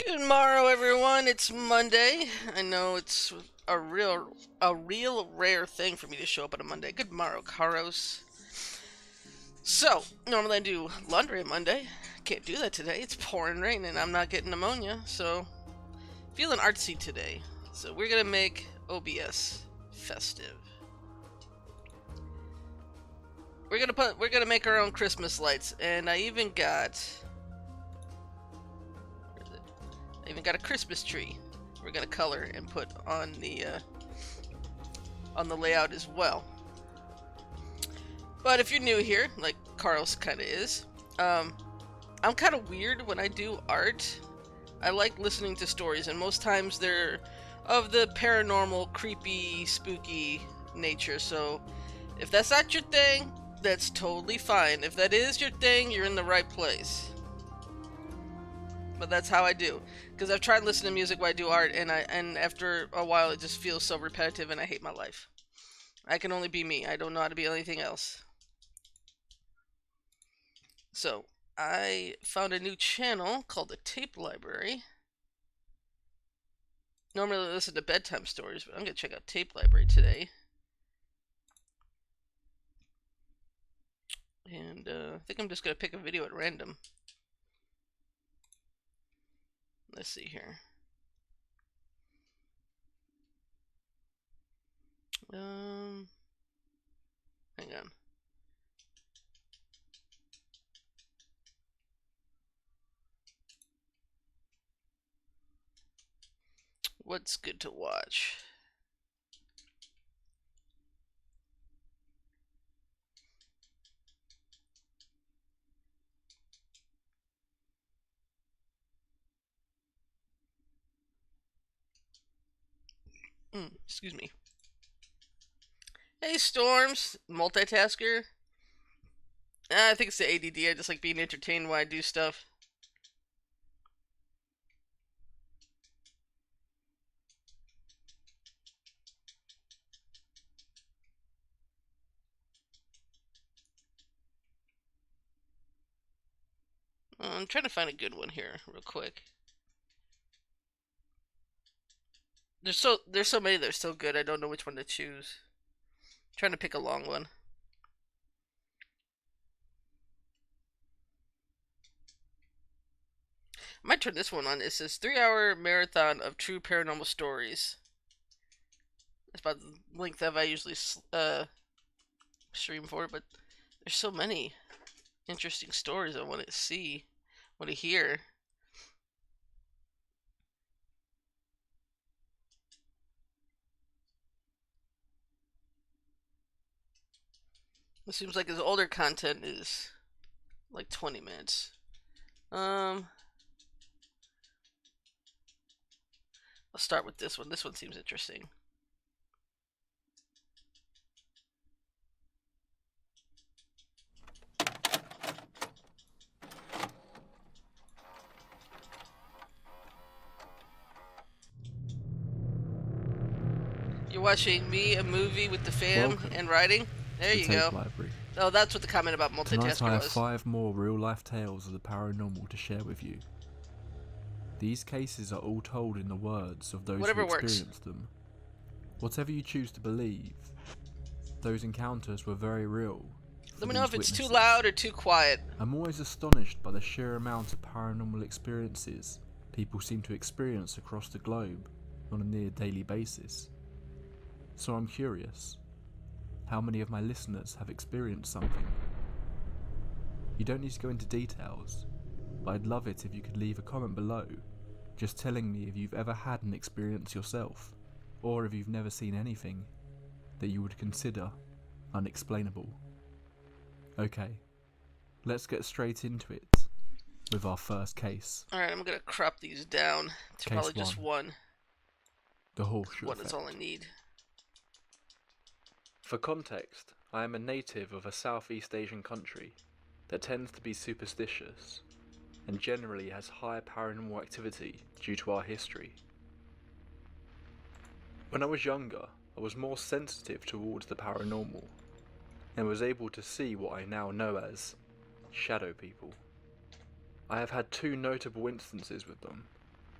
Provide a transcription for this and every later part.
Good morrow, everyone. It's Monday. I know it's a real rare thing for me to show up on a Monday. Good morrow, Karos. So normally I do laundry on Monday. Can't do that today. It's pouring rain and I'm not getting pneumonia. So feeling artsy today. So we're gonna make OBS festive. We're gonna make our own Christmas lights, and I even got. Where is it? I even got a Christmas tree. We're gonna color and put on the layout as well. But if you're new here, like Carlos kind of is, I'm kind of weird when I do art. I like listening to stories, and most times they're of the paranormal, creepy, spooky nature. So if that's not your thing, that's totally fine. If that is your thing, you're in the right place. But that's how I do, because I've tried listening to music while I do art, and after a while it just feels so repetitive, and I hate my life. I can only be me. I don't know how to be anything else. So I found a new channel called the Tape Library. Normally I listen to bedtime stories, but I'm gonna check out Tape Library today. And I think I'm just gonna pick a video at random. Let's see here. Hang on. What's good to watch? Excuse me. Hey, Storms, multitasker. I think it's the ADD. I just like being entertained while I do stuff. I'm trying to find a good one here, real quick. There's so many that are so good. I don't know which one to choose. I'm trying to pick a long one. I might turn this one on. It says 3-hour marathon of true paranormal stories. That's about the length that I usually stream for, but there's so many interesting stories I want to see, want to hear. It seems like his older content is like 20 minutes. I'll start with this one. This one seems interesting. You're watching me, a movie with the fam Welcome and writing? There to you Tape go. Library. Oh, that's what the comment about Tonight multitasker I have was. 5 more real-life tales of the paranormal to share with you. These cases are all told in the words of those Whatever who works. experienced them. Whatever you choose to believe, those encounters were very real. Let me know if it's too witnesses. loud or too quiet. I'm always astonished by the sheer amount of paranormal experiences people seem to experience across the globe on a near daily basis. So I'm curious, how many of my listeners have experienced something? You don't need to go into details, but I'd love it if you could leave a comment below, just telling me if you've ever had an experience yourself, or if you've never seen anything that you would consider unexplainable. Okay, let's get straight into it with our first case. Alright, I'm gonna crop these down to Case probably just 1. one. The horseshoe One is effect. all I need. For context, I am a native of a Southeast Asian country that tends to be superstitious and generally has high paranormal activity due to our history. When I was younger, I was more sensitive towards the paranormal and was able to see what I now know as shadow people. I have had 2 notable instances with them.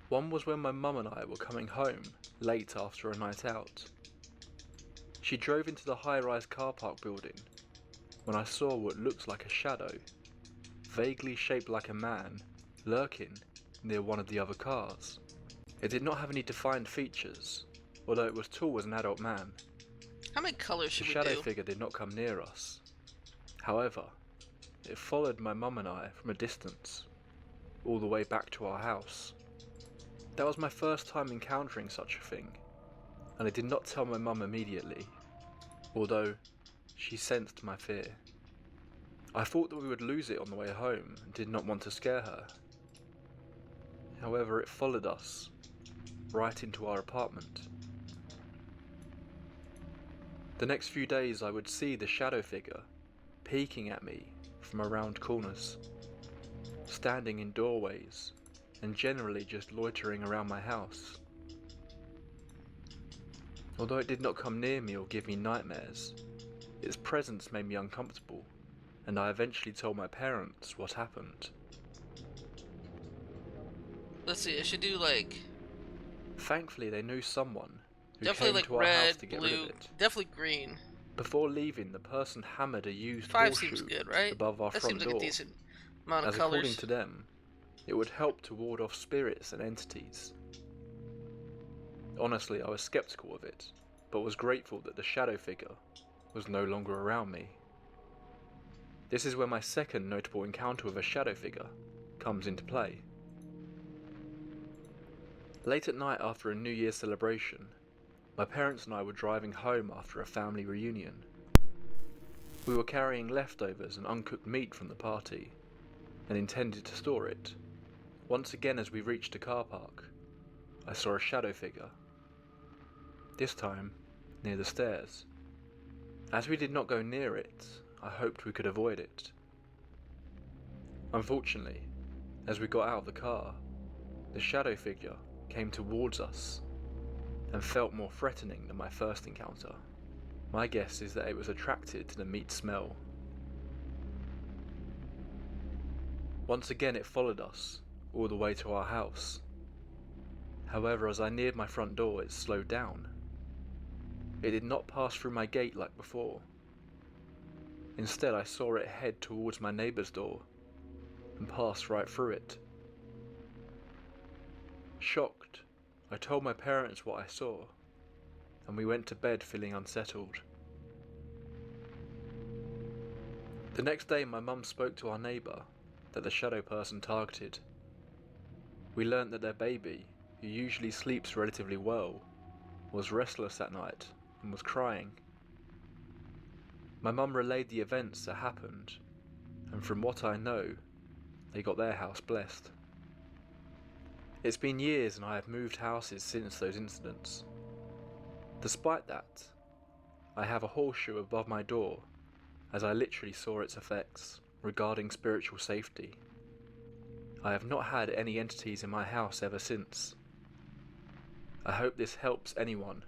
One was when my mum and I were coming home late after a night out. She drove into the high-rise car park building when I saw what looked like a shadow, vaguely shaped like a man, lurking near one of the other cars. It did not have any defined features, although it was tall as an adult man. How many colors The should we shadow do? figure did not come near us. However, it followed my mum and I from a distance, all the way back to our house. That was my first time encountering such a thing, and I did not tell my mum immediately, although she sensed my fear. I thought that we would lose it on the way home and did not want to scare her. However, it followed us right into our apartment. The next few days I would see the shadow figure peeking at me from around corners, standing in doorways, and generally just loitering around my house. Although it did not come near me or give me nightmares, its presence made me uncomfortable, and I eventually told my parents what happened. Let's see, I should do like Thankfully, they knew someone who definitely came like to our house red, to get rid of blue, it. definitely green. Before leaving, the person hammered a used 5 seems horseshoe good, right? above our That front seems like door, a decent amount of as according colors. to them, it would help to ward off spirits and entities. Honestly, I was skeptical of it, but was grateful that the shadow figure was no longer around me. This is where my second notable encounter with a shadow figure comes into play. Late at night after a New Year's celebration, my parents and I were driving home after a family reunion. We were carrying leftovers and uncooked meat from the party, and intended to store it. Once again, as we reached a car park, I saw a shadow figure. This time, near the stairs. As we did not go near it, I hoped we could avoid it. Unfortunately, as we got out of the car, the shadow figure came towards us and felt more threatening than my first encounter. My guess is that it was attracted to the meat smell. Once again it followed us all the way to our house. However, as I neared my front door, it slowed down. It did not pass through my gate like before. Instead, I saw it head towards my neighbour's door and pass right through it. Shocked, I told my parents what I saw, and we went to bed feeling unsettled. The next day, my mum spoke to our neighbour that the shadow person targeted. We learnt that their baby, who usually sleeps relatively well, was restless at night and was crying. My mum relayed the events that happened, and from what I know, they got their house blessed. It's been years and I have moved houses since those incidents. Despite that, I have a horseshoe above my door, as I literally saw its effects regarding spiritual safety. I have not had any entities in my house ever since. I hope this helps anyone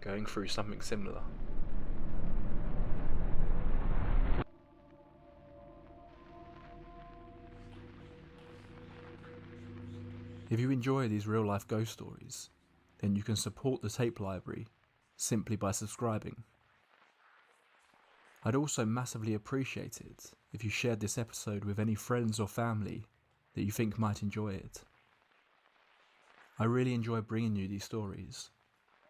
going through something similar. If you enjoy these real-life ghost stories, then you can support the tape library simply by subscribing. I'd also massively appreciate it if you shared this episode with any friends or family that you think might enjoy it. I really enjoy bringing you these stories,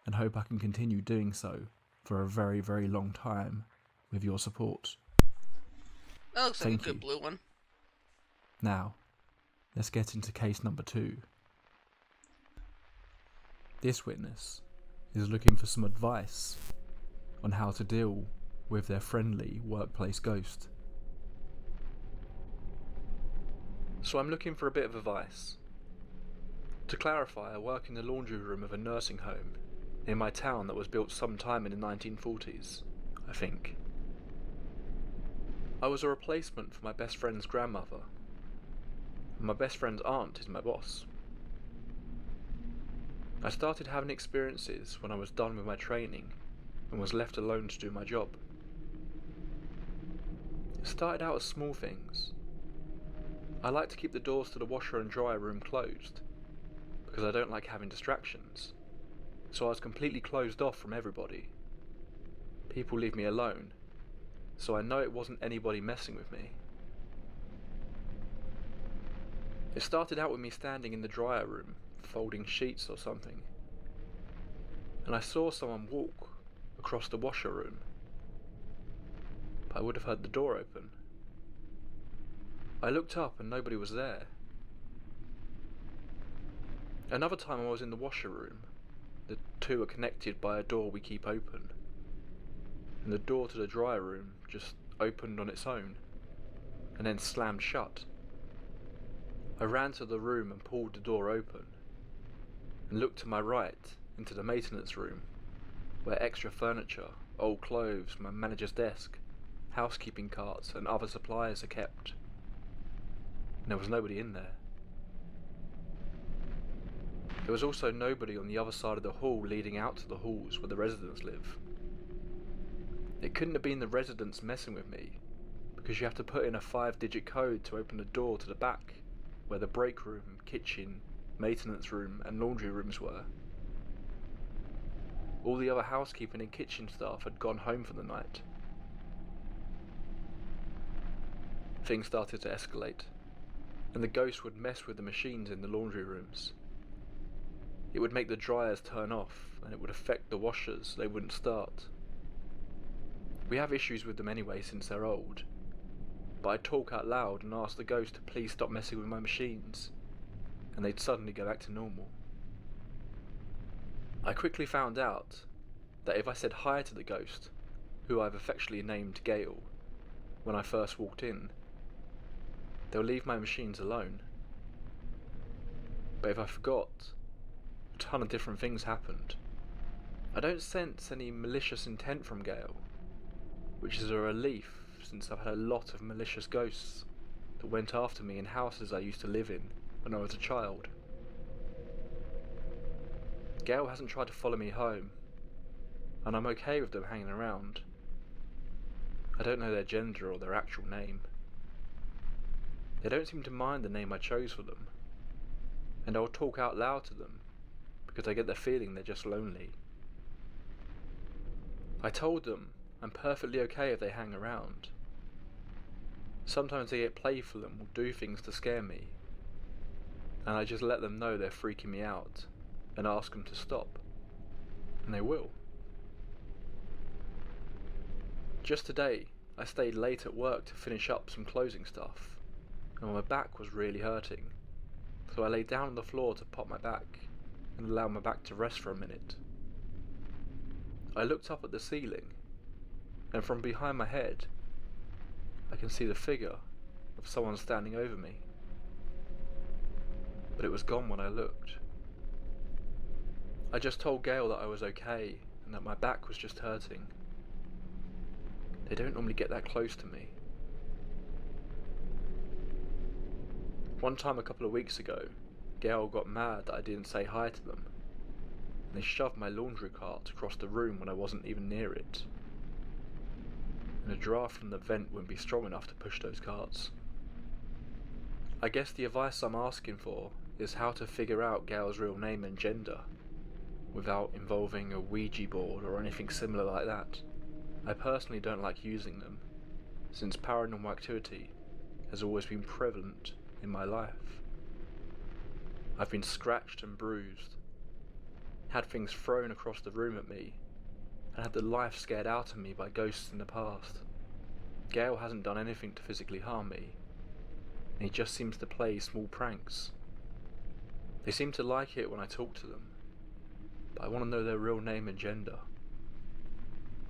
and hope I can continue doing so for a very, very long time with your support. That looks like a Thank good you. blue one. Now, let's get into case number 2. This witness is looking for some advice on how to deal with their friendly workplace ghost. So I'm looking for a bit of advice. To clarify, I work in the laundry room of a nursing home in my town that was built sometime in the 1940s, I think. I was a replacement for my best friend's grandmother, and my best friend's aunt is my boss. I started having experiences when I was done with my training and was left alone to do my job. It started out as small things. I like to keep the doors to the washer and dryer room closed, because I don't like having distractions, so I was completely closed off from everybody. People leave me alone, so I know it wasn't anybody messing with me. It started out with me standing in the dryer room, folding sheets or something, and I saw someone walk across the washer room, but I would have heard the door open. I looked up and nobody was there. Another time I was in the washer room. The two are connected by a door we keep open, and the door to the dryer room just opened on its own, and then slammed shut. I ran to the room and pulled the door open, and looked to my right into the maintenance room, where extra furniture, old clothes, my manager's desk, housekeeping carts and other supplies are kept. And there was nobody in there. There was also nobody on the other side of the hall leading out to the halls where the residents live. It couldn't have been the residents messing with me, because you have to put in a 5-digit code to open the door to the back, where the break room, kitchen, maintenance room and laundry rooms were. All the other housekeeping and kitchen staff had gone home for the night. Things started to escalate, and the ghost would mess with the machines in the laundry rooms. It would make the dryers turn off, and it would affect the washers, they wouldn't start. We have issues with them anyway since they're old, but I'd talk out loud and ask the ghost to please stop messing with my machines, and they'd suddenly go back to normal. I quickly found out that if I said hi to the ghost, who I've affectionately named Gale, when I first walked in, they'll leave my machines alone. But if I forgot, a ton of different things happened. I don't sense any malicious intent from Gale, which is a relief since I've had a lot of malicious ghosts that went after me in houses I used to live in when I was a child. Gale hasn't tried to follow me home, and I'm okay with them hanging around. I don't know their gender or their actual name. They don't seem to mind the name I chose for them, and I'll talk out loud to them because I get the feeling they're just lonely. I told them I'm perfectly okay if they hang around. Sometimes they get playful and will do things to scare me, and I just let them know they're freaking me out and ask them to stop, and they will. Just today, I stayed late at work to finish up some closing stuff, and my back was really hurting, so I lay down on the floor to pop my back and allow my back to rest for a minute. I looked up at the ceiling, and from behind my head, I can see the figure of someone standing over me. But it was gone when I looked. I just told Gale that I was okay and that my back was just hurting. They don't normally get that close to me. One time a couple of weeks ago, Gale got mad that I didn't say hi to them, and they shoved my laundry cart across the room when I wasn't even near it. And a draft from the vent wouldn't be strong enough to push those carts. I guess the advice I'm asking for is how to figure out Gale's real name and gender, without involving a Ouija board or anything similar like that. I personally don't like using them, since paranormal activity has always been prevalent in my life. I've been scratched and bruised, had things thrown across the room at me, and had the life scared out of me by ghosts in the past. Gale hasn't done anything to physically harm me, and he just seems to play small pranks. They seem to like it when I talk to them, but I want to know their real name and gender.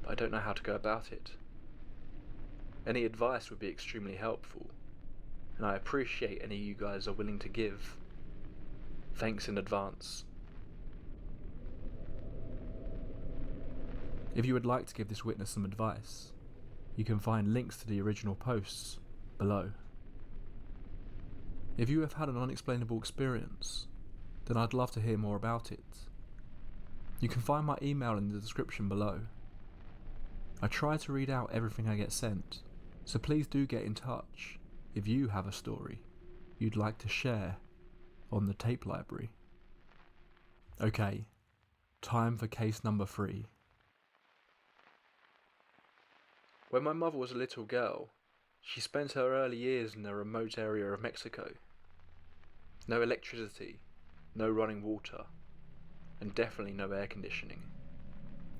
But I don't know how to go about it. Any advice would be extremely helpful, and I appreciate any you guys are willing to give. Thanks in advance. If you would like to give this witness some advice, you can find links to the original posts below. If you have had an unexplainable experience, then I'd love to hear more about it. You can find my email in the description below. I try to read out everything I get sent, so please do get in touch if you have a story you'd like to share on the tape library. Okay, time for case number 3. When my mother was a little girl, she spent her early years in a remote area of Mexico. No electricity, no running water, and definitely no air conditioning.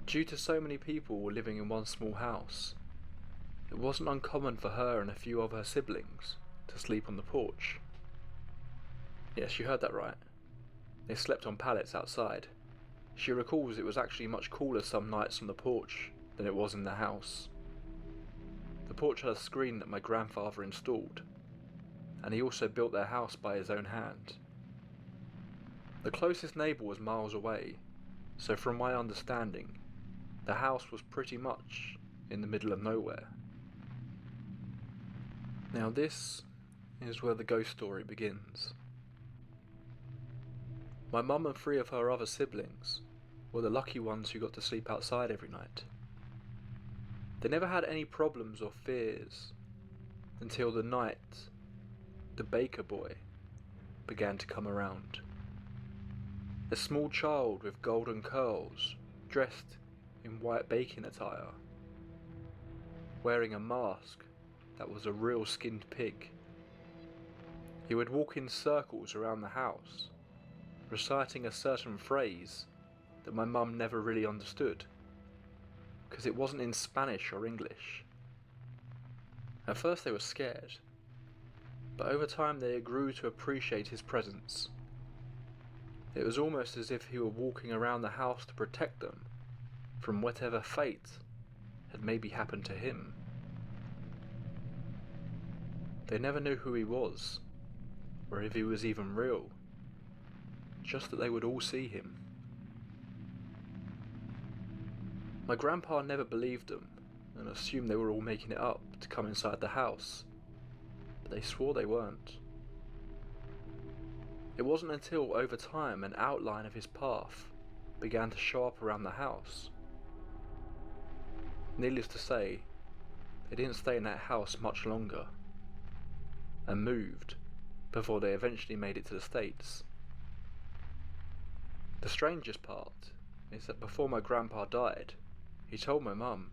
Due to so many people living in one small house, it wasn't uncommon for her and a few of her siblings to sleep on the porch. Yes, you heard that right. They slept on pallets outside. She recalls it was actually much cooler some nights on the porch than it was in the house. The porch had a screen that my grandfather installed, and he also built their house by his own hand. The closest neighbour was miles away, so from my understanding, the house was pretty much in the middle of nowhere. Now this is where the ghost story begins. My mum and 3 of her other siblings were the lucky ones who got to sleep outside every night. They never had any problems or fears until the night the baker boy began to come around. A small child with golden curls, dressed in white baking attire, wearing a mask that was a real skinned pig. He would walk in circles around the house, reciting a certain phrase that my mum never really understood, because it wasn't in Spanish or English. At first they were scared, but over time they grew to appreciate his presence. It was almost as if he were walking around the house to protect them from whatever fate had maybe happened to him. They never knew who he was, or if he was even real, just that they would all see him. My grandpa never believed them and assumed they were all making it up to come inside the house, but they swore they weren't. It wasn't until over time an outline of his path began to show up around the house. Needless to say, they didn't stay in that house much longer, and moved before they eventually made it to the States. The strangest part is that before my grandpa died, he told my mum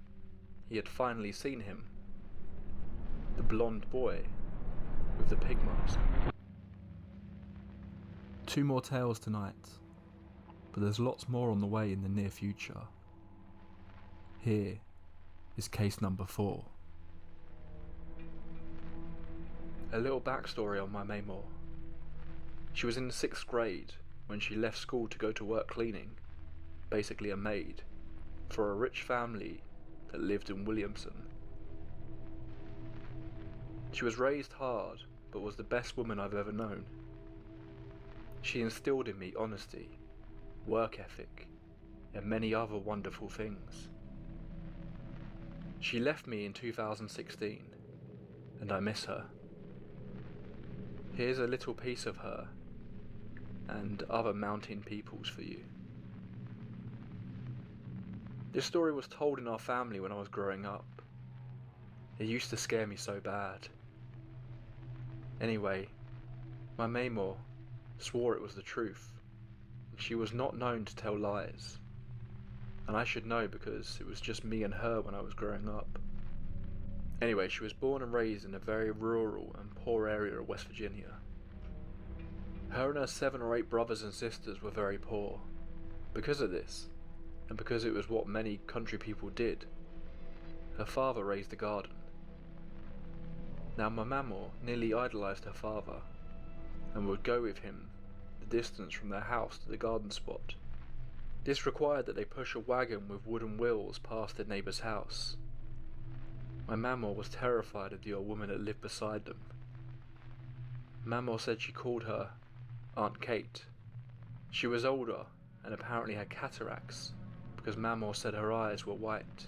he had finally seen him. The blonde boy with the pig mask. 2 more tales tonight, but there's lots more on the way in the near future. Here is case number 4. A little backstory on my Maymore. She was in the 6th grade when she left school to go to work cleaning, basically a maid, for a rich family that lived in Williamson. She was raised hard, but was the best woman I've ever known. She instilled in me honesty, work ethic, and many other wonderful things. She left me in 2016, and I miss her. Here's a little piece of her and other mountain peoples for you. This story was told in our family when I was growing up. It used to scare me so bad. Anyway, my Maymore swore it was the truth, and she was not known to tell lies. And I should know because it was just me and her when I was growing up. Anyway, she was born and raised in a very rural and poor area of West Virginia. Her and her 7 or 8 brothers and sisters were very poor. Because of this, and because it was what many country people did, her father raised a garden. Now my Maymore nearly idolised her father, and would go with him the distance from their house to the garden spot. This required that they push a wagon with wooden wheels past their neighbour's house. My Maymore was terrified of the old woman that lived beside them. Maymore said she called her Aunt Kate. She was older and apparently had cataracts, because Maymore said her eyes were white.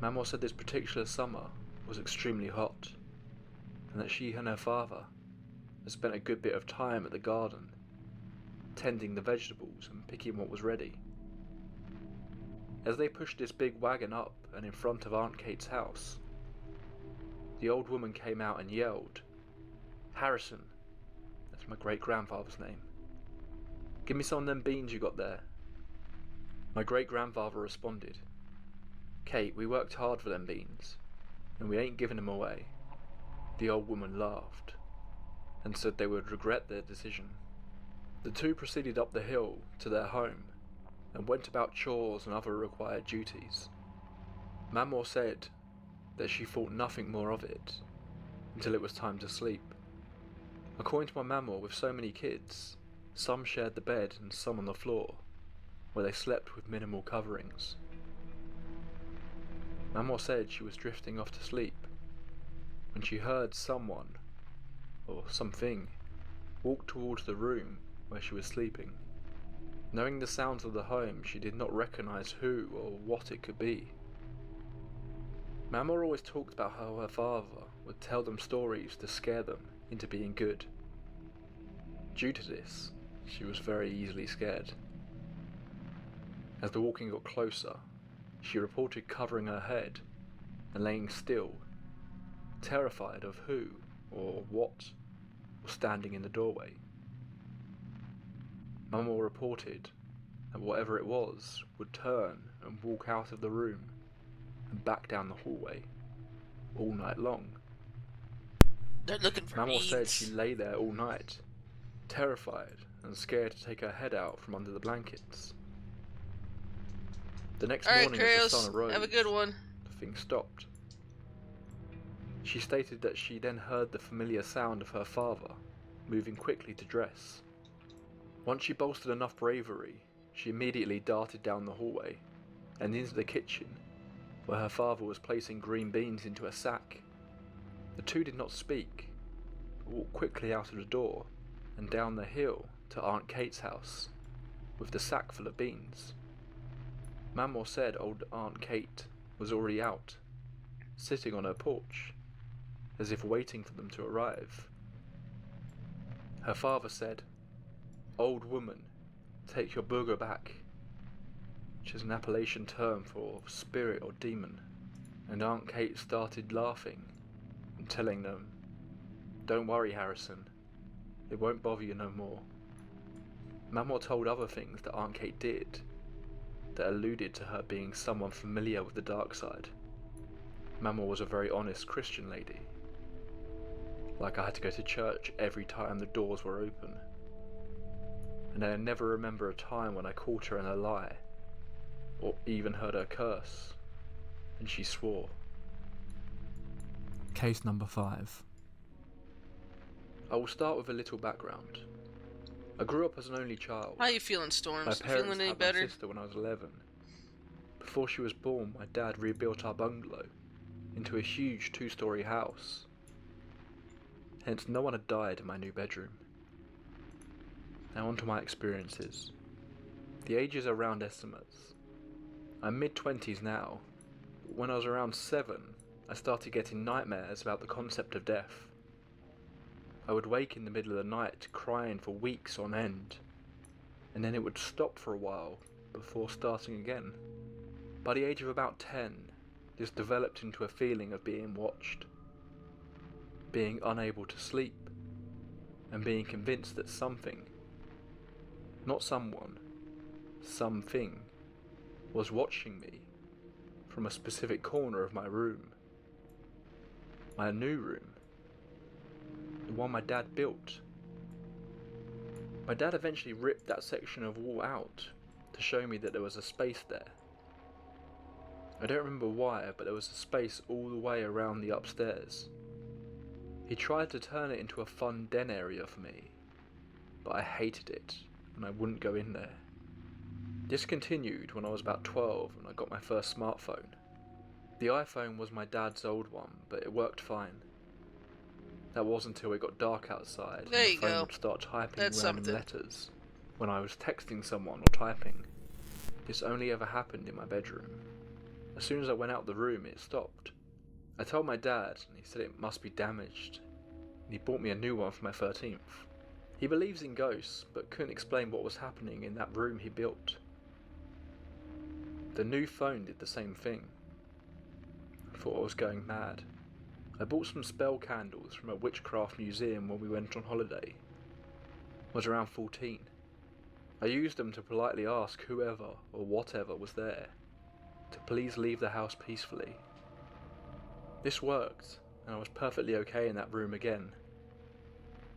Maymore said this particular summer was extremely hot, and that she and her father had spent a good bit of time at the garden, tending the vegetables and picking what was ready. As they pushed this big wagon up and in front of Aunt Kate's house, the old woman came out and yelled, "Harrison," that's my great-grandfather's name, Give me some of them beans you got there. My great-grandfather responded, Kate, we worked hard for them beans, and we ain't giving them away. The old woman laughed, and said they would regret their decision. The two proceeded up the hill to their home, and went about chores and other required duties. Mamor said that she thought nothing more of it, until it was time to sleep. According to my Mamor, with so many kids, some shared the bed and some on the floor, where they slept with minimal coverings. Mamor said she was drifting off to sleep, when she heard someone, or something, walk towards the room where she was sleeping. Knowing the sounds of the home, she did not recognize who or what it could be. Mamor always talked about how her father would tell them stories to scare them into being good. Due to this, she was very easily scared. As the walking got closer, she reported covering her head and laying still, terrified of who or what was standing in the doorway. Mamor reported that whatever it was would turn and walk out of the room and back down the hallway all night long. They're looking for Mamor beans. said she lay there all night, terrified and scared to take her head out from under the blankets. The next Alright, morning as the Kratos, sun arose, have a good one. the thing stopped. She stated that she then heard the familiar sound of her father moving quickly to dress. Once she bolstered enough bravery, she immediately darted down the hallway and into the kitchen, where her father was placing green beans into a sack. The two did not speak, but walked quickly out of the door and down the hill to Aunt Kate's house, with the sack full of beans. Mamor said old Aunt Kate was already out, sitting on her porch, as if waiting for them to arrive. Her father said, "Old woman, take your booger back," which is an Appalachian term for spirit or demon, and Aunt Kate started laughing and telling them, "Don't worry, Harrison, it won't bother you no more." Mamor told other things that Aunt Kate did that alluded to her being someone familiar with the dark side. Mamor was a very honest Christian lady. Like I had to go to church every time the doors were open. And I never remember a time when I caught her in a lie, or even heard her curse, and she swore. Case number 5. I will start with a little background. I grew up as an only child. How you feeling, My Storms? parents Feeling any had better? my sister when I was 11. Before she was born, my dad rebuilt our bungalow into a huge 2-story house. Hence, no one had died in my new bedroom. Now on to my experiences. The ages are round estimates. I'm mid-20s now, but when I was around 7, I started getting nightmares about the concept of death. I would wake in the middle of the night crying for weeks on end, and then it would stop for a while before starting again. By the age of about 10, this developed into a feeling of being watched, being unable to sleep, and being convinced that something, not someone, something, was watching me from a specific corner of my room. My new room. The one my dad built. My dad eventually ripped that section of wall out to show me that there was a space there. I don't remember why, but there was a space all the way around the upstairs. He tried to turn it into a fun den area for me, but I hated it and I wouldn't go in there. This continued when I was about 12 and I got my first smartphone. The iPhone was my dad's old one, but it worked fine. That was until it got dark outside There and you the phone go. would start typing That's random something. letters when I was texting someone or typing. This only ever happened in my bedroom. As soon as I went out the room, it stopped. I told my dad and he said it must be damaged, and he bought me a new one for my 13th. He believes in ghosts, but couldn't explain what was happening in that room he built. The new phone did the same thing. I thought I was going mad. I bought some spell candles from a witchcraft museum when we went on holiday. I was around 14. I used them to politely ask whoever or whatever was there to please leave the house peacefully. This worked, and I was perfectly okay in that room again.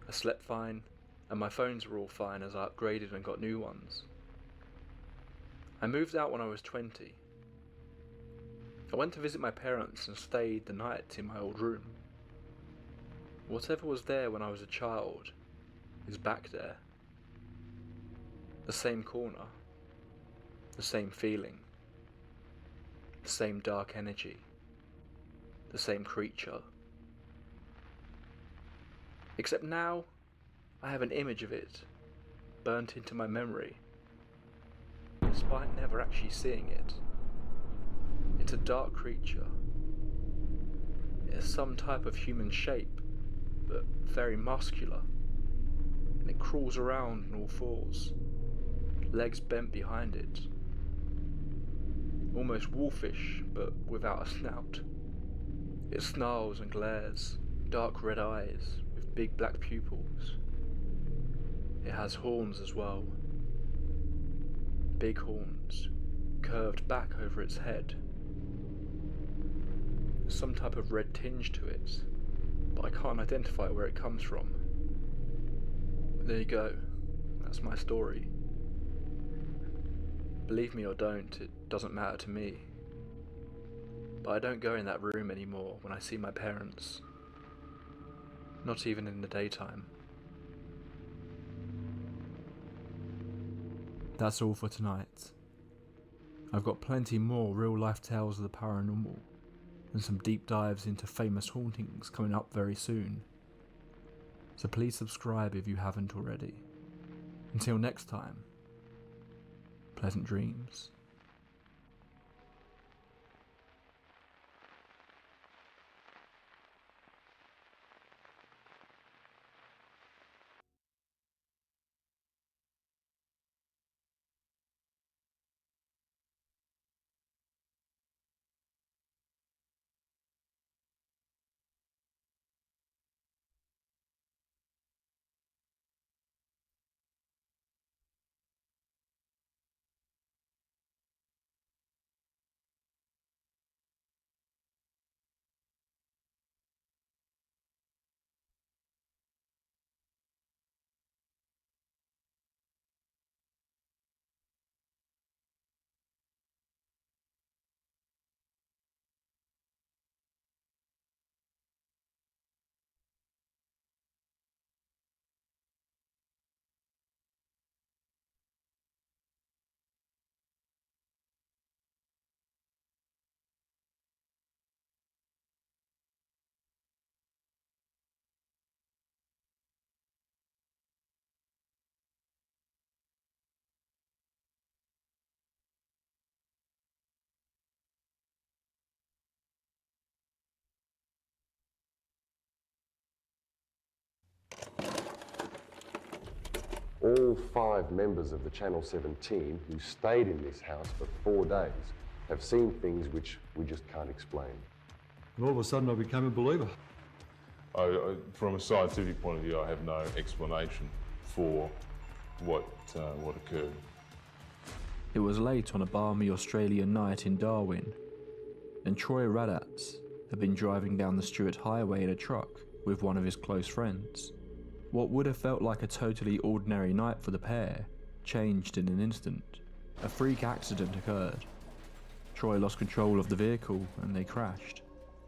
I slept fine, and my phones were all fine as I upgraded and got new ones. I moved out when I was 20. I went to visit my parents and stayed the night in my old room. Whatever was there when I was a child is back there. The same corner, the same feeling, the same dark energy, the same creature. Except now, I have an image of it, burnt into my memory, despite never actually seeing it. It's a dark creature. It has some type of human shape, but very muscular, and it crawls around on all fours, legs bent behind it. Almost wolfish, but without a snout. It snarls and glares, dark red eyes with big black pupils. It has horns as well. Big horns, curved back over its head. There's some type of red tinge to it, but I can't identify where it comes from. There you go, that's my story. Believe me or don't, it doesn't matter to me. But I don't go in that room anymore when I see my parents. Not even in the daytime. That's all for tonight. I've got plenty more real-life tales of the paranormal and some deep dives into famous hauntings coming up very soon. So please subscribe if you haven't already. Until next time, pleasant dreams. All 5 members of the Channel 7 team who stayed in this house for 4 days have seen things which we just can't explain. And all of a sudden I became a believer. From a scientific point of view, I have no explanation for what occurred. It was late on a balmy Australian night in Darwin, and Troy Radatz had been driving down the Stuart Highway in a truck with one of his close friends. What would have felt like a totally ordinary night for the pair changed in an instant. A freak accident occurred. Troy lost control of the vehicle and they crashed.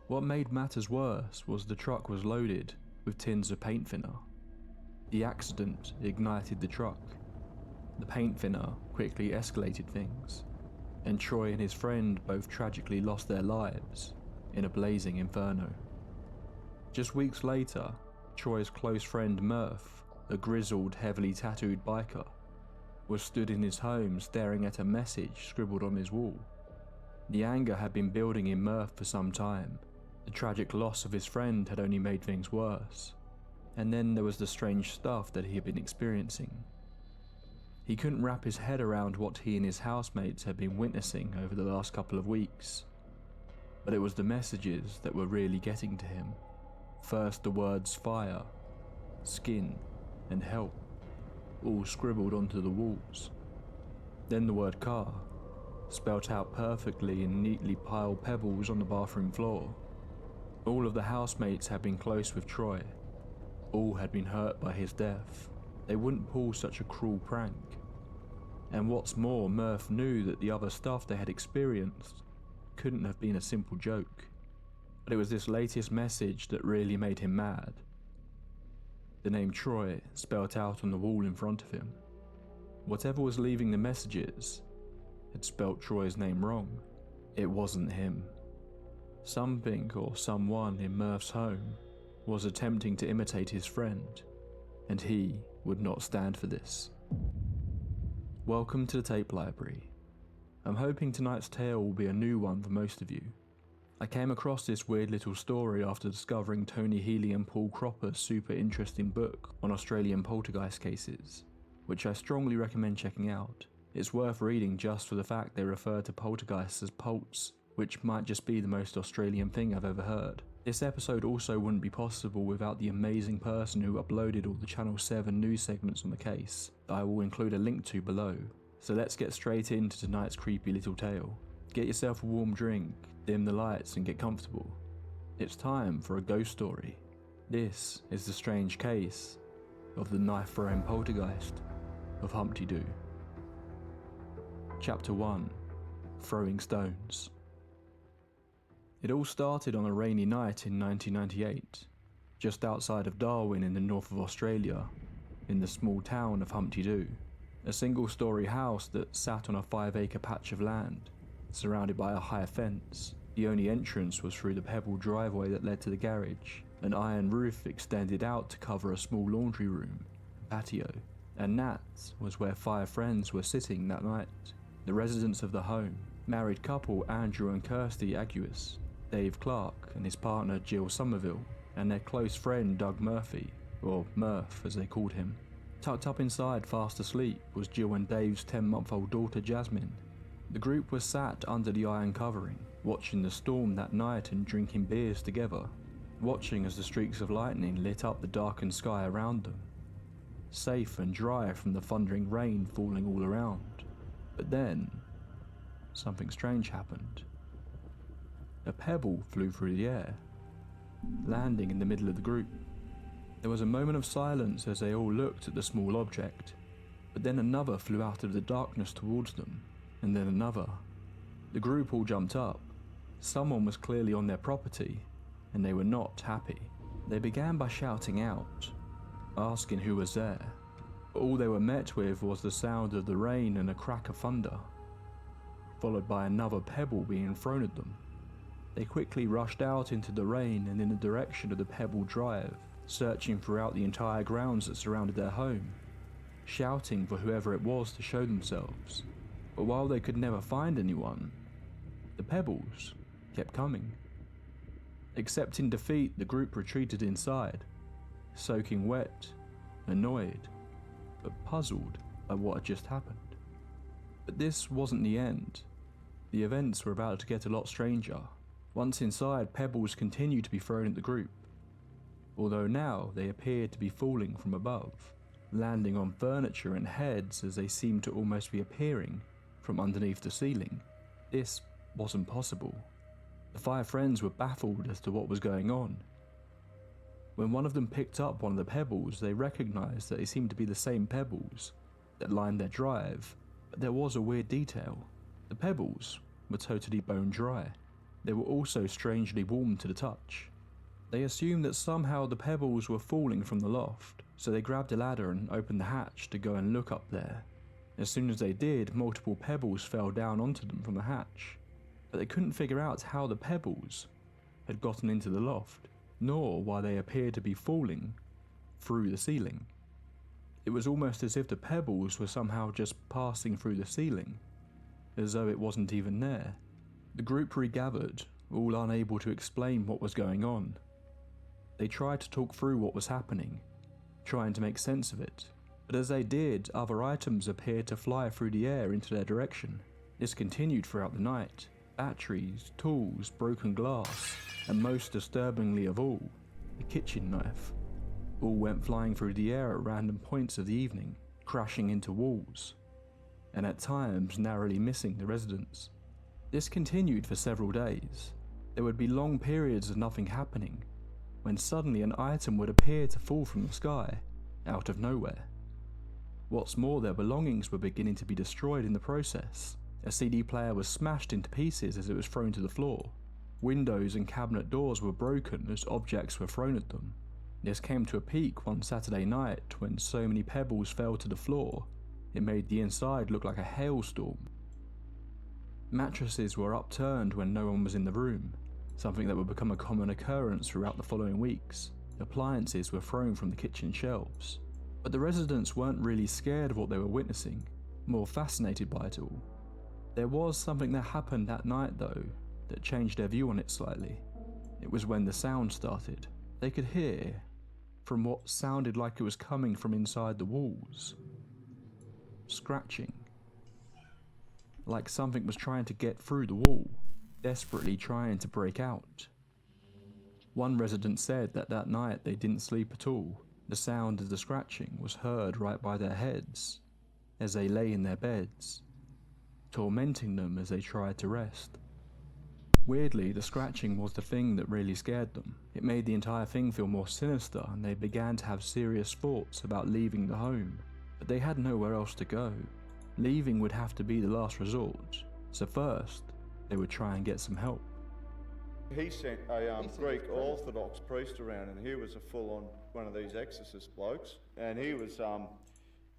What made matters worse was the truck was loaded with tins of paint thinner. The accident ignited the truck. The paint thinner quickly escalated things, and Troy and his friend both tragically lost their lives in a blazing inferno. Just weeks later, Troy's close friend Murph, a grizzled, heavily tattooed biker, was stood in his home staring at a message scribbled on his wall. The anger had been building in Murph for some time. The tragic loss of his friend had only made things worse. And then there was the strange stuff that he had been experiencing. He couldn't wrap his head around what he and his housemates had been witnessing over the last couple of weeks. But it was the messages that were really getting to him. First the words fire, skin, and help. all scribbled onto the walls. Then the word car, spelt out perfectly in neatly piled pebbles on the bathroom floor. All of the housemates had been close with Troy. All had been hurt by his death. They wouldn't pull such a cruel prank. And what's more, Murph knew that the other stuff they had experienced couldn't have been a simple joke. But it was this latest message that really made him mad. The name Troy spelt out on the wall in front of him. Whatever was leaving the messages had spelt Troy's name wrong. It wasn't him. Something or someone in Murph's home was attempting to imitate his friend, and he would not stand for this. Welcome to the Tape Library. I'm hoping tonight's tale will be a new one for most of you. I came across this weird little story after discovering Tony Healy and Paul Cropper's super interesting book on Australian poltergeist cases, which I strongly recommend checking out. It's worth reading just for the fact they refer to poltergeists as polts, which might just be the most Australian thing I've ever heard. This episode also wouldn't be possible without the amazing person who uploaded all the Channel 7 news segments on the case, that I will include a link to below. So let's get straight into tonight's creepy little tale. Get yourself a warm drink, dim the lights and get comfortable. It's time for a ghost story. This is the strange case of the knife-throwing poltergeist of Humpty Doo. Chapter 1. Throwing Stones. It all started on a rainy night in 1998, just outside of Darwin in the north of Australia, in the small town of Humpty Doo, a single-storey house that sat on a 5-acre patch of land, surrounded by a high fence. The only entrance was through the pebbled driveway that led to the garage. An iron roof extended out to cover a small laundry room and patio, and that was where 5 friends were sitting that night. The residents of the home, married couple Andrew and Kirsty Aguis, Dave Clark and his partner Jill Somerville, and their close friend Doug Murphy, or Murph as they called him. Tucked up inside fast asleep was Jill and Dave's 10-month-old daughter Jasmine. The group was sat under the iron covering, watching the storm that night and drinking beers together, watching as the streaks of lightning lit up the darkened sky around them, safe and dry from the thundering rain falling all around. But then, something strange happened. A pebble flew through the air, landing in the middle of the group. There was a moment of silence as they all looked at the small object, but then another flew out of the darkness towards them, and then another. The group all jumped up. Someone was clearly on their property, and they were not happy. They began by shouting out, asking who was there, but all they were met with was the sound of the rain and a crack of thunder, followed by another pebble being thrown at them. They quickly rushed out into the rain and in the direction of the pebble drive, searching throughout the entire grounds that surrounded their home, shouting for whoever it was to show themselves. But while they could never find anyone, the pebbles kept coming. Accepting defeat, the group retreated inside, soaking wet, annoyed, but puzzled by what had just happened. But this wasn't the end. The events were about to get a lot stranger. Once inside, pebbles continued to be thrown at the group, although now they appeared to be falling from above, landing on furniture and heads as they seemed to almost be appearing from underneath the ceiling. This wasn't possible. The 5 friends were baffled as to what was going on. When one of them picked up one of the pebbles, they recognized that they seemed to be the same pebbles that lined their drive, but there was a weird detail. The pebbles were totally bone dry. They were also strangely warm to the touch. They assumed that somehow the pebbles were falling from the loft, so they grabbed a ladder and opened the hatch to go and look up there. As soon as they did, multiple pebbles fell down onto them from the hatch, but they couldn't figure out how the pebbles had gotten into the loft, nor why they appeared to be falling through the ceiling. It was almost as if the pebbles were somehow just passing through the ceiling, as though it wasn't even there. The group regathered, all unable to explain what was going on. They tried to talk through what was happening, trying to make sense of it, but as they did, other items appeared to fly through the air into their direction. This continued throughout the night. Batteries, tools, broken glass, and most disturbingly of all, a kitchen knife. All went flying through the air at random points of the evening. crashing into walls, and at times narrowly missing the residents. This continued for several days. There would be long periods of nothing happening, when suddenly an item would appear to fall from the sky, out of nowhere. What's more, their belongings were beginning to be destroyed in the process. A CD player was smashed into pieces as it was thrown to the floor. Windows and cabinet doors were broken as objects were thrown at them. This came to a peak one Saturday night when so many pebbles fell to the floor, it made the inside look like a hailstorm. Mattresses were upturned when no one was in the room, something that would become a common occurrence throughout the following weeks. Appliances were thrown from the kitchen shelves. But the residents weren't really scared of what they were witnessing, more fascinated by it all. There was something that happened that night though, that changed their view on it slightly. It was when the sound started. They could hear, from what sounded like it was coming from inside the walls, scratching. Like something was trying to get through the wall, desperately trying to break out. One resident said that night they didn't sleep at all. The sound of the scratching was heard right by their heads, as they lay in their beds, tormenting them as they tried to rest. Weirdly, the scratching was the thing that really scared them. It made the entire thing feel more sinister, and they began to have serious thoughts about leaving the home. But they had nowhere else to go. Leaving would have to be the last resort, so first, they would try and get some help. He sent a Greek Orthodox priest around, and he was a full-on one of these exorcist blokes, and he was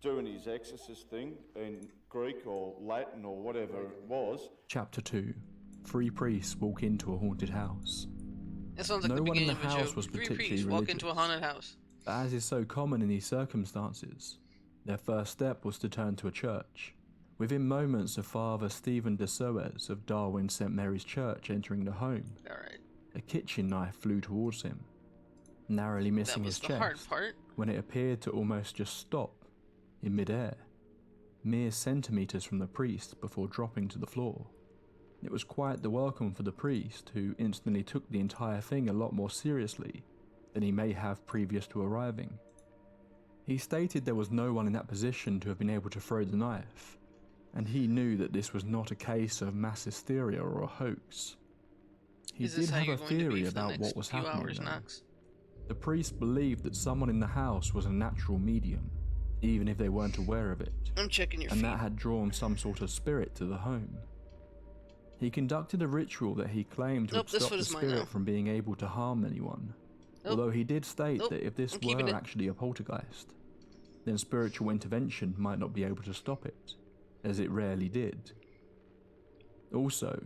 doing his exorcist thing in Greek or Latin or whatever it was. Chapter 2. 3 priests walk into a haunted house. It sounds like No the one in beginning the of a house joke. was 3 particularly priests walk into a religious. haunted house. But as is so common in these circumstances, their first step was to turn to a church. Within moments of Father Stephen de Soez of Darwin St. Mary's Church entering the home, Alright. a kitchen knife flew towards him, narrowly missing That was his the hard chest part. when it appeared to almost just stop in midair, mere centimeters from the priest before dropping to the floor. It was quite the welcome for the priest, who instantly took the entire thing a lot more seriously than he may have previous to arriving. He stated there was no one in that position to have been able to throw the knife, and he knew that this was not a case of mass hysteria or a hoax. He Is this did how have you're a going to be theory for the about next what was few happening hours, though. Knox? The priest believed that someone in the house was a natural medium, even if they weren't aware of it, I'm checking your and feet. that had drawn some sort of spirit to the home. He conducted a ritual that he claimed Nope, would this stop foot the is mine spirit now. from being able to harm anyone, Nope. although he did state Nope, that if this I'm keeping were it. actually a poltergeist, then spiritual intervention might not be able to stop it, as it rarely did. Also,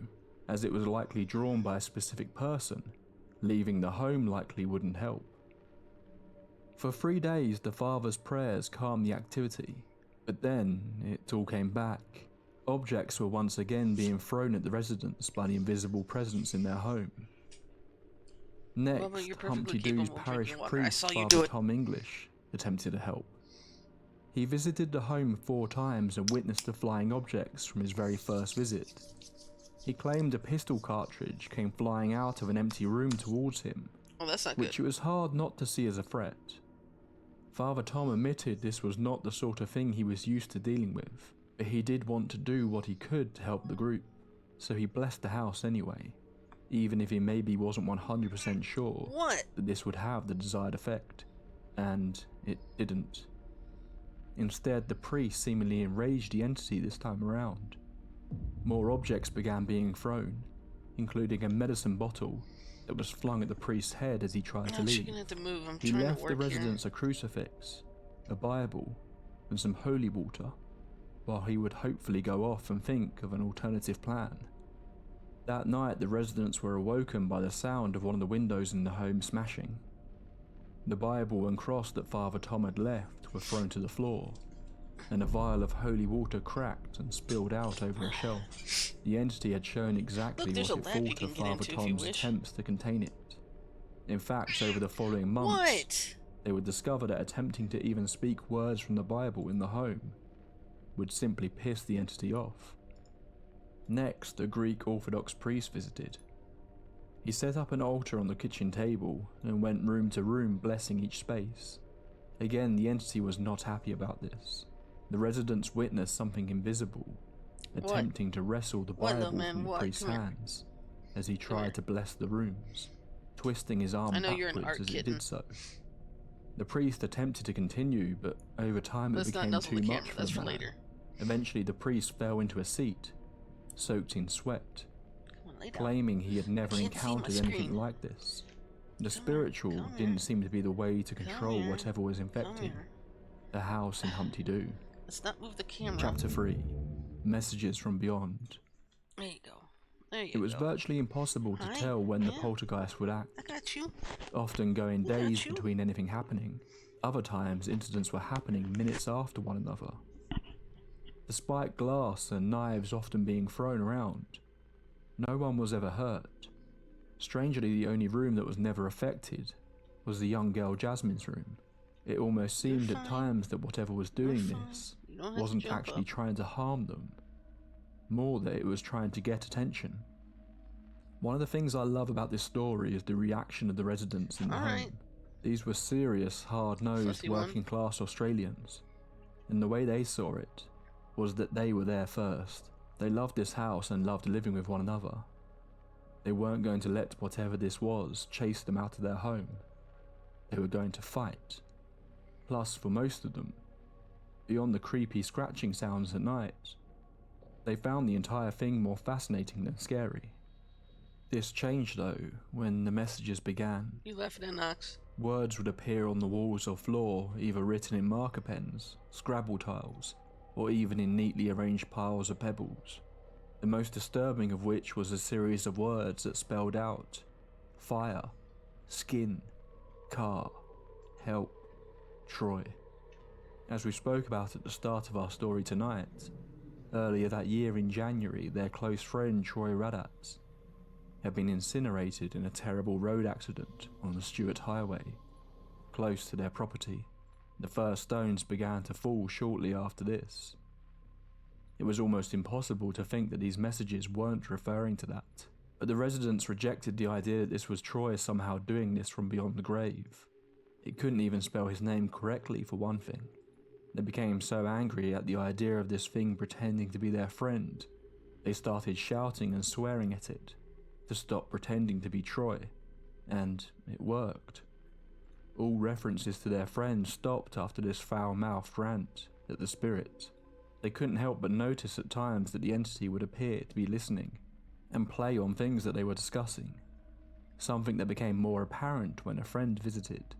as it was likely drawn by a specific person, leaving the home likely wouldn't help. For 3 days, the father's prayers calmed the activity, but then it all came back. Objects were once again being thrown at the residents by the invisible presence in their home. Well, but Next, you're perfectly Humpty Doo's capable of parish drinking water. I priest, saw you Father do it. Tom English, attempted to help. He visited the home 4 times and witnessed the flying objects from his very first visit. He claimed a pistol cartridge came flying out of an empty room towards him, Oh, that's not which good. it was hard not to see as a threat. Father Tom admitted this was not the sort of thing he was used to dealing with, but he did want to do what he could to help the group, so he blessed the house anyway, even if he maybe wasn't 100% sure What? that this would have the desired effect, and it didn't. Instead, the priest seemingly enraged the entity this time around. More objects began being thrown, including a medicine bottle that was flung at the priest's head as he tried to I'm leave. gonna have to move. I'm He trying left to the work residents a crucifix, a Bible, and some holy water, while he would hopefully go off and think of an alternative plan. That night, the residents were awoken by the sound of one of the windows in the home smashing. The Bible and cross that Father Tom had left were thrown to the floor, and a vial of holy water cracked and spilled out over a shelf. The entity had shown exactly Look, there's what a it lab you thought can of get Father into if you Tom's wish. attempts to contain it. In fact, over the following months, What? they would discover that attempting to even speak words from the Bible in the home would simply piss the entity off. Next, a Greek Orthodox priest visited. He set up an altar on the kitchen table and went room to room blessing each space. Again, the entity was not happy about this. The residents witnessed something invisible attempting to wrestle the What, little Bible man? from the What? priest's Come here. hands as he Come here. tried to bless the rooms, twisting his I arm know you're an backwards art as it kitten. did so. The priest attempted to continue, but over time it Let's not became nuzzle too the much camera. for That's the for man. later. Eventually the priest fell into a seat, soaked in sweat, Come on, lay down. claiming he had never can't see my encountered anything screen. like this. The Come spiritual here, come didn't here. seem to be the way to control here, whatever was Come infecting here. the house in Humpty Doo. Let's not move the camera. Chapter 3. Messages from Beyond. There you go. There you It was go. virtually impossible to Hi, tell when the yeah. poltergeist would act, I got you. often going got days you. between anything happening. Other times, incidents were happening minutes after one another. Despite glass and knives often being thrown around, no one was ever hurt. Strangely, the only room that was never affected was the young girl Jasmine's room. It almost seemed at fine. times that whatever was doing fine. this You don't have to wasn't jump actually up. trying to harm them, more that it was trying to get attention. One of the things I love about this story is the reaction of the residents in the Alright. home. These were serious, hard-nosed, Fussy one. working-class Australians, and the way they saw it was that they were there first. They loved this house and loved living with one another. They weren't going to let whatever this was chase them out of their home. They were going to fight. Plus, for most of them, beyond the creepy scratching sounds at night, they found the entire thing more fascinating than scary. This changed though when the messages began. You laughing at Knox? Words would appear on the walls or floor, either written in marker pens, Scrabble tiles, or even in neatly arranged piles of pebbles. The most disturbing of which was a series of words that spelled out fire, skin, car, help, Troy. As we spoke about at the start of our story tonight, earlier that year in January, their close friend Troy Radatz had been incinerated in a terrible road accident on the Stewart Highway, close to their property. The first stones began to fall shortly after this. It was almost impossible to think that these messages weren't referring to that, but the residents rejected the idea that this was Troy somehow doing this from beyond the grave. It couldn't even spell his name correctly, for one thing. They became so angry at the idea of this thing pretending to be their friend, they started shouting and swearing at it to stop pretending to be Troy, and it worked. All references to their friend stopped after this foul-mouthed rant at the spirit. They couldn't help but notice at times that the entity would appear to be listening and play on things that they were discussing, something that became more apparent when a friend visited.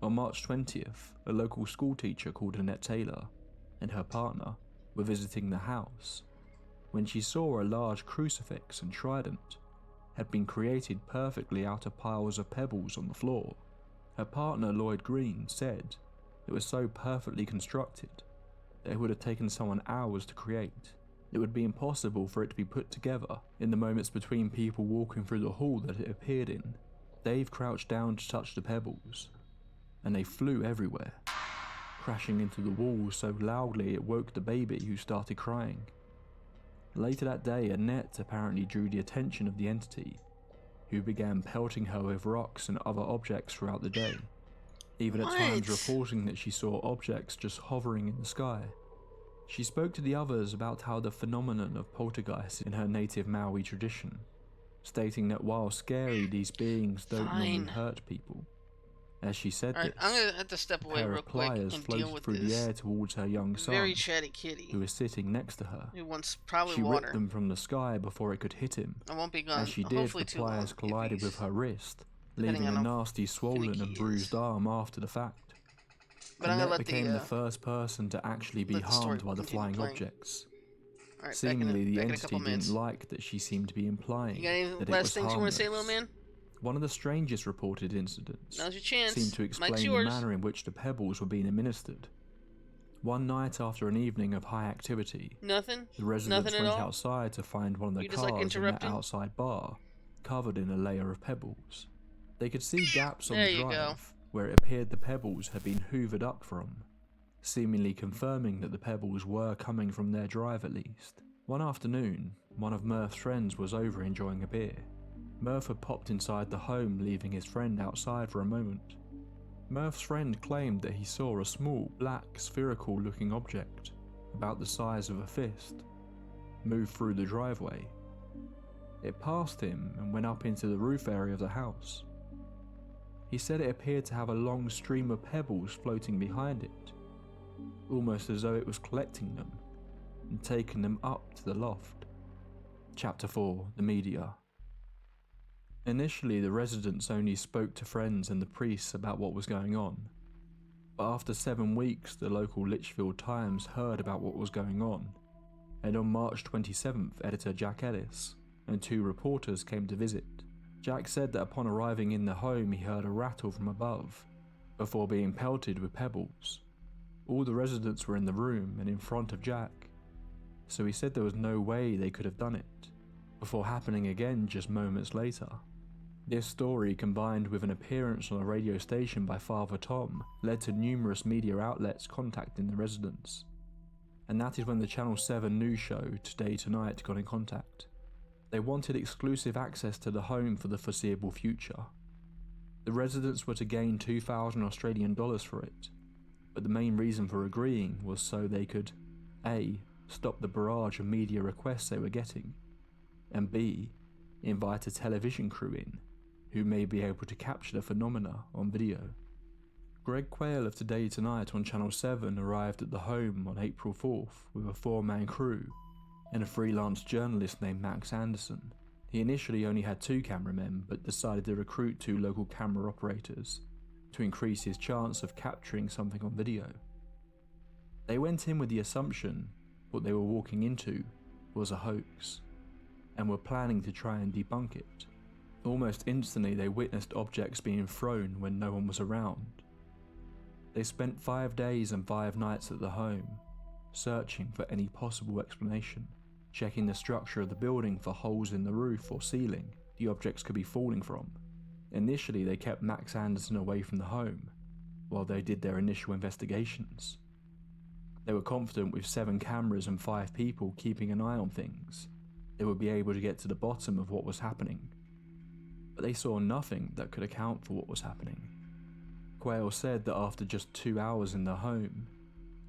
On March 20th, a local schoolteacher called Annette Taylor and her partner were visiting the house when she saw a large crucifix and trident had been created perfectly out of piles of pebbles on the floor. Her partner, Lloyd Green, said it was so perfectly constructed that it would have taken someone hours to create. It would be impossible for it to be put together in the moments between people walking through the hall that it appeared in. Dave crouched down to touch the pebbles, and they flew everywhere, crashing into the walls so loudly it woke the baby, who started crying. Later that day, Annette apparently drew the attention of the entity, who began pelting her with rocks and other objects throughout the day, even at times reporting that she saw objects just hovering in the sky. She spoke to the others about how the phenomenon of poltergeists in her native Maori tradition, stating that while scary, these beings don't normally hurt people. As she said this, I'm gonna have to step a away pair real of quick pliers and deal floated with through the this air towards her young son, very chatty kitty who was sitting next to her. who wants probably She water. ripped them from the sky before it could hit him. I won't be gone. As she did, Hopefully the too long, pliers if collided he's- with her wrist, depending leaving a on how nasty swollen finicky and he bruised is. arm after the fact. But I'm gonna Annette let became the the first person to actually be let the story harmed by the continue flying playing. objects. Alright, Seemingly, the back in a entity couple didn't minutes. like that she seemed to be implying You got any that it last was things you want to say, little harmless. man? One of the strangest reported incidents Now's your chance. seemed to Mike's explain the yours. manner in which the pebbles were being administered. One night after an evening of high activity, Nothing? the residents Nothing at went all? outside to find one of the You just, like, cars in that interrupting? outside bar covered in a layer of pebbles. They could see gaps on There the you go. drive where it appeared the pebbles had been hoovered up from, seemingly confirming that the pebbles were coming from their drive at least. One afternoon, one of Murph's friends was over enjoying a beer. Murph had popped inside the home, leaving his friend outside for a moment. Murph's friend claimed that he saw a small, black, spherical-looking object, about the size of a fist, move through the driveway. It passed him and went up into the roof area of the house. He said it appeared to have a long stream of pebbles floating behind it, almost as though it was collecting them and taking them up to the loft. Chapter 4: The Media. Initially, the residents only spoke to friends and the priests about what was going on, but after 7 weeks, the local Litchfield Times heard about what was going on, and on March 27th, editor Jack Ellis and 2 reporters came to visit. Jack said that upon arriving in the home, he heard a rattle from above, before being pelted with pebbles. All the residents were in the room and in front of Jack, so he said there was no way they could have done it, before happening again just moments later. This story, combined with an appearance on a radio station by Father Tom, led to numerous media outlets contacting the residents. And that is when the Channel 7 news show Today Tonight got in contact. They wanted exclusive access to the home for the foreseeable future. The residents were to gain 2,000 Australian dollars for it, but the main reason for agreeing was so they could A. stop the barrage of media requests they were getting, and B. invite a television crew in, who may be able to capture the phenomena on video. Greg Quayle of Today Tonight on Channel 7 arrived at the home on April 4th with a 4-man crew and a freelance journalist named Max Anderson. He initially only had 2 cameramen, but decided to recruit 2 local camera operators to increase his chance of capturing something on video. They went in with the assumption what they were walking into was a hoax, and were planning to try and debunk it. Almost instantly, they witnessed objects being thrown when no one was around. They spent 5 days and 5 nights at the home, searching for any possible explanation, checking the structure of the building for holes in the roof or ceiling the objects could be falling from. Initially, they kept Max Anderson away from the home while they did their initial investigations. They were confident with 7 cameras and 5 people keeping an eye on things, they would be able to get to the bottom of what was happening. But they saw nothing that could account for what was happening. Quayle said that after just 2 hours in the home,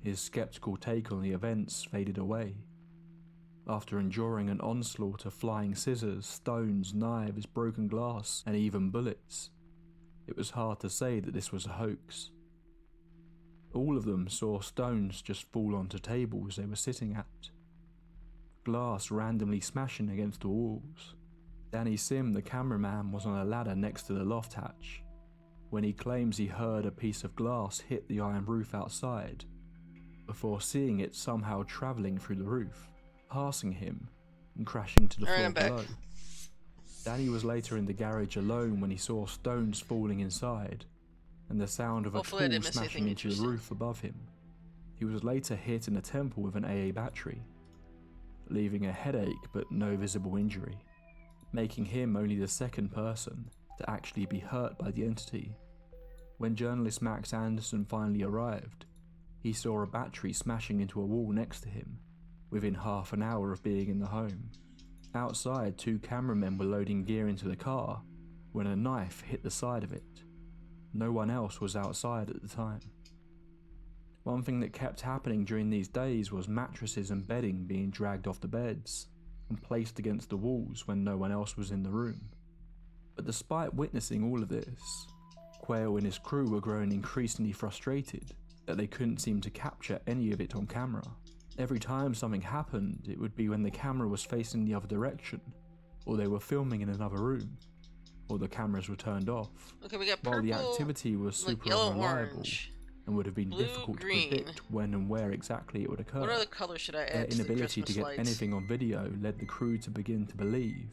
his skeptical take on the events faded away. After enduring an onslaught of flying scissors, stones, knives, broken glass, and even bullets, it was hard to say that this was a hoax. All of them saw stones just fall onto tables they were sitting at, glass randomly smashing against the walls. Danny Sim, the cameraman, was on a ladder next to the loft hatch when he claims he heard a piece of glass hit the iron roof outside, before seeing it somehow travelling through the roof, passing him and crashing to the floor below. Danny was later in the garage alone when he saw stones falling inside and the sound of a tool smashing into the roof above him. He was later hit in the temple with an AA battery, leaving a headache but no visible injury, making him only the 2nd person to actually be hurt by the entity. When journalist Max Anderson finally arrived, he saw a battery smashing into a wall next to him within half an hour of being in the home. Outside, 2 cameramen were loading gear into the car when a knife hit the side of it. No one else was outside at the time. One thing that kept happening during these days was mattresses and bedding being dragged off the beds and placed against the walls when no one else was in the room. But despite witnessing all of this, Quayle and his crew were growing increasingly frustrated that they couldn't seem to capture any of it on camera. Every time something happened, it would be when the camera was facing the other direction, or they were filming in another room, or the cameras were turned off. Okay, we got purple, while the activity was super yellow, unreliable orange, and would have been blue, difficult green. to predict when and where exactly it would occur. What other color should I Their add to the inability to Christmas get lights? anything on video led the crew to begin to believe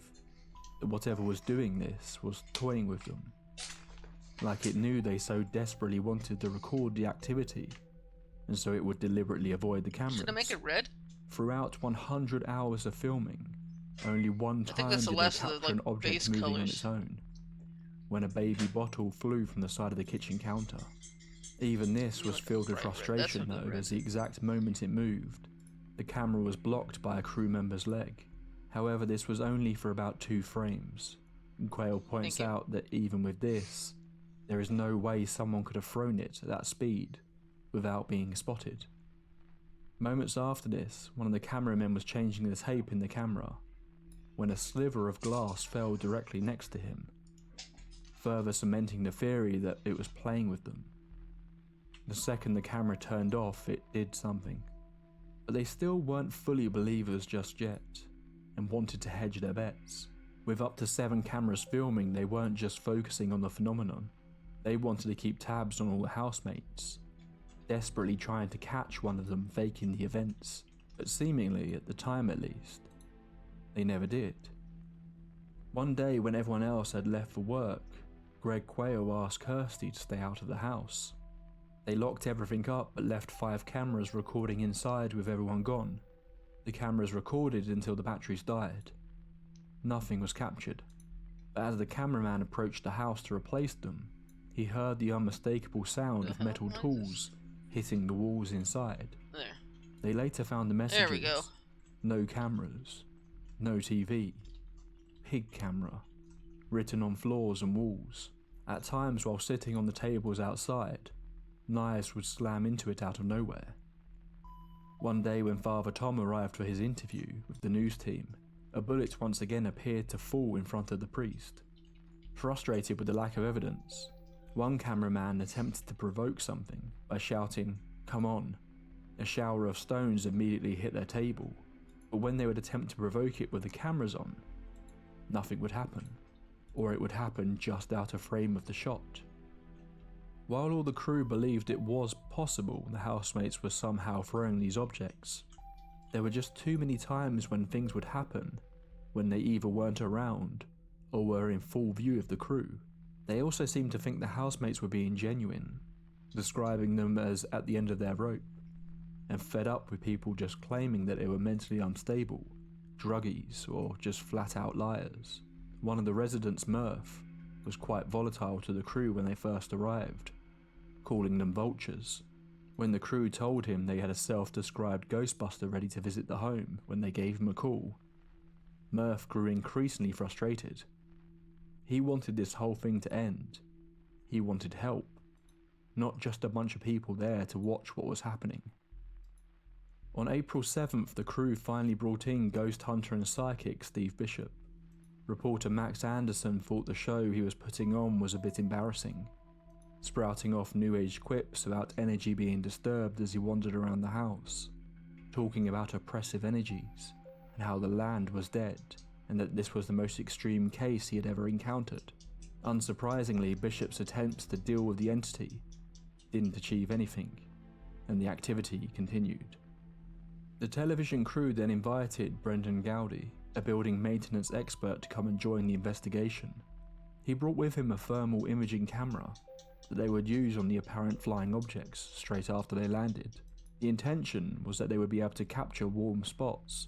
that whatever was doing this was toying with them, like it knew they so desperately wanted to record the activity, and so it would deliberately avoid the cameras. Should I make it red? Throughout 100 hours of filming, only one time did they capture an object moving on its own, when a baby bottle flew from the side of the kitchen counter. Even this was filled with frustration though, as the exact moment it moved, the camera was blocked by a crew member's leg. However, this was only for about 2 frames, and Quayle points out that even with this, There is no way someone could have thrown it at that speed without being spotted. Moments after this, one of the cameramen was changing the tape in the camera when a sliver of glass fell directly next to him, further cementing the theory that it was playing with them. The second the camera turned off, it did something. But they still weren't fully believers just yet, and wanted to hedge their bets. With up to 7 cameras filming, they weren't just focusing on the phenomenon. They wanted to keep tabs on all the housemates, desperately trying to catch one of them faking the events, but seemingly, at the time at least, they never did. One day when everyone else had left for work, Greg Quayle asked Kirsty to stay out of the house. They locked everything up but left 5 cameras recording inside with everyone gone. The cameras recorded until the batteries died. Nothing was captured, but as the cameraman approached the house to replace them, he heard the unmistakable sound of metal tools hitting the walls inside. There. They later found the messages. There we go. No cameras, no TV, pig camera, written on floors and walls. At times while sitting on the tables outside, knives would slam into it out of nowhere. One day when Father Tom arrived for his interview with the news team, a bullet once again appeared to fall in front of the priest. Frustrated with the lack of evidence, one cameraman attempted to provoke something by shouting, "Come on." A shower of stones immediately hit their table, but when they would attempt to provoke it with the cameras on, nothing would happen, or it would happen just out of frame of the shot. While all the crew believed it was possible the housemates were somehow throwing these objects, there were just too many times when things would happen when they either weren't around or were in full view of the crew. They also seemed to think the housemates were being genuine, describing them as at the end of their rope, and fed up with people just claiming that they were mentally unstable, druggies, or just flat out liars. One of the residents, Murph, was quite volatile to the crew when they first arrived, calling them vultures. When the crew told him they had a self-described Ghostbuster ready to visit the home when they gave him a call, Murph grew increasingly frustrated. He wanted this whole thing to end. He wanted help, not just a bunch of people there to watch what was happening. On April 7th, the crew finally brought in ghost hunter and psychic Steve Bishop. Reporter Max Anderson thought the show he was putting on was a bit embarrassing, sprouting off new age quips about energy being disturbed as he wandered around the house, talking about oppressive energies and how the land was dead and that this was the most extreme case he had ever encountered. Unsurprisingly, Bishop's attempts to deal with the entity didn't achieve anything, and the activity continued. The television crew then invited Brendan Gowdy, a building maintenance expert, to come and join the investigation. He brought with him a thermal imaging camera that they would use on the apparent flying objects straight after they landed. The intention was that they would be able to capture warm spots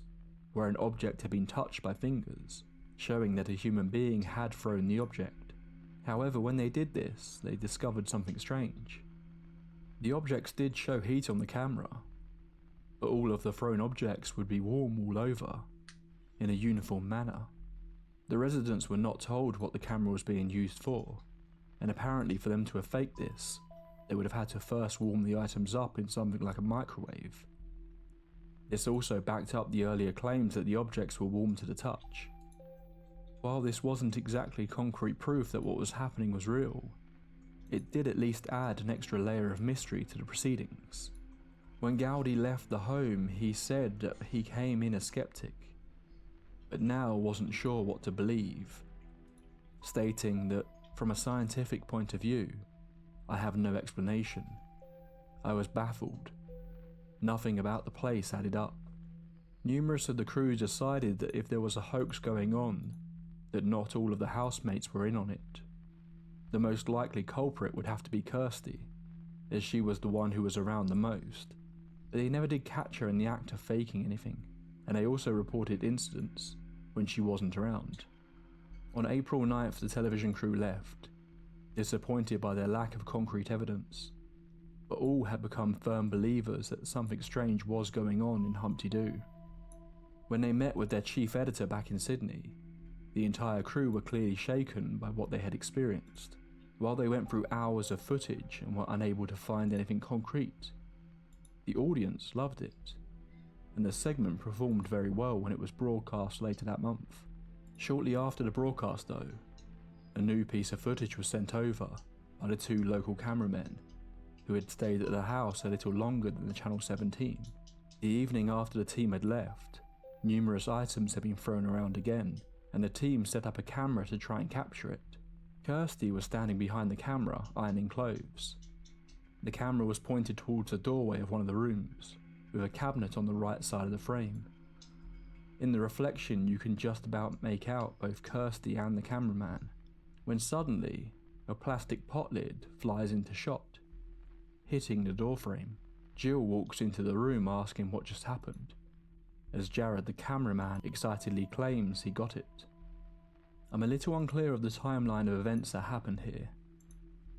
where an object had been touched by fingers, showing that a human being had thrown the object. However, when they did this, they discovered something strange. The objects did show heat on the camera, but all of the thrown objects would be warm all over, in a uniform manner. The residents were not told what the camera was being used for, and apparently for them to have faked this, they would have had to first warm the items up in something like a microwave. This also backed up the earlier claims that the objects were warm to the touch. While this wasn't exactly concrete proof that what was happening was real, it did at least add an extra layer of mystery to the proceedings. When Gowdy left the home, he said that he came in a skeptic, but now wasn't sure what to believe, stating that, from a scientific point of view, I have no explanation. I was baffled. Nothing about the place added up. Numerous of the crew decided that if there was a hoax going on, that not all of the housemates were in on it. The most likely culprit would have to be Kirsty, as she was the one who was around the most, but they never did catch her in the act of faking anything, and they also reported incidents when she wasn't around. On April 9th, the television crew left, disappointed by their lack of concrete evidence, but all had become firm believers that something strange was going on in Humpty Doo. When they met with their chief editor back in Sydney, the entire crew were clearly shaken by what they had experienced. While they went through hours of footage and were unable to find anything concrete, the audience loved it, and the segment performed very well when it was broadcast later that month. Shortly after the broadcast though, a new piece of footage was sent over by the two local cameramen who had stayed at the house a little longer than the Channel 7 team. The evening after the team had left, numerous items had been thrown around again, and the team set up a camera to try and capture it. Kirsty was standing behind the camera, ironing clothes. The camera was pointed towards the doorway of one of the rooms, with a cabinet on the right side of the frame. In the reflection you can just about make out both Kirsty and the cameraman, when suddenly a plastic pot lid flies into shot, hitting the doorframe. Jill walks into the room asking what just happened, as Jared the cameraman excitedly claims he got it. I'm a little unclear of the timeline of events that happened here.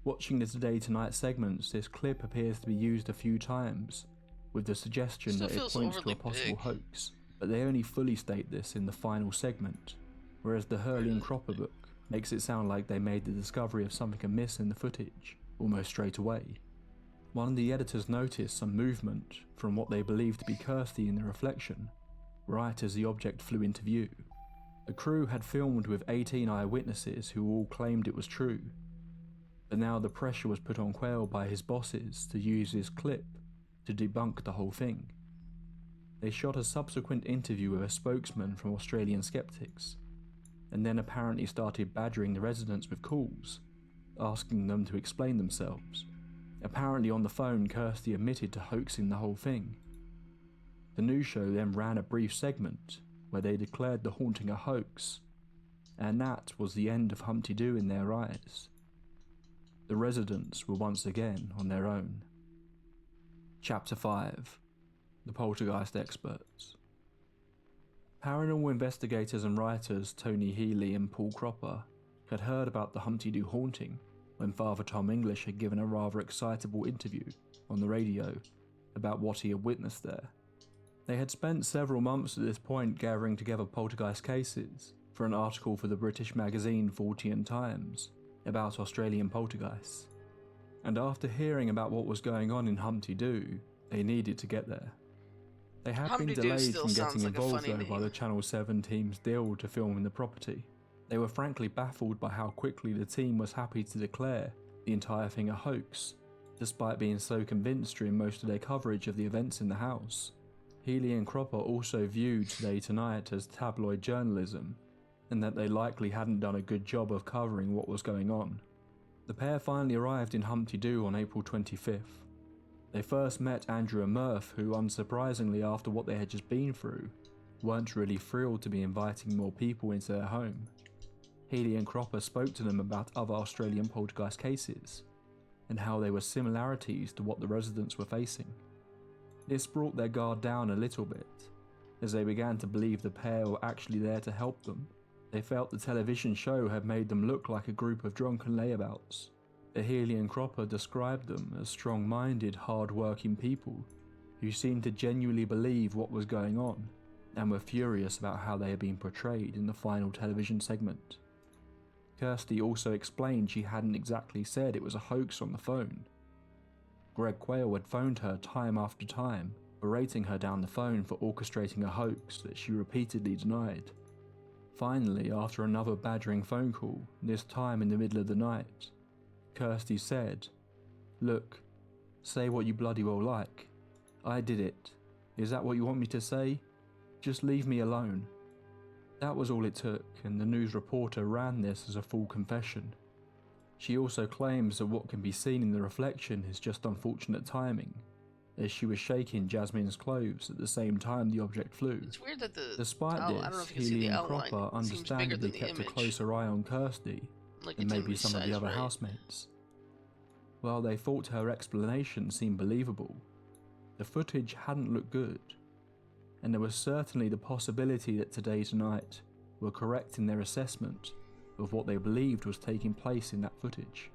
Watching the Today Tonight segments, this clip appears to be used a few times, with the suggestion that it points to a possible hoax, but they only fully state this in the final segment, whereas the Hurley and Cropper book makes it sound like they made the discovery of something amiss in the footage almost straight away. One of the editors noticed some movement from what they believed to be Kirsty in the reflection, right as the object flew into view. The crew had filmed with 18 eyewitnesses who all claimed it was true, but now the pressure was put on Quayle by his bosses to use this clip to debunk the whole thing. They shot a subsequent interview with a spokesman from Australian Skeptics, and then apparently started badgering the residents with calls, asking them to explain themselves. Apparently on the phone, Kirsty admitted to hoaxing the whole thing. The news show then ran a brief segment where they declared the haunting a hoax, and that was the end of Humpty Doo in their eyes. The residents were once again on their own. Chapter 5. The Poltergeist Experts. Paranormal investigators and writers Tony Healy and Paul Cropper had heard about the Humpty Doo haunting when Father Tom English had given a rather excitable interview on the radio about what he had witnessed there. They had spent several months at this point gathering together poltergeist cases for an article for the British magazine Fortean Times about Australian poltergeists, and after hearing about what was going on in Humpty Doo, they needed to get there. They had been delayed from getting involved though by the Channel 7 team's deal to film in the property. They were frankly baffled by how quickly the team was happy to declare the entire thing a hoax, despite being so convinced during most of their coverage of the events in the house. Healy and Cropper also viewed Today Tonight as tabloid journalism, and that they likely hadn't done a good job of covering what was going on. The pair finally arrived in Humpty Doo on April 25th. They first met Andrew and Murph, who unsurprisingly after what they had just been through, weren't really thrilled to be inviting more people into their home. Healy and Cropper spoke to them about other Australian poltergeist cases, and how there were similarities to what the residents were facing. This brought their guard down a little bit, as they began to believe the pair were actually there to help them. They felt the television show had made them look like a group of drunken layabouts. The Healy and Cropper described them as strong-minded, hard-working people who seemed to genuinely believe what was going on, and were furious about how they had been portrayed in the final television segment. Kirsty also explained she hadn't exactly said it was a hoax on the phone. Greg Quayle had phoned her time after time, berating her down the phone for orchestrating a hoax that she repeatedly denied. Finally, after another badgering phone call, this time in the middle of the night, Kirsty said, "Look, say what you bloody well like. I did it. Is that what you want me to say? Just leave me alone." That was all it took, and the news reporter ran this as a full confession. She also claims that what can be seen in the reflection is just unfortunate timing, as she was shaking Jasmine's clothes at the same time the object flew. It's weird that Despite this, Healy and Cropper understandably kept a closer eye on Kirsty than maybe some of the other housemates. While they thought her explanation seemed believable, the footage hadn't looked good, and there was certainly the possibility that Today Tonight were correct in their assessment of what they believed was taking place in that footage.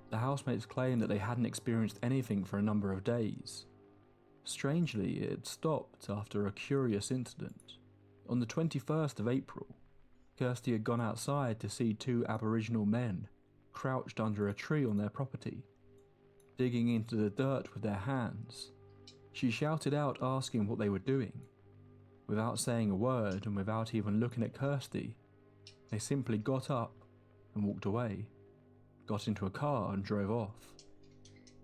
The housemates claimed that they hadn't experienced anything for a number of days. Strangely, it had stopped after a curious incident. On the 21st of April, Kirsty had gone outside to see two Aboriginal men crouched under a tree on their property, digging into the dirt with their hands. She shouted out asking what they were doing. Without saying a word and without even looking at Kirsty, they simply got up and walked away, got into a car and drove off.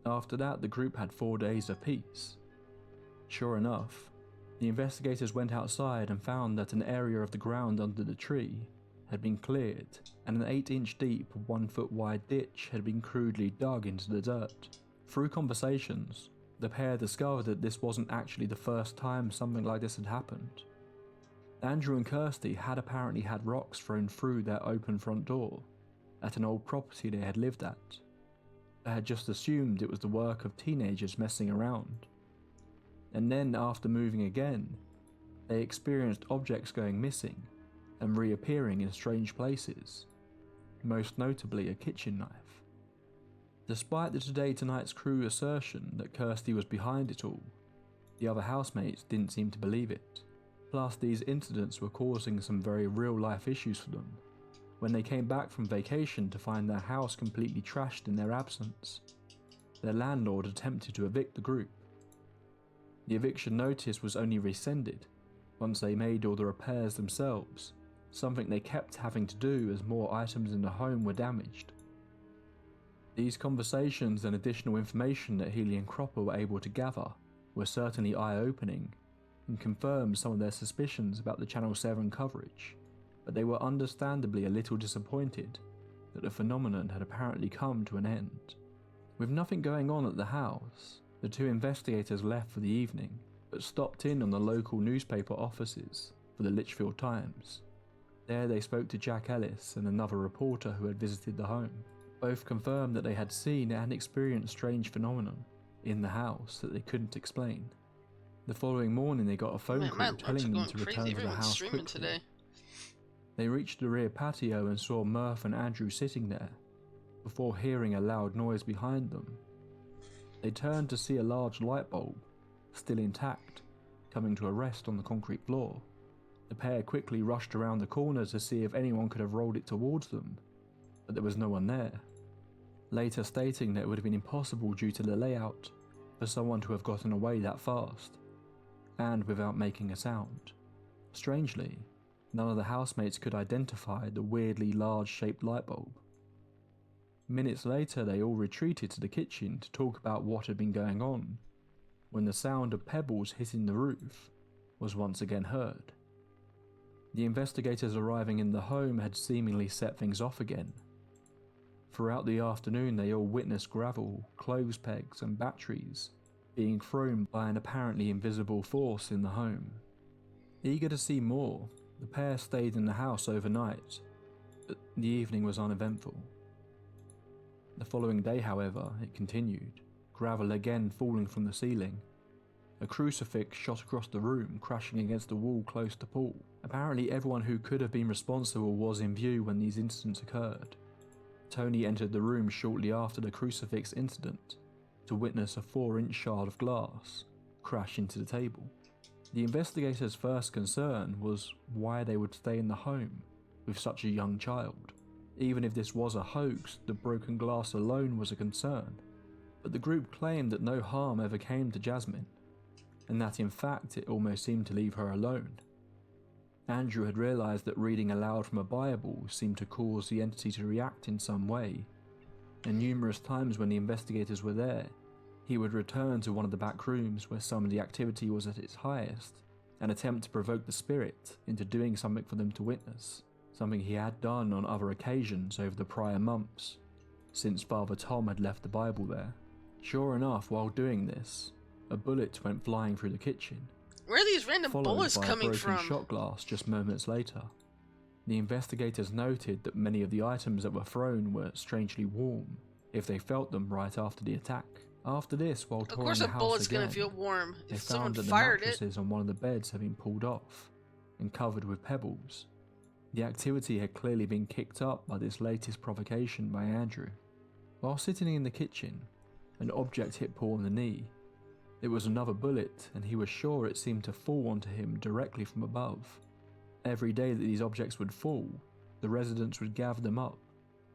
After that, the group had 4 days of peace. Sure enough, the investigators went outside and found that an area of the ground under the tree had been cleared and an 8-inch deep, 1-foot wide ditch had been crudely dug into the dirt. Through conversations, the pair discovered that this wasn't actually the first time something like this had happened. Andrew and Kirsty had apparently had rocks thrown through their open front door at an old property they had lived at. They had just assumed it was the work of teenagers messing around. And then, after moving again, they experienced objects going missing and reappearing in strange places, most notably a kitchen knife. Despite the Today Tonight's crew assertion that Kirsty was behind it all, the other housemates didn't seem to believe it. Plus, these incidents were causing some very real-life issues for them when they came back from vacation to find their house completely trashed in their absence. Their landlord attempted to evict the group. The eviction notice was only rescinded once they made all the repairs themselves, something they kept having to do as more items in the home were damaged. These conversations and additional information that Healy and Cropper were able to gather were certainly eye-opening and confirmed some of their suspicions about the Channel 7 coverage, but they were understandably a little disappointed that the phenomenon had apparently come to an end. With nothing going on at the house, the two investigators left for the evening, but stopped in on the local newspaper offices for the Litchfield Times. There they spoke to Jack Ellis and another reporter who had visited the home. Both confirmed that they had seen and experienced strange phenomenon in the house that they couldn't explain. The following morning they got a phone call telling them to return to the house quickly. Today. They reached the rear patio and saw Murph and Andrew sitting there, before hearing a loud noise behind them. They turned to see a large light bulb, still intact, coming to a rest on the concrete floor. The pair quickly rushed around the corner to see if anyone could have rolled it towards them, but there was no one there, later stating that it would have been impossible due to the layout for someone to have gotten away that fast, and without making a sound. Strangely, none of the housemates could identify the weirdly large-shaped light bulb. Minutes later, they all retreated to the kitchen to talk about what had been going on, when the sound of pebbles hitting the roof was once again heard. The investigators arriving in the home had seemingly set things off again. Throughout the afternoon, they all witnessed gravel, clothes pegs, and batteries being thrown by an apparently invisible force in the home. Eager to see more, the pair stayed in the house overnight, but the evening was uneventful. The following day, however, it continued, gravel again falling from the ceiling. A crucifix shot across the room, crashing against the wall close to Paul. Apparently everyone who could have been responsible was in view when these incidents occurred. Tony entered the room shortly after the crucifix incident to witness a 4-inch shard of glass crash into the table. The investigators' first concern was why they would stay in the home with such a young child. Even if this was a hoax, the broken glass alone was a concern, but the group claimed that no harm ever came to Jasmine, and that in fact it almost seemed to leave her alone. Andrew had realised that reading aloud from a Bible seemed to cause the entity to react in some way, and numerous times when the investigators were there, he would return to one of the back rooms where some of the activity was at its highest, and attempt to provoke the spirit into doing something for them to witness, something he had done on other occasions over the prior months, since Father Tom had left the Bible there. Sure enough, while doing this, a bullet went flying through the kitchen, Where are these random followed bullets by a coming broken from? shot glass just moments later. The investigators noted that many of the items that were thrown were strangely warm, if they felt them right after the attack. After this, while Of touring course the a house bullet's again, gonna feel warm. they If someone found that the fired it. mattresses on one of the beds had been pulled off and covered with pebbles. The activity had clearly been kicked up by this latest provocation by Andrew. While sitting in the kitchen, an object hit Paul on the knee. It was another bullet, and he was sure it seemed to fall onto him directly from above. Every day that these objects would fall, the residents would gather them up,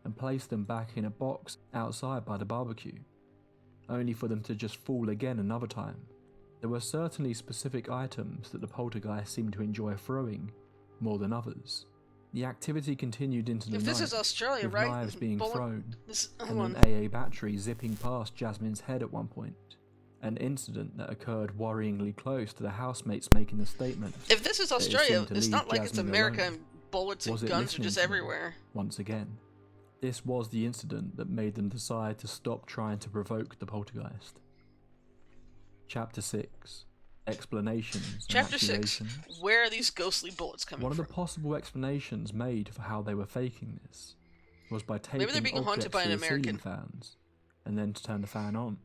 and placed them back in a box outside by the barbecue, only for them to just fall again another time. There were certainly specific items that the poltergeist seemed to enjoy throwing more than others. The activity continued into the If night, this is Australia, with right? knives being thrown and one. an AA battery zipping past Jasmine's head at one point. An incident that occurred worryingly close to the housemates making the statement. If this is that it Australia, seemed to it's leave not like it's Jasmine America alone. and bullets and Was it guns are listening just to them everywhere. once again? This was the incident that made them decide to stop trying to provoke the poltergeist. Chapter 6. Explanations and Chapter 6. accusations. Where are these ghostly bullets coming One of from? the possible explanations made for how they were faking this was by taping Maybe they're being haunted objects by to an the ceiling American. fans and then to turn the fan on.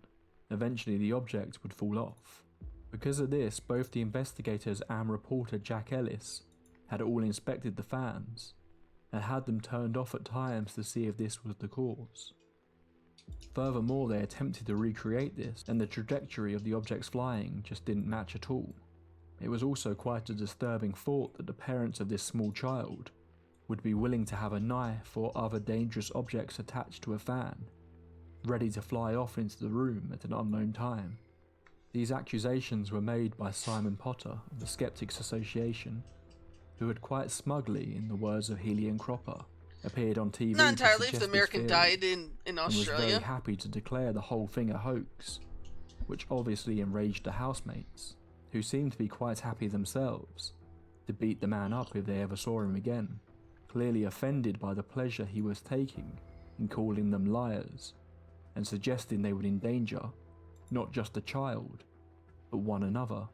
Eventually the object would fall off. Because of this, both the investigators and reporter Jack Ellis had all inspected the fans and had them turned off at times to see if this was the cause. Furthermore, they attempted to recreate this, and the trajectory of the objects flying just didn't match at all. It was also quite a disturbing thought that the parents of this small child would be willing to have a knife or other dangerous objects attached to a fan, ready to fly off into the room at an unknown time. These accusations were made by Simon Potter of the Skeptics Association, who had quite smugly, in the words of Healy and Cropper, appeared on TV Not entirely. to If suggest the American this theory, died in and was Australia. very happy to declare the whole thing a hoax, which obviously enraged the housemates, who seemed to be quite happy themselves to beat the man up if they ever saw him again, clearly offended by the pleasure he was taking in calling them liars and suggesting they would endanger not just the child, but one another,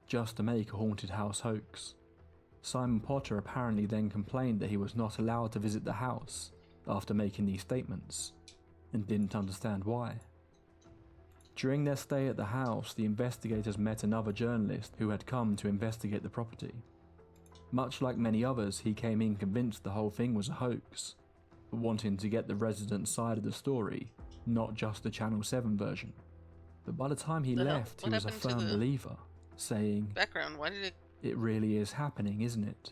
just to make a haunted house hoax. Simon Potter apparently then complained that he was not allowed to visit the house after making these statements, and didn't understand why. During their stay at the house, the investigators met another journalist who had come to investigate the property. Much like many others, he came in convinced the whole thing was a hoax, but wanting to get the residents' side of the story, not just the Channel 7 version. But by the time he The hell? left, he What was a happened to firm the believer, saying, Background. Why did it? "It really is happening, isn't it?"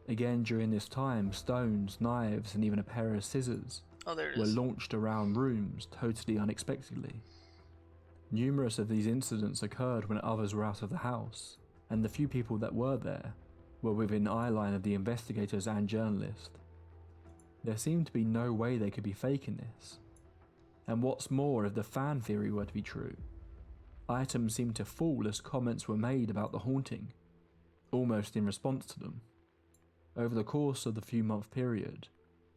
Again during this time, stones, knives, and even a pair of scissors Oh, there it were is. launched around rooms totally unexpectedly. Numerous of these incidents occurred when others were out of the house, and the few people that were there were within eyeline of the investigators and journalist. There seemed to be no way they could be faking this. And what's more, if the fan theory were to be true, items seemed to fall as comments were made about the haunting, almost in response to them. Over the course of the few-month period,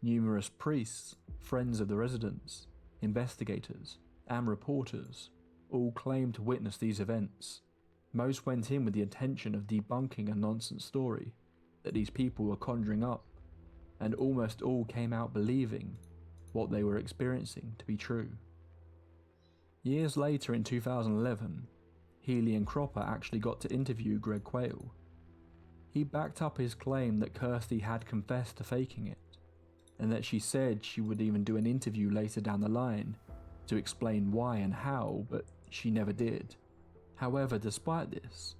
numerous priests, friends of the residents, investigators, and reporters all claimed to witness these events. Most went in with the intention of debunking a nonsense story that these people were conjuring up, and almost all came out believing what they were experiencing to be true. Years later in 2011, Healy and Cropper actually got to interview Greg Quayle. He backed up his claim that Kirsty had confessed to faking it, and that she said she would even do an interview later down the line to explain why and how, but she never did. However, despite this,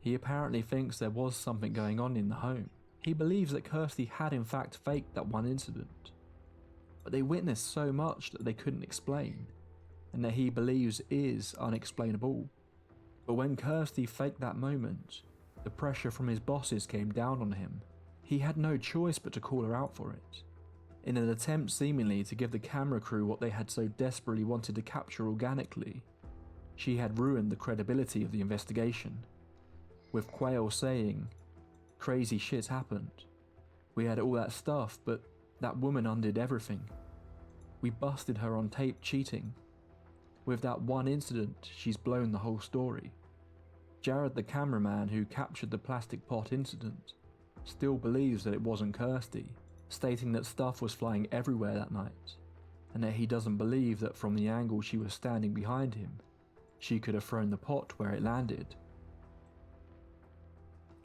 he apparently thinks there was something going on in the home. He believes that Kirsty had in fact faked that one incident, but they witnessed so much that they couldn't explain, and that he believes is unexplainable. But when Kirsty faked that moment, the pressure from his bosses came down on him. He had no choice but to call her out for it, in an attempt seemingly to give the camera crew what they had so desperately wanted to capture organically. She had ruined the credibility of the investigation, with Quayle saying, "Crazy shit happened. We had all that stuff, but that woman undid everything. We busted her on tape cheating. With that one incident, she's blown the whole story." Jared, the cameraman who captured the plastic pot incident, still believes that it wasn't Kirsty, stating that stuff was flying everywhere that night, and that he doesn't believe that from the angle she was standing behind him, she could have thrown the pot where it landed.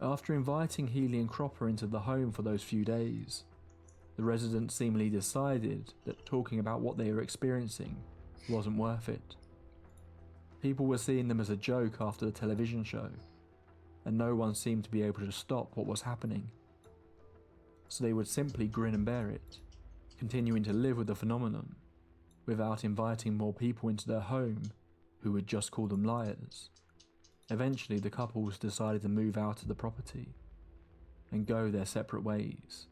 After inviting Healy and Cropper into the home for those few days, the residents seemingly decided that talking about what they were experiencing wasn't worth it. People were seeing them as a joke after the television show, and no one seemed to be able to stop what was happening. So they would simply grin and bear it, continuing to live with the phenomenon without inviting more people into their home who would just call them liars. Eventually, the couples decided to move out of the property and go their separate ways.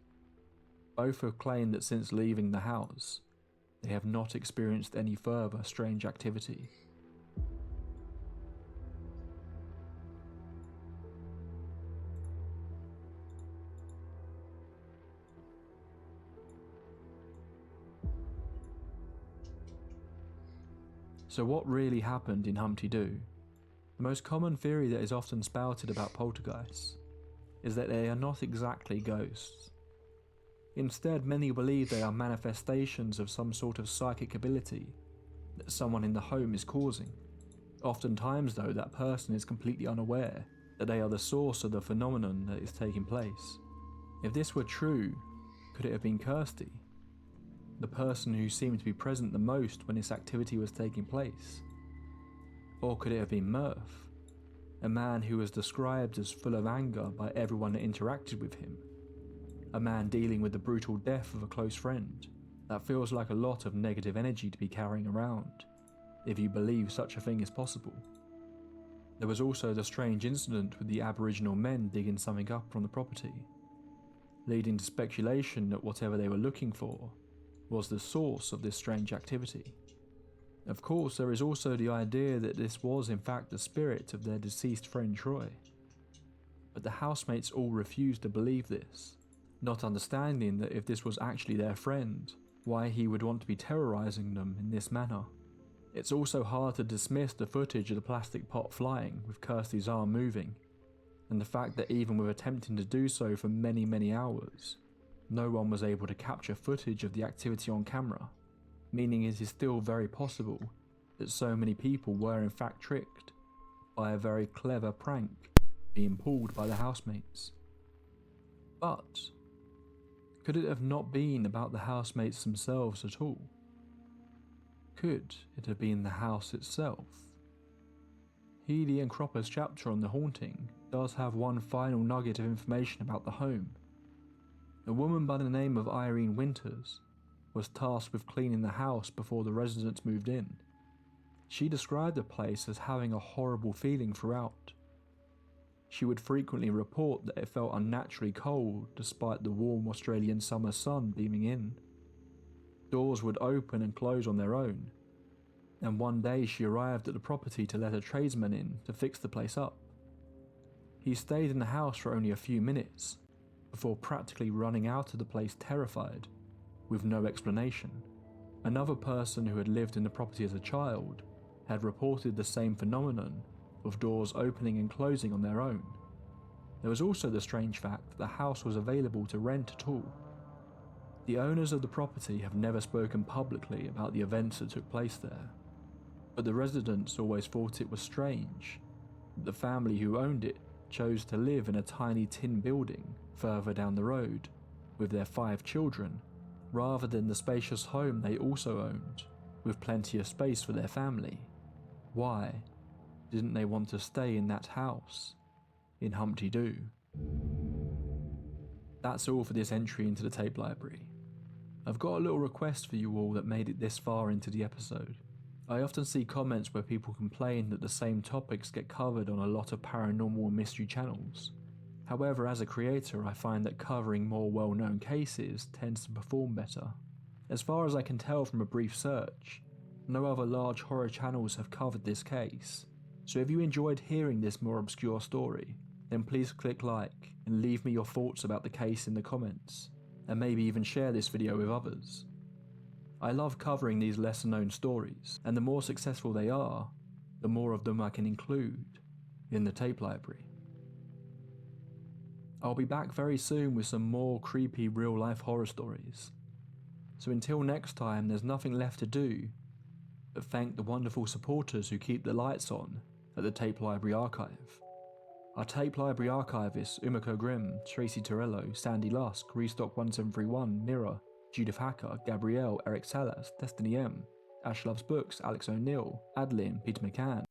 Both have claimed that since leaving the house, they have not experienced any further strange activity. So what really happened in Humpty Doo? The most common theory that is often spouted about poltergeists is that they are not exactly ghosts. Instead, many believe they are manifestations of some sort of psychic ability that someone in the home is causing. Oftentimes though, that person is completely unaware that they are the source of the phenomenon that is taking place. If this were true, could it have been Kirsty, the person who seemed to be present the most when this activity was taking place? Or could it have been Murph, a man who was described as full of anger by everyone that interacted with him? A man dealing with the brutal death of a close friend. That feels like a lot of negative energy to be carrying around, if you believe such a thing is possible. There was also the strange incident with the Aboriginal men digging something up from the property, leading to speculation that whatever they were looking for was the source of this strange activity. Of course, there is also the idea that this was in fact the spirit of their deceased friend Troy. But the housemates all refused to believe this, not understanding that if this was actually their friend, why he would want to be terrorising them in this manner. It's also hard to dismiss the footage of the plastic pot flying with Kirsty's arm moving, and the fact that even with attempting to do so for many hours, no one was able to capture footage of the activity on camera, meaning it is still very possible that so many people were in fact tricked by a very clever prank being pulled by the housemates. But could it have not been about the housemates themselves at all? Could it have been the house itself? Healy and Cropper's chapter on the haunting does have one final nugget of information about the home. A woman by the name of Irene Winters was tasked with cleaning the house before the residents moved in. She described the place as having a horrible feeling throughout. She would frequently report that it felt unnaturally cold despite the warm Australian summer sun beaming in. Doors would open and close on their own, and one day she arrived at the property to let a tradesman in to fix the place up. He stayed in the house for only a few minutes before practically running out of the place terrified, with no explanation. Another person who had lived in the property as a child had reported the same phenomenon of doors opening and closing on their own. There was also the strange fact that the house was available to rent at all. The owners of the property have never spoken publicly about the events that took place there, but the residents always thought it was strange that the family who owned it chose to live in a tiny tin building further down the road with their 5 children, rather than the spacious home they also owned, with plenty of space for their family. Why didn't they want to stay in that house in Humpty Doo? That's all for this entry into the tape library. I've got a little request for you all that made it this far into the episode. I often see comments where people complain that the same topics get covered on a lot of paranormal and mystery channels. However, as a creator, I find that covering more well-known cases tends to perform better. As far as I can tell from a brief search, no other large horror channels have covered this case. So if you enjoyed hearing this more obscure story, then please click like and leave me your thoughts about the case in the comments, and maybe even share this video with others. I love covering these lesser known stories, and the more successful they are, the more of them I can include in the tape library. I'll be back very soon with some more creepy real life horror stories. So until next time, there's nothing left to do but thank the wonderful supporters who keep the lights on at the Tape Library Archive. Our Tape Library archivists Umiko Grimm, Tracy Torello, Sandy Lusk, Restock1731, Mira, Judith Hacker, Gabrielle, Eric Salas, Destiny M, Ash Loves Books, Alex O'Neill, Adeline, Peter McCann,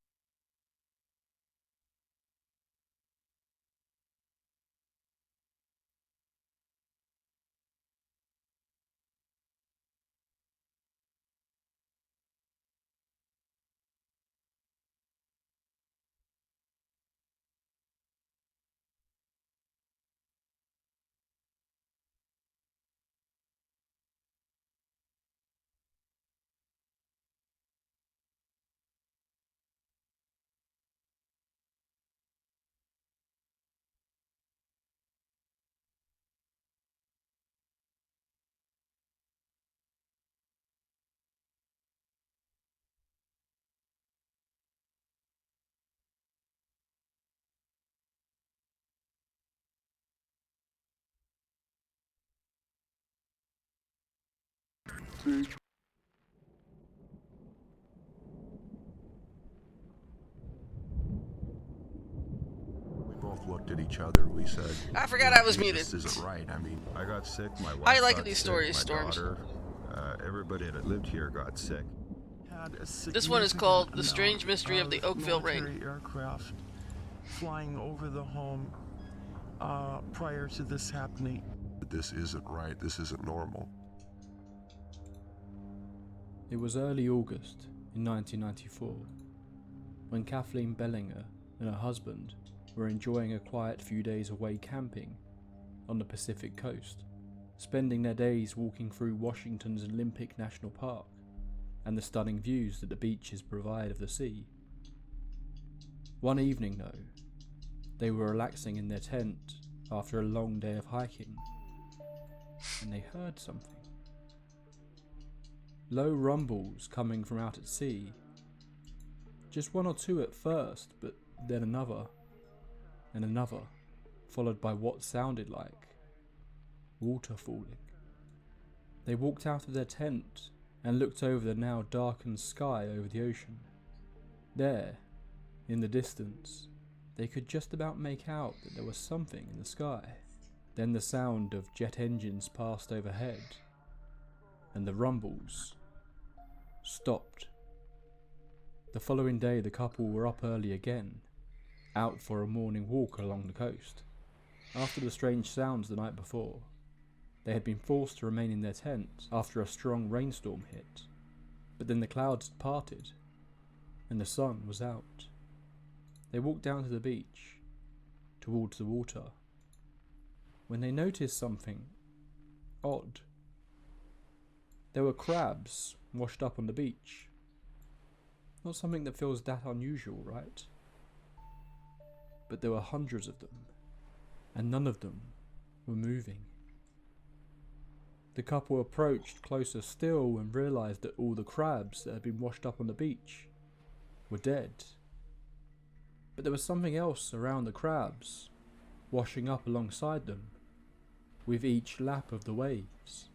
We both looked at each other. We said, I forgot I was "Hey, muted. this isn't right." I mean, I got sick. My wife How you liking got these sick, stories, my Storms? daughter, everybody that lived here got sick. This one is called The Strange Mystery of the Oakville Rain. Military aircraft flying over the home prior to this happening. This isn't right. This isn't normal. It was early August in 1994 when Kathleen Bellinger and her husband were enjoying a quiet few days away camping on the Pacific coast, spending their days walking through Washington's Olympic National Park and the stunning views that the beaches provide of the sea. One evening though, they were relaxing in their tent after a long day of hiking, and they heard something. Low rumbles coming from out at sea. Just one or two at first, but then another, and another, followed by what sounded like water falling. They walked out of their tent and looked over the now darkened sky over the ocean. There, in the distance, they could just about make out that there was something in the sky. Then the sound of jet engines passed overhead, and the rumbles stopped. The following day the couple were up early again, out for a morning walk along the coast. After the strange sounds the night before, they had been forced to remain in their tent after a strong rainstorm hit, but then the clouds had parted and the sun was out. They walked down to the beach, towards the water, when they noticed something odd. There were crabs washed up on the beach. Not something that feels that unusual, right? But there were hundreds of them, and none of them were moving. The couple approached closer still and realised that all the crabs that had been washed up on the beach were dead. But there was something else around the crabs, washing up alongside them, with each lap of the waves.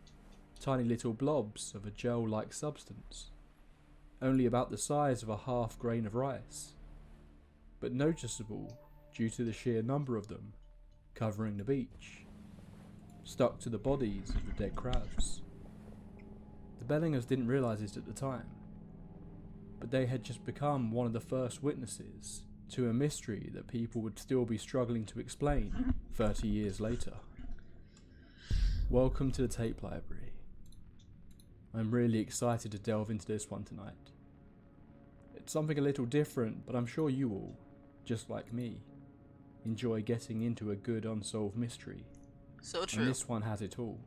Tiny little blobs of a gel-like substance, only about the size of a half grain of rice, but noticeable due to the sheer number of them covering the beach, stuck to the bodies of the dead crabs. The Bellingers didn't realise it at the time, but they had just become one of the first witnesses to a mystery that people would still be struggling to explain 30 years later. Welcome to the tape library. I'm really excited to delve into this one tonight. It's something a little different, but I'm sure you all, just like me, enjoy getting into a good unsolved mystery. So true. And this one has it all.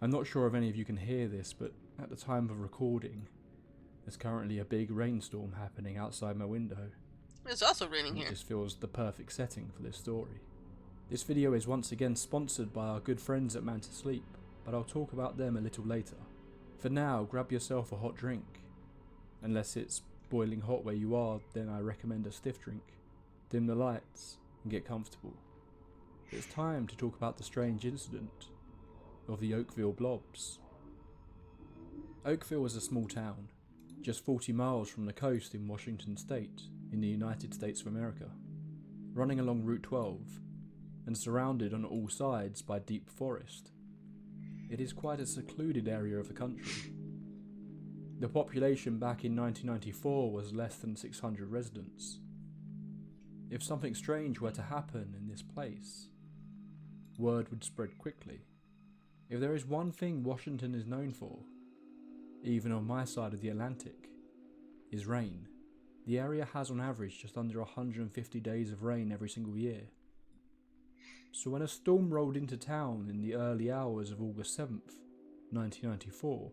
I'm not sure if any of you can hear this, but at the time of recording, there's currently a big rainstorm happening outside my window. It's also raining here. It just feels the perfect setting for this story. This video is once again sponsored by our good friends at Manta Sleep, but I'll talk about them a little later. For now, grab yourself a hot drink. Unless it's boiling hot where you are, then I recommend a stiff drink. Dim the lights and get comfortable. It's time to talk about the strange incident of the Oakville Blobs. Oakville is a small town, just 40 miles from the coast in Washington State, in the United States of America, running along Route 12 and surrounded on all sides by deep forest. It is quite a secluded area of the country. The population back in 1994 was less than 600 residents. If something strange were to happen in this place, word would spread quickly. If there is one thing Washington is known for, even on my side of the Atlantic, is rain. The area has on average just under 150 days of rain every single year. So when a storm rolled into town in the early hours of August 7th, 1994,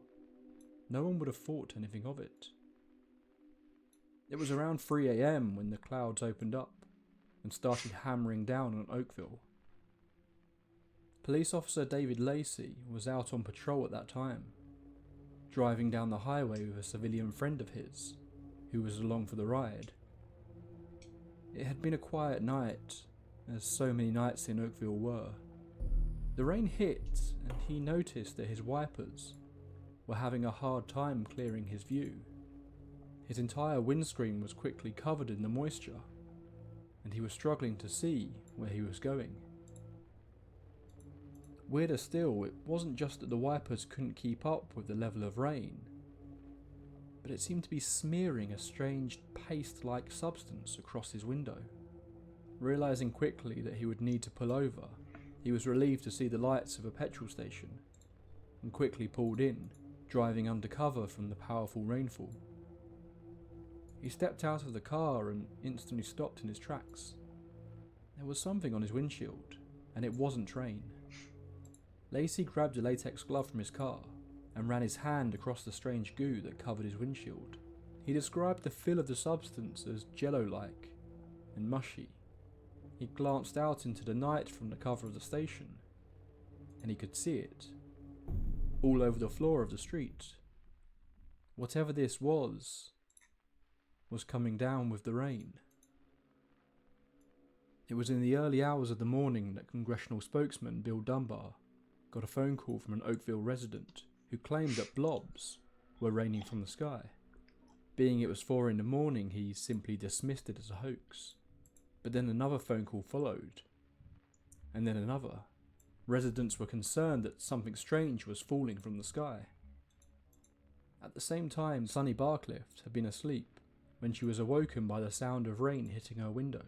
no one would have thought anything of it. It was around 3 AM when the clouds opened up and started hammering down on Oakville. Police officer David Lacey was out on patrol at that time, driving down the highway with a civilian friend of his, who was along for the ride. It had been a quiet night, as so many nights in Oakville were. The rain hit, and he noticed that his wipers were having a hard time clearing his view. His entire windscreen was quickly covered in the moisture, and he was struggling to see where he was going. Weirder still, it wasn't just that the wipers couldn't keep up with the level of rain, but it seemed to be smearing a strange paste-like substance across his window. Realising quickly that he would need to pull over, he was relieved to see the lights of a petrol station, and quickly pulled in, driving under cover from the powerful rainfall. He stepped out of the car and instantly stopped in his tracks. There was something on his windshield, and it wasn't rain. Lacey grabbed a latex glove from his car and ran his hand across the strange goo that covered his windshield. He described the feel of the substance as jello-like and mushy. He glanced out into the night from the cover of the station, and he could see it, all over the floor of the street. Whatever this was coming down with the rain. It was in the early hours of the morning that congressional spokesman Bill Dunbar got a phone call from an Oakville resident who claimed that blobs were raining from the sky. Being it was 4 in the morning, he simply dismissed it as a hoax. But then another phone call followed, and then another. Residents were concerned that something strange was falling from the sky. At the same time, Sunny Barclift had been asleep when she was awoken by the sound of rain hitting her window.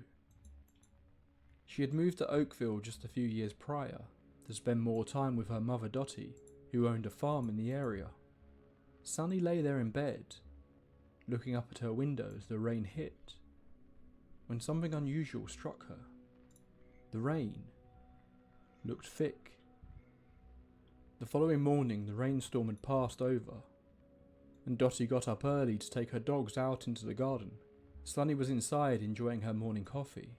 She had moved to Oakville just a few years prior to spend more time with her mother Dottie, who owned a farm in the area. Sunny lay there in bed, looking up at her window as the rain hit, when something unusual struck her. The rain looked thick. The following morning, the rainstorm had passed over, and Dottie got up early to take her dogs out into the garden. Sunny was inside enjoying her morning coffee.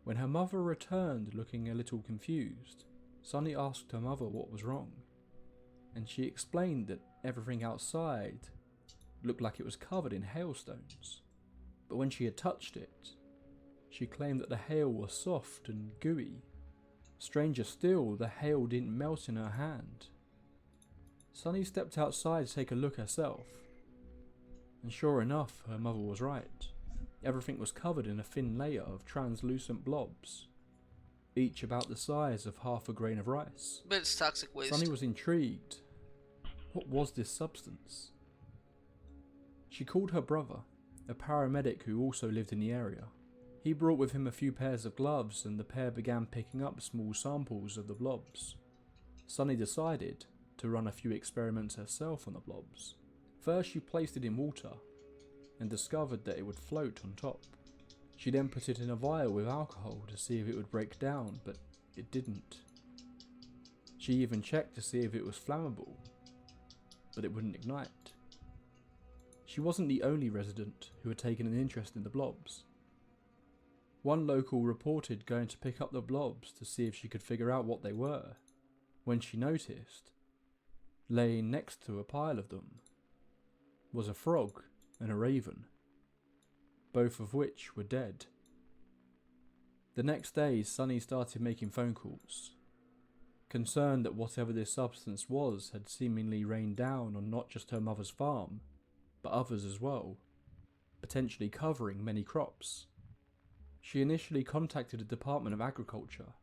When her mother returned looking a little confused, Sunny asked her mother what was wrong, and she explained that everything outside looked like it was covered in hailstones. But when she had touched it, she claimed that the hail was soft and gooey. Stranger still, the hail didn't melt in her hand. Sunny stepped outside to take a look herself, and sure enough, her mother was right. Everything was covered in a thin layer of translucent blobs, each about the size of half a grain of rice. But it's toxic waste. Sunny was intrigued. What was this substance? She called her brother, a paramedic who also lived in the area. He brought with him a few pairs of gloves, and the pair began picking up small samples of the blobs. Sunny decided to run a few experiments herself on the blobs. First, she placed it in water and discovered that it would float on top. She then put it in a vial with alcohol to see if it would break down, but it didn't. She even checked to see if it was flammable, but it wouldn't ignite. She wasn't the only resident who had taken an interest in the blobs. One local reported going to pick up the blobs to see if she could figure out what they were, when she noticed, laying next to a pile of them, was a frog and a raven, both of which were dead. The next day, Sunny started making phone calls, concerned that whatever this substance was had seemingly rained down on not just her mother's farm, but others as well, potentially covering many crops. She initially contacted the Department of Agriculture,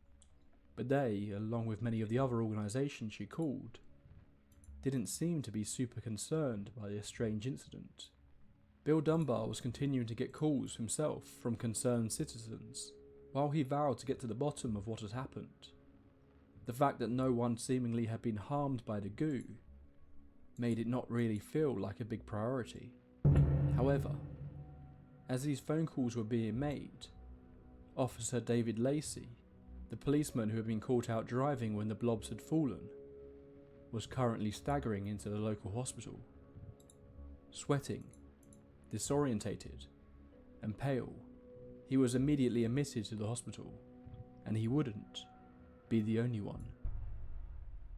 but they, along with many of the other organisations she called, didn't seem to be super concerned by this strange incident. Bill Dunbar was continuing to get calls himself from concerned citizens, while he vowed to get to the bottom of what had happened. The fact that no one seemingly had been harmed by the goo made it not really feel like a big priority. However, as these phone calls were being made, Officer David Lacey, the policeman who had been caught out driving when the blobs had fallen, was currently staggering into the local hospital. Sweating, disorientated, and pale, he was immediately admitted to the hospital, and he wouldn't be the only one.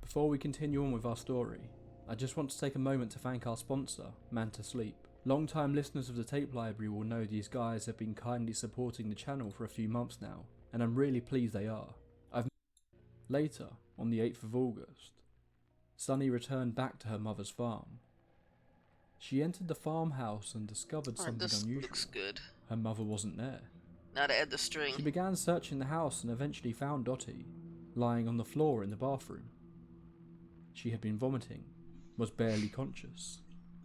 Before we continue on with our story, I just want to take a moment to thank our sponsor, Manta Sleep. Long-time listeners of the tape library will know these guys have been kindly supporting the channel for a few months now, and I'm really pleased they are. Later, on the 8th of August, Sunny returned back to her mother's farm. She entered the farmhouse and discovered Alright, something this unusual. looks good. Her mother wasn't there. Now to add the string. She began searching the house and eventually found Dottie, lying on the floor in the bathroom. She had been vomiting, was barely conscious,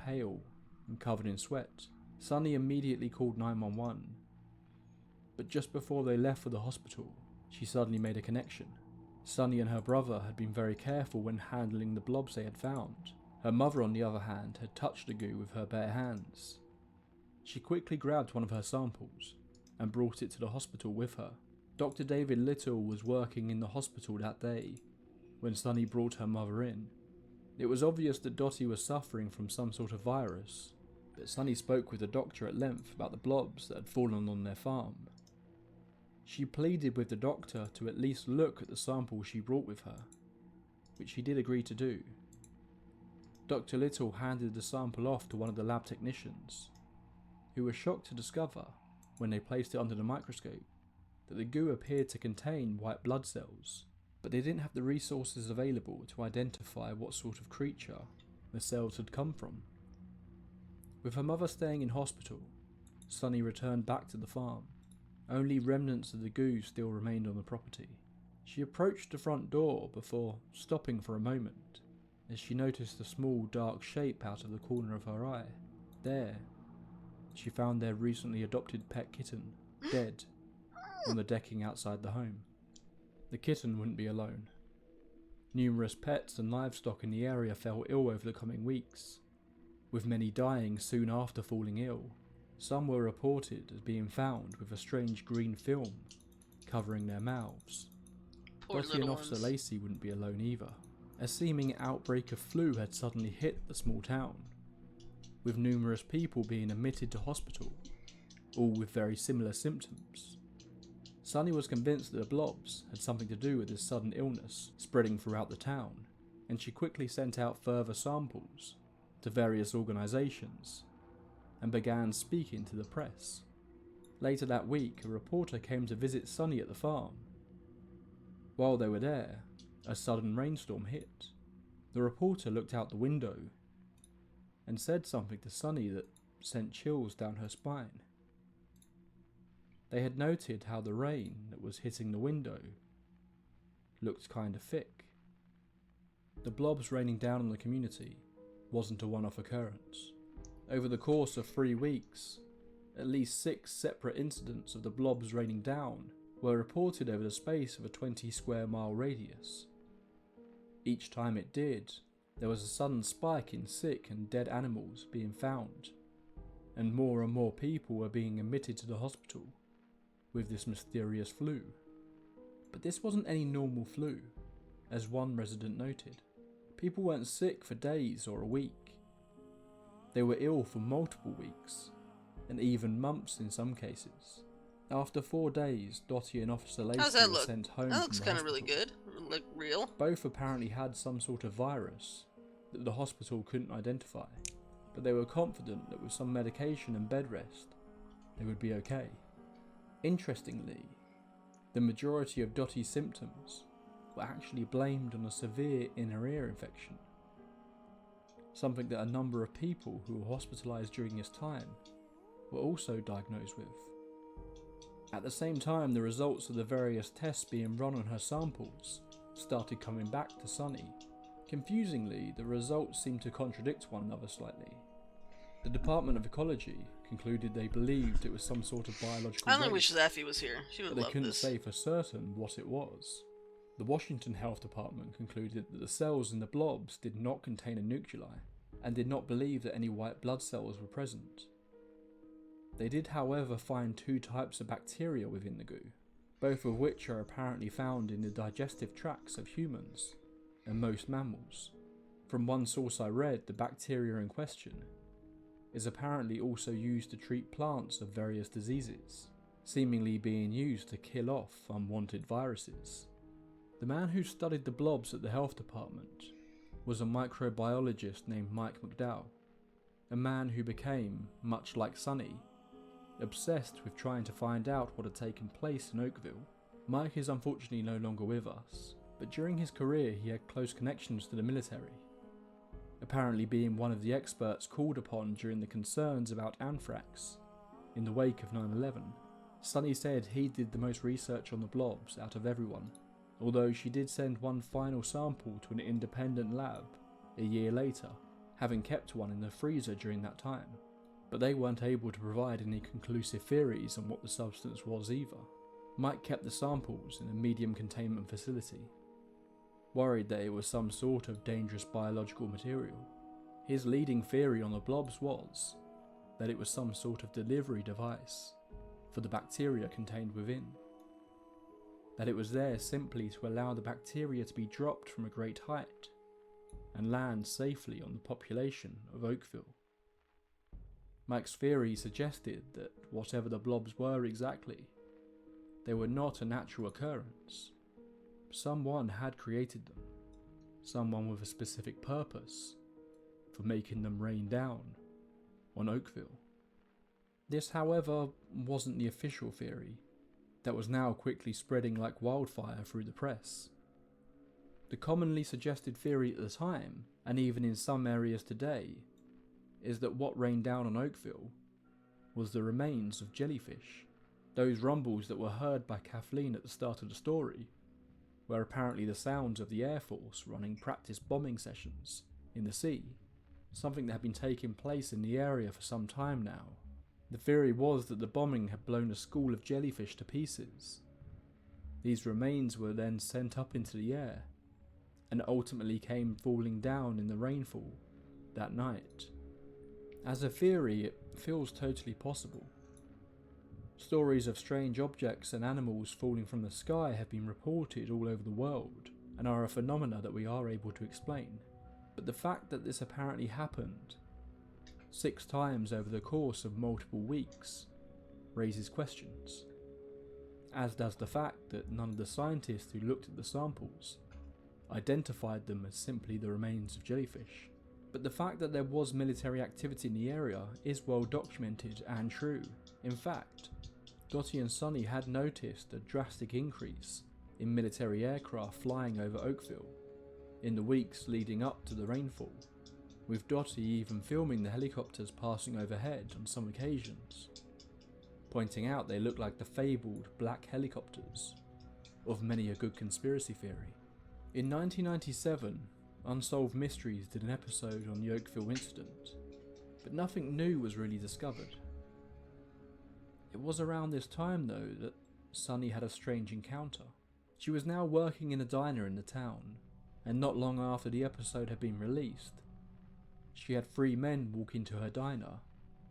pale, and covered in sweat. Sunny immediately called 911. But just before they left for the hospital, she suddenly made a connection. Sunny and her brother had been very careful when handling the blobs they had found. Her mother, on the other hand, had touched the goo with her bare hands. She quickly grabbed one of her samples and brought it to the hospital with her. Dr. David Little was working in the hospital that day when Sunny brought her mother in. It was obvious that Dottie was suffering from some sort of virus, but Sunny spoke with the doctor at length about the blobs that had fallen on their farm. She pleaded with the doctor to at least look at the sample she brought with her, which he did agree to do. Dr. Little handed the sample off to one of the lab technicians, who were shocked to discover, when they placed it under the microscope, that the goo appeared to contain white blood cells, but they didn't have the resources available to identify what sort of creature the cells had come from. With her mother staying in hospital, Sunny returned back to the farm. Only remnants of the goo still remained on the property. She approached the front door before stopping for a moment, as she noticed a small dark shape out of the corner of her eye. There, she found their recently adopted pet kitten, dead, on the decking outside the home. The kitten wouldn't be alone. Numerous pets and livestock in the area fell ill over the coming weeks, with many dying soon after falling ill. Some were reported as being found with a strange green film covering their mouths. Poor Dottie and little Officer ones. Lacey wouldn't be alone either. A seeming outbreak of flu had suddenly hit the small town, with numerous people being admitted to hospital, all with very similar symptoms. Sunny was convinced that the blobs had something to do with this sudden illness spreading throughout the town, and she quickly sent out further samples to various organisations and began speaking to the press. Later that week, a reporter came to visit Sunny at the farm. While they were there, a sudden rainstorm hit. The reporter looked out the window and said something to Sunny that sent chills down her spine. They had noted how the rain that was hitting the window looked kind of thick. The blobs raining down on the community wasn't a one-off occurrence. Over the course of 3 weeks, at least 6 separate incidents of the blobs raining down were reported over the space of a 20 square mile radius. Each time it did, there was a sudden spike in sick and dead animals being found, and more people were being admitted to the hospital with this mysterious flu. But this wasn't any normal flu, as one resident noted. People weren't sick for days or a week. They were ill for multiple weeks, and even months in some cases. After 4 days, Dottie and Officer How's Lacey that were look? sent home That from looks the kind of really hospital. good. Like real. Both apparently had some sort of virus that the hospital couldn't identify, but they were confident that with some medication and bed rest, they would be okay. Interestingly, the majority of Dottie's symptoms were actually blamed on a severe inner ear infection, something that a number of people who were hospitalised during this time were also diagnosed with. At the same time, the results of the various tests being run on her samples started coming back to Sunny. Confusingly, the results seemed to contradict one another slightly. The Department of Ecology concluded they believed it was some sort of biological I only wish waste, Zaffy was here. She would but they love couldn't this. say for certain what it was. The Washington Health Department concluded that the cells in the blobs did not contain a nuclei, and did not believe that any white blood cells were present. They did, however, find 2 types of bacteria within the goo, both of which are apparently found in the digestive tracts of humans and most mammals. From one source I read, the bacteria in question is apparently also used to treat plants of various diseases, seemingly being used to kill off unwanted viruses. The man who studied the blobs at the health department was a microbiologist named Mike McDowell, a man who became, much like Sunny, obsessed with trying to find out what had taken place in Oakville. Mike is unfortunately no longer with us, but during his career he had close connections to the military apparently being one of the experts called upon during the concerns about anthrax in the wake of 9/11. Sunny said he did the most research on the blobs out of everyone, although she did send one final sample to an independent lab a year later, having kept one in the freezer during that time. But they weren't able to provide any conclusive theories on what the substance was either. Mike kept the samples in a medium containment facility, worried that it was some sort of dangerous biological material. His leading theory on the blobs was that it was some sort of delivery device for the bacteria contained within. That it was there simply to allow the bacteria to be dropped from a great height and land safely on the population of Oakville. Mike's theory suggested that whatever the blobs were exactly, they were not a natural occurrence. Someone had created them, someone with a specific purpose for making them rain down on Oakville. This, however, wasn't the official theory that was now quickly spreading like wildfire through the press. The commonly suggested theory at the time, and even in some areas today, is that what rained down on Oakville was the remains of jellyfish. Those rumbles that were heard by Kathleen at the start of the story were apparently the sounds of the Air Force running practice bombing sessions in the sea, something that had been taking place in the area for some time now. The theory was that the bombing had blown a school of jellyfish to pieces. These remains were then sent up into the air, and ultimately came falling down in the rainfall that night. As a theory, it feels totally possible. Stories of strange objects and animals falling from the sky have been reported all over the world, and are a phenomena that we are able to explain. But the fact that this apparently happened 6 times over the course of multiple weeks raises questions, as does the fact that none of the scientists who looked at the samples identified them as simply the remains of jellyfish. But the fact that there was military activity in the area is well documented and true. In fact, Dottie and Sonny had noticed a drastic increase in military aircraft flying over Oakville in the weeks leading up to the rainfall, with Dottie even filming the helicopters passing overhead on some occasions, pointing out they looked like the fabled black helicopters of many a good conspiracy theory. In 1997, Unsolved Mysteries did an episode on the Oakville incident, but nothing new was really discovered. It was around this time though that Sunny had a strange encounter. She was now working in a diner in the town, and not long after the episode had been released, she had 3 men walk into her diner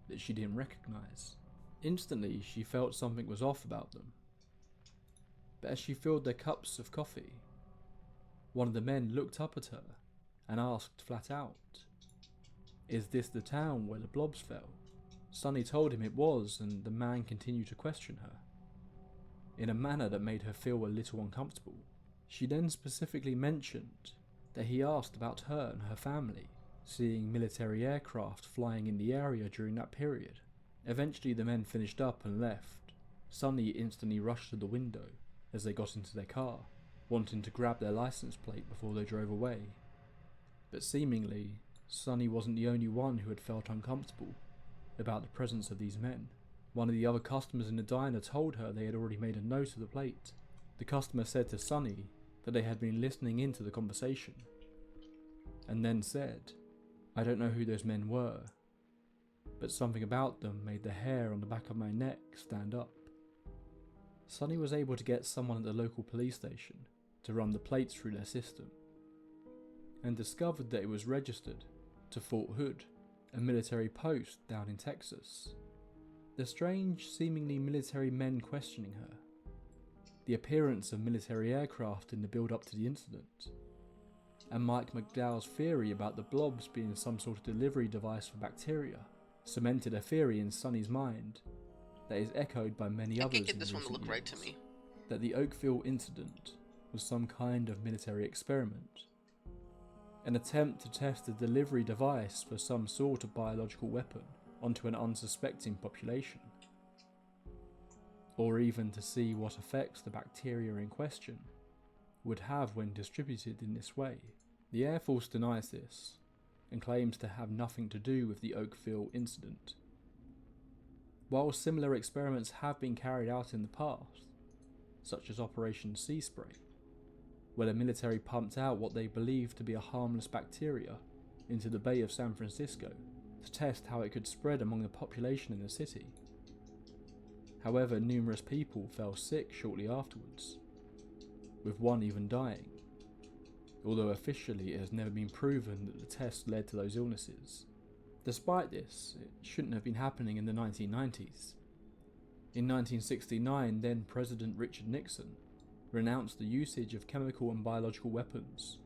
that she didn't recognise. Instantly she felt something was off about them, but as she filled their cups of coffee, one of the men looked up at her and asked flat out, "Is this the town where the blobs fell?" Sunny told him it was, and the man continued to question her, in a manner that made her feel a little uncomfortable. She then specifically mentioned that he asked about her and her family, seeing military aircraft flying in the area during that period. Eventually the men finished up and left. Sunny instantly rushed to the window as they got into their car, wanting to grab their license plate before they drove away. But seemingly, Sunny wasn't the only one who had felt uncomfortable about the presence of these men. One of the other customers in the diner told her they had already made a note of the plate. The customer said to Sunny that they had been listening into the conversation, and then said, "I don't know who those men were, but something about them made the hair on the back of my neck stand up." Sunny was able to get someone at the local police station to run the plates through their system, and discovered that it was registered to Fort Hood, a military post down in Texas. The strange, seemingly military men questioning her, the appearance of military aircraft in the build-up to the incident, and Mike McDowell's theory about the blobs being some sort of delivery device for bacteria cemented a theory in Sunny's mind that is echoed by many I others can't get in this one to recent look right to years, me. that the Oakville incident was some kind of military experiment, an attempt to test a delivery device for some sort of biological weapon onto an unsuspecting population, or even to see what effects the bacteria in question would have when distributed in this way. The Air Force denies this, and claims to have nothing to do with the Oakville incident. While similar experiments have been carried out in the past, such as Operation Sea Spray, where the military pumped out what they believed to be a harmless bacteria into the Bay of San Francisco to test how it could spread among the population in the city. However, numerous people fell sick shortly afterwards, with one even dying, although officially it has never been proven that the test led to those illnesses. Despite this, it shouldn't have been happening in the 1990s. In 1969, then President Richard Nixon renounced the usage of chemical and biological weapons,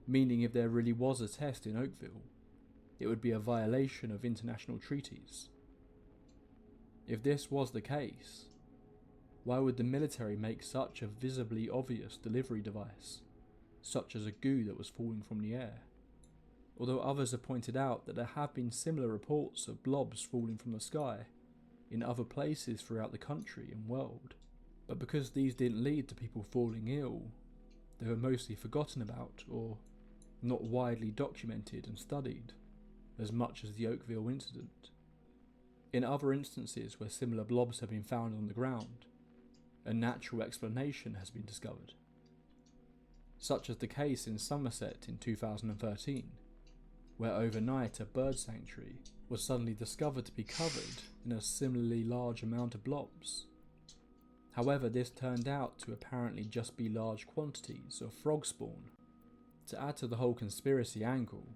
meaning if there really was a test in Oakville, it would be a violation of international treaties. If this was the case, why would the military make such a visibly obvious delivery device, such as a goo that was falling from the air? Although others have pointed out that there have been similar reports of blobs falling from the sky in other places throughout the country and world, but because these didn't lead to people falling ill, they were mostly forgotten about or not widely documented and studied as much as the Oakville incident. In other instances where similar blobs have been found on the ground, a natural explanation has been discovered, such as the case in Somerset in 2013, where overnight a bird sanctuary was suddenly discovered to be covered in a similarly large amount of blobs. However, this turned out to apparently just be large quantities of frog spawn. To add to the whole conspiracy angle,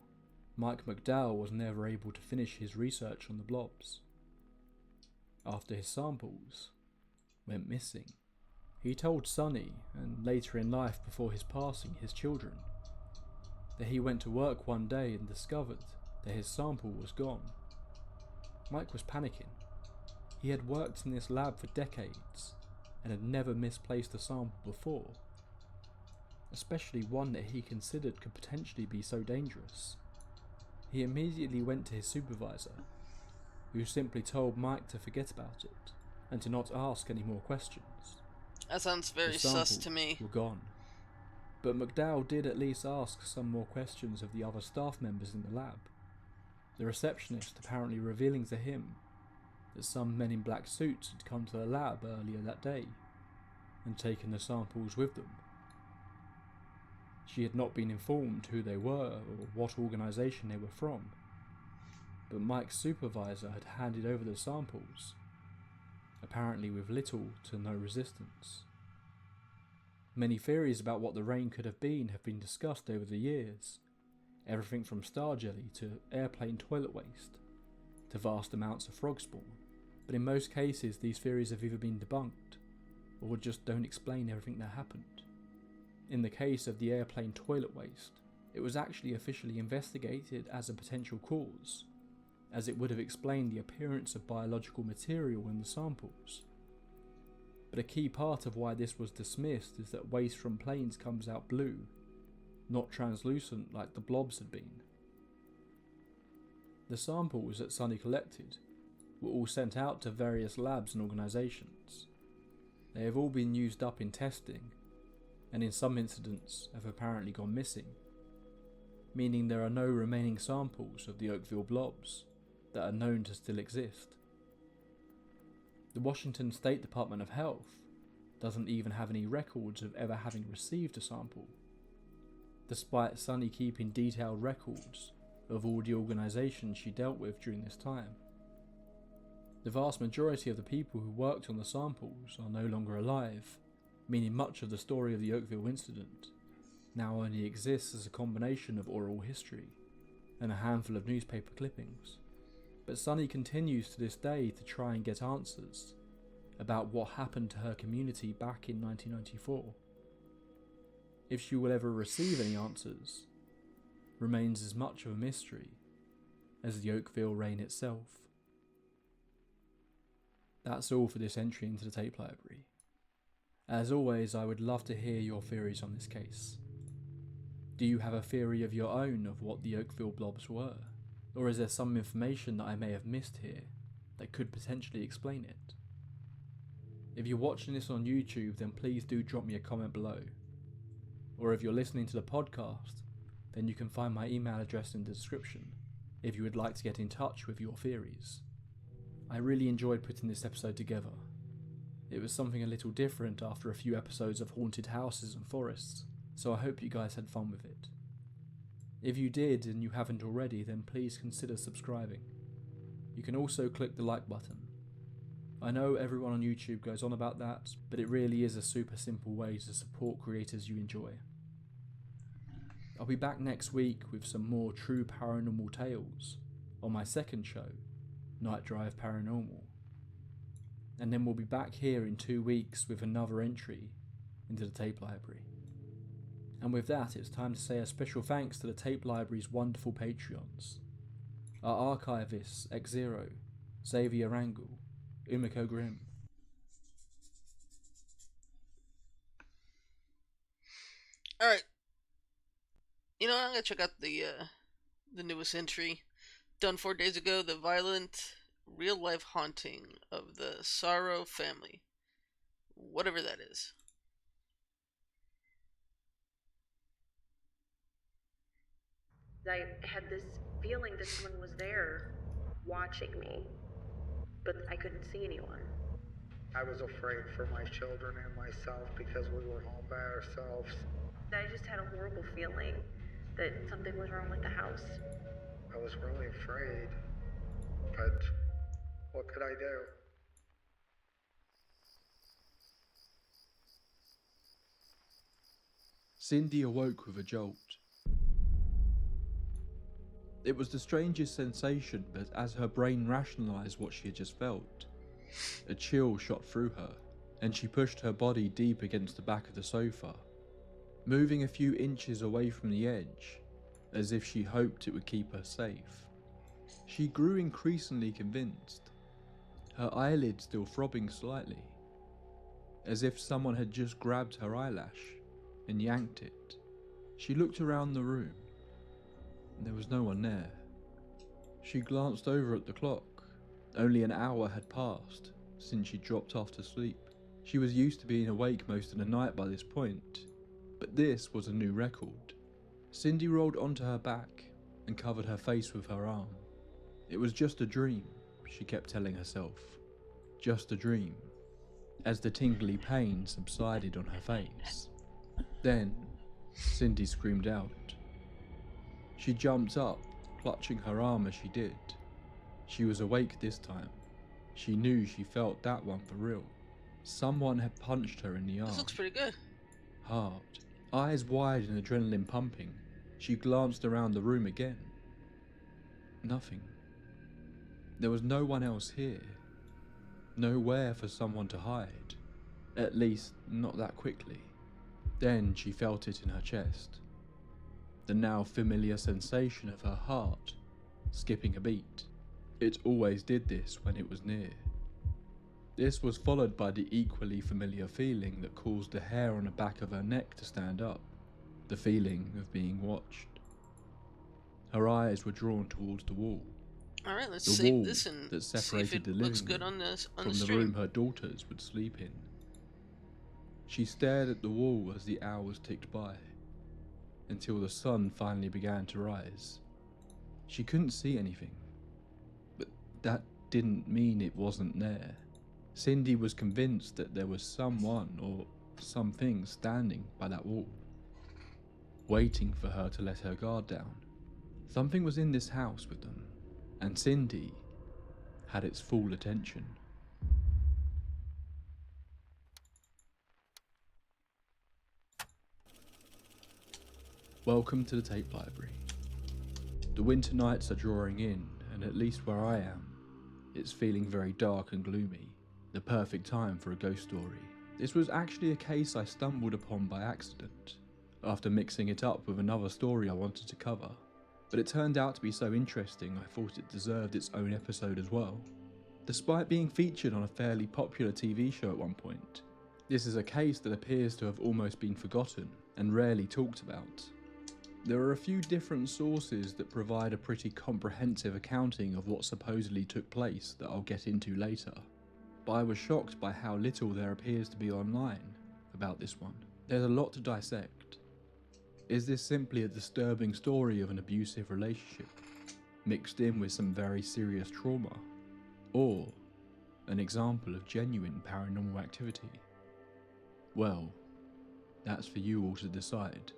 Mike McDowell was never able to finish his research on the blobs, after his samples went missing. He told Sonny, and later in life before his passing his children, that he went to work one day and discovered that his sample was gone. Mike was panicking. He had worked in this lab for decades and had never misplaced a sample before, especially one that he considered could potentially be so dangerous. He immediately went to his supervisor, who simply told Mike to forget about it and to not ask any more questions. That sounds very The sus samples to me. were gone. But McDowell did at least ask some more questions of the other staff members in the lab, the receptionist apparently revealing to him that some men in black suits had come to the lab earlier that day and taken the samples with them. She had not been informed who they were or what organisation they were from, but Mike's supervisor had handed over the samples, apparently with little to no resistance. Many theories about what the rain could have been discussed over the years, everything from star jelly to airplane toilet waste, to vast amounts of frog spawn, but in most cases these theories have either been debunked, or just don't explain everything that happened. In the case of the airplane toilet waste, it was actually officially investigated as a potential cause, as it would have explained the appearance of biological material in the samples. But a key part of why this was dismissed is that waste from planes comes out blue, not translucent like the blobs had been. The samples that Sonny collected were all sent out to various labs and organisations. They have all been used up in testing, and in some incidents have apparently gone missing, meaning there are no remaining samples of the Oakville blobs that are known to still exist. The Washington State Department of Health doesn't even have any records of ever having received a sample, despite Sonny keeping detailed records of all the organisations she dealt with during this time. The vast majority of the people who worked on the samples are no longer alive, meaning much of the story of the Oakville incident now only exists as a combination of oral history and a handful of newspaper clippings. But Sonny continues to this day to try and get answers about what happened to her community back in 1994. If she will ever receive any answers remains as much of a mystery as the Oakville rain itself. That's all for this entry into the tape library. As always, I would love to hear your theories on this case. Do you have a theory of your own of what the Oakville blobs were? Or is there some information that I may have missed here that could potentially explain it? If you're watching this on YouTube, then please do drop me a comment below. Or if you're listening to the podcast, then you can find my email address in the description if you would like to get in touch with your theories. I really enjoyed putting this episode together. It was something a little different after a few episodes of haunted houses and forests, so I hope you guys had fun with it. If you did and you haven't already, then please consider subscribing. You can also click the like button. I know everyone on YouTube goes on about that, but it really is a super simple way to support creators you enjoy. I'll be back next week with some more true paranormal tales on my second show, Night Drive Paranormal. And then we'll be back here in 2 weeks with another entry into the tape library. And with that, it's time to say a special thanks to the tape library's wonderful Patreons. Our archivists, X0, Xavier Rangel, Umiko Grimm. Alright. You know, I'm gonna check out the newest entry. Done 4 days ago, the violent real-life haunting of the Sorrow family. Whatever that is. I had this feeling that someone was there watching me, but I couldn't see anyone. I was afraid for my children and myself because we were home by ourselves. I just had a horrible feeling that something was wrong with the house. I was really afraid, but what could I do? Cindy awoke with a jolt. It was the strangest sensation, but as her brain rationalised what she had just felt, a chill shot through her, and she pushed her body deep against the back of the sofa, moving a few inches away from the edge, as if she hoped it would keep her safe. She grew increasingly convinced, her eyelids still throbbing slightly, as if someone had just grabbed her eyelash and yanked it. She looked around the room. There was no one there. She glanced over at the clock. Only an hour had passed since she dropped off to sleep. She was used to being awake most of the night by this point, but this was a new record. Cindy rolled onto her back and covered her face with her arm. It was just a dream, she kept telling herself. Just a dream, as the tingly pain subsided on her face. Then, Cindy screamed out. She jumped up, clutching her arm as she did. She was awake this time. She knew she felt that one for real. Someone had punched her in the arm. This looks pretty good. Hard. Eyes wide and adrenaline pumping, she glanced around the room again. Nothing. There was no one else here. Nowhere for someone to hide. At least, not that quickly. Then she felt it in her chest. The now familiar sensation of her heart skipping a beat. It always did this when it was near. This was followed by the equally familiar feeling that caused the hair on the back of her neck to stand up. The feeling of being watched. Her eyes were drawn towards the wall. Alright, let's The save wall this and that see if separated it the looks living good room on the from the stream. room her daughters would sleep in. She stared at the wall as the hours ticked by, until the sun finally began to rise. She couldn't see anything, but that didn't mean it wasn't there. Cindy was convinced that there was someone or something standing by that wall, waiting for her to let her guard down. Something was in this house with them, and Cindy had its full attention. Welcome to the tape library. The winter nights are drawing in, and at least where I am, it's feeling very dark and gloomy. The perfect time for a ghost story. This was actually a case I stumbled upon by accident, after mixing it up with another story I wanted to cover. But it turned out to be so interesting I thought it deserved its own episode as well. Despite being featured on a fairly popular TV show at one point, this is a case that appears to have almost been forgotten and rarely talked about. There are a few different sources that provide a pretty comprehensive accounting of what supposedly took place that I'll get into later, but I was shocked by how little there appears to be online about this one. There's a lot to dissect. Is this simply a disturbing story of an abusive relationship, mixed in with some very serious trauma? Or an example of genuine paranormal activity? Well, that's for you all to decide.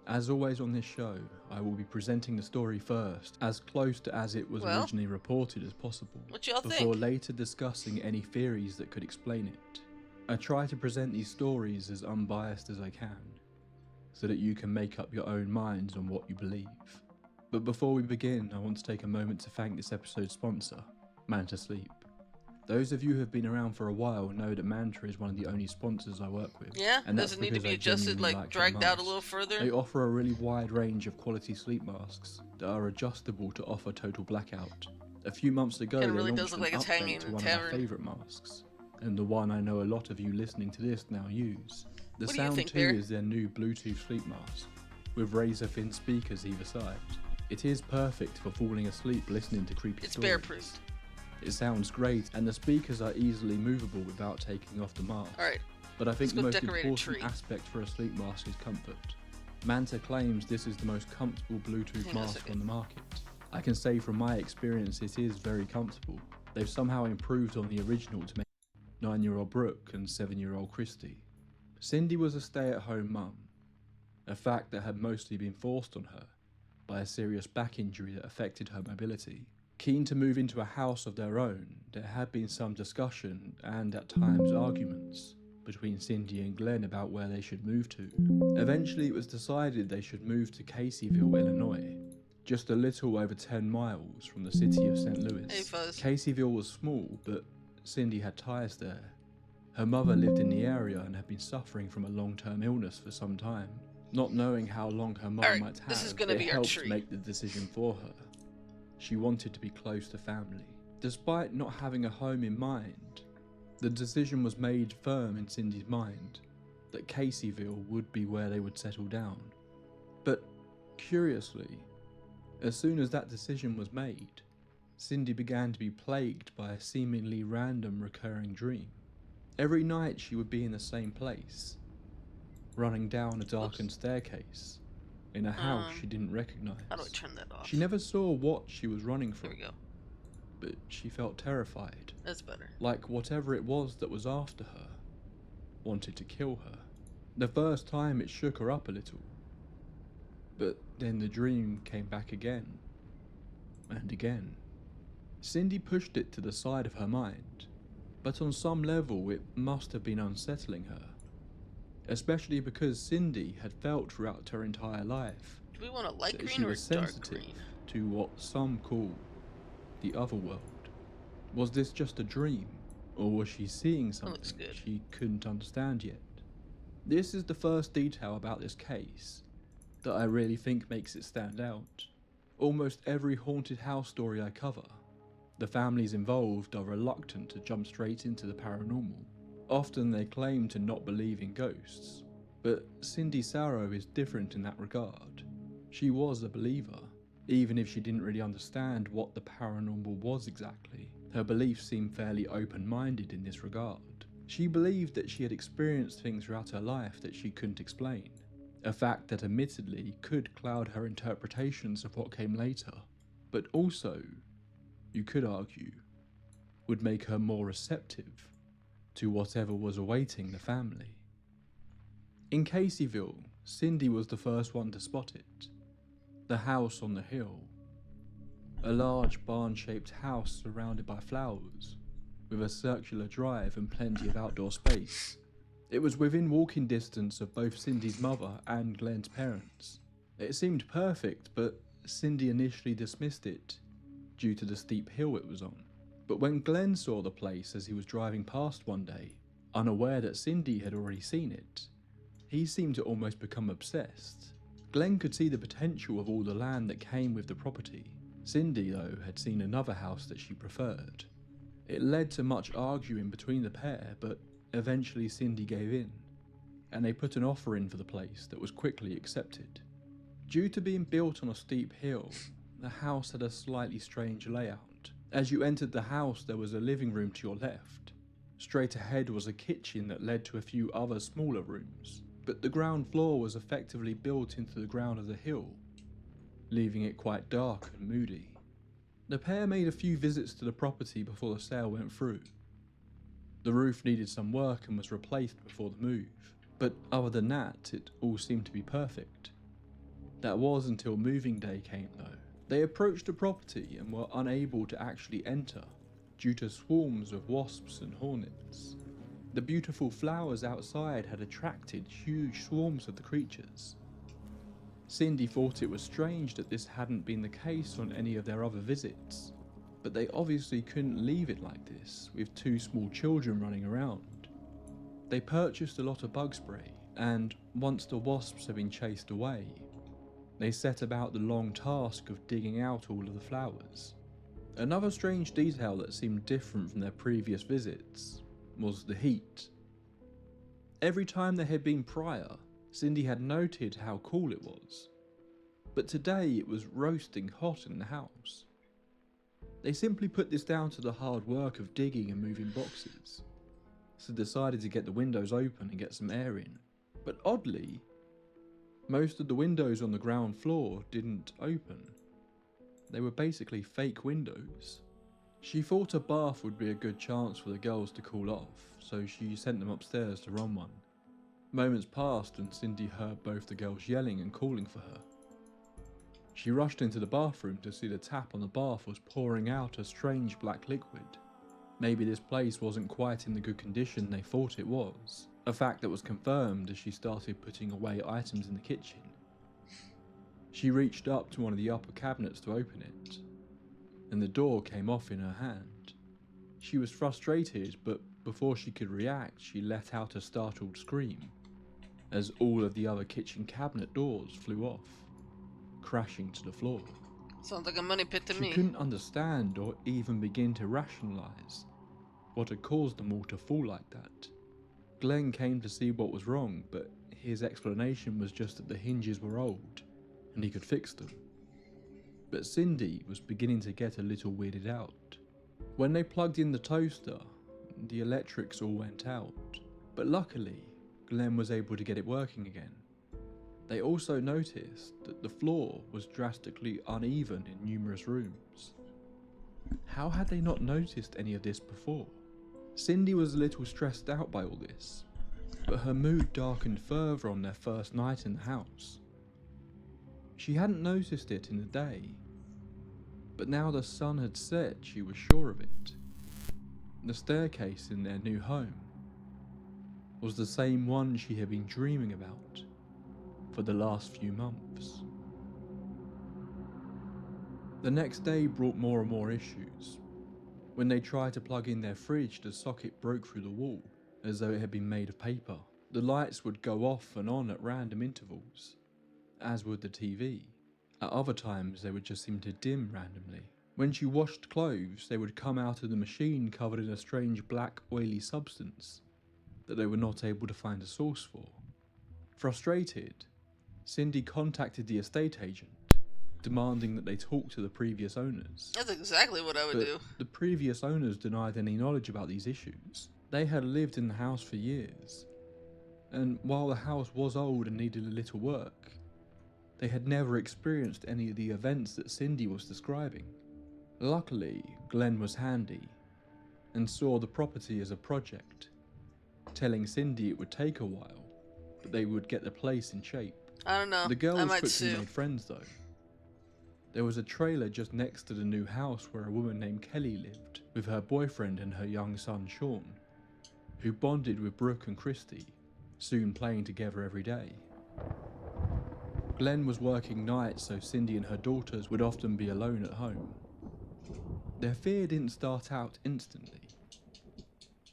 As always on this show, I will be presenting the story first, as close to as it was originally reported as possible, what y'all before think? later discussing any theories that could explain it. I try to present these stories as unbiased as I can, so that you can make up your own minds on what you believe. But before we begin, I want to take a moment to thank this episode's sponsor, Manta Sleep. Those of you who have been around for a while know that Manta is one of the only sponsors I work with. Yeah? And Does that's it need to because be I adjusted, genuinely like like their dragged out a masks. little further? They offer a really wide range of quality sleep masks that are adjustable to offer total blackout. A few months ago, It they really launched does look like an it's hanging update in to the one of my tavern. favourite masks, and the one I know a lot of you listening to this now use. The What do you Sound think, 2 Bear? is their new Bluetooth sleep mask, with razor-thin speakers either side. It is perfect for falling asleep listening to creepy It's stories. bear-proof. It sounds great, and the speakers are easily movable without taking off the mask. Alright, But I think let's the go most decorate a important tree. aspect for a sleep mask is comfort. Manta claims this is the most comfortable Bluetooth Hang on a mask second. on the market. I can say from my experience it is very comfortable. They've somehow improved on the original to make 9-year-old Brooke and 7-year-old Christy. Cindy was a stay-at-home mum, a fact that had mostly been forced on her by a serious back injury that affected her mobility. Keen to move into a house of their own, there had been some discussion and at times arguments between Cindy and Glenn about where they should move to. Eventually it was decided they should move to Caseyville, Illinois, just a little over 10 miles from the city of St. Louis. Hey, Fuzz. Caseyville was small, but Cindy had ties there. Her mother lived in the area and had been suffering from a long-term illness for some time. Not knowing how long her mother Alright, might have, this is gonna it be our helped tree. make the decision for her. She wanted to be close to family. Despite not having a home in mind, the decision was made firm in Cindy's mind that Caseyville would be where they would settle down. But curiously, as soon as that decision was made, Cindy began to be plagued by a seemingly random recurring dream. Every night she would be in the same place, running down a darkened staircase in a house she didn't recognize. How do I turn that off? She never saw what she was running from, There we go. but she felt terrified, That's better. like whatever it was that was after her wanted to kill her. The first time it shook her up a little, but then the dream came back again and again. Cindy pushed it to the side of her mind, but on some level it must have been unsettling her, especially because Cindy had felt throughout her entire life Do we want a light that green she or was a dark sensitive green? to what some call the other world. Was this just a dream, or was she seeing That looks something good. she couldn't understand yet? This is the first detail about this case that I really think makes it stand out. Almost every haunted house story I cover, the families involved are reluctant to jump straight into the paranormal. Often they claim to not believe in ghosts, but Cindy Sarrow is different in that regard. She was a believer, even if she didn't really understand what the paranormal was exactly. Her beliefs seemed fairly open-minded in this regard. She believed that she had experienced things throughout her life that she couldn't explain, a fact that admittedly could cloud her interpretations of what came later, but also, you could argue, would make her more receptive to whatever was awaiting the family. In Caseyville, Cindy was the first one to spot it. The house on the hill. A large barn-shaped house surrounded by flowers, with a circular drive and plenty of outdoor space. It was within walking distance of both Cindy's mother and Glenn's parents. It seemed perfect, but Cindy initially dismissed it due to the steep hill it was on. But when Glenn saw the place as he was driving past one day, unaware that Cindy had already seen it, he seemed to almost become obsessed. Glenn could see the potential of all the land that came with the property. Cindy, though, had seen another house that she preferred. It led to much arguing between the pair, but eventually Cindy gave in, and they put an offer in for the place that was quickly accepted. Due to being built on a steep hill, the house had a slightly strange layout. As you entered the house, there was a living room to your left. Straight ahead was a kitchen that led to a few other smaller rooms, but the ground floor was effectively built into the ground of the hill, leaving it quite dark and moody. The pair made a few visits to the property before the sale went through. The roof needed some work and was replaced before the move, but other than that, it all seemed to be perfect. That was until moving day came though. They approached the property and were unable to actually enter due to swarms of wasps and hornets. The beautiful flowers outside had attracted huge swarms of the creatures. Cindy thought it was strange that this hadn't been the case on any of their other visits, but they obviously couldn't leave it like this with 2 small children running around. They purchased a lot of bug spray, and once the wasps had been chased away, they set about the long task of digging out all of the flowers. Another strange detail that seemed different from their previous visits was the heat. Every time there had been prior, Cindy had noted how cool it was, but today it was roasting hot in the house. They simply put this down to the hard work of digging and moving boxes, so decided to get the windows open and get some air in. But oddly, most of the windows on the ground floor didn't open. They were basically fake windows. She thought a bath would be a good chance for the girls to cool off, so she sent them upstairs to run one. Moments passed and Cindy heard both the girls yelling and calling for her. She rushed into the bathroom to see the tap on the bath was pouring out a strange black liquid. Maybe this place wasn't quite in the good condition they thought it was, a fact that was confirmed as she started putting away items in the kitchen. She reached up to one of the upper cabinets to open it, and the door came off in her hand. She was frustrated, but before she could react, she let out a startled scream, as all of the other kitchen cabinet doors flew off, crashing to the floor. Sounds like a money pit to me. She couldn't understand or even begin to rationalise what had caused them all to fall like that. Glenn came to see what was wrong, but his explanation was just that the hinges were old and he could fix them. But Cindy was beginning to get a little weirded out. When they plugged in the toaster, the electrics all went out, but luckily Glenn was able to get it working again. They also noticed that the floor was drastically uneven in numerous rooms. How had they not noticed any of this before? Cindy was a little stressed out by all this, but her mood darkened further on their first night in the house. She hadn't noticed it in the day, but now the sun had set, she was sure of it. The staircase in their new home was the same one she had been dreaming about for the last few months. The next day brought more and more issues. When they tried to plug in their fridge, the socket broke through the wall, as though it had been made of paper. The lights would go off and on at random intervals, as would the TV. At other times, they would just seem to dim randomly. When she washed clothes, they would come out of the machine covered in a strange black, oily substance that they were not able to find a source for. Frustrated, Cindy contacted the estate agent, demanding that they talk to the previous owners. That's exactly what I would do. The previous owners denied any knowledge about these issues. They had lived in the house for years, and while the house was old and needed a little work, they had never experienced any of the events that Cindy was describing. Luckily, Glenn was handy and saw the property as a project, telling Cindy it would take a while, but they would get the place in shape. I don't know. The girls I might quickly sue. made friends though. There was a trailer just next to the new house where a woman named Kelly lived, with her boyfriend and her young son Sean, who bonded with Brooke and Christy, soon playing together every day. Glenn was working nights, so Cindy and her daughters would often be alone at home. Their fear didn't start out instantly,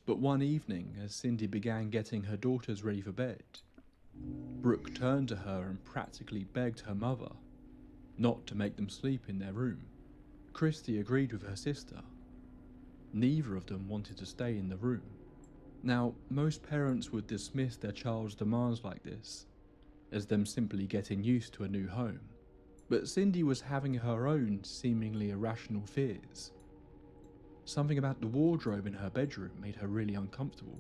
but one evening, as Cindy began getting her daughters ready for bed, Brooke turned to her and practically begged her mother not to make them sleep in their room. Christy agreed with her sister. Neither of them wanted to stay in the room. Now, most parents would dismiss their child's demands like this as them simply getting used to a new home, but Cindy was having her own seemingly irrational fears. Something about the wardrobe in her bedroom made her really uncomfortable,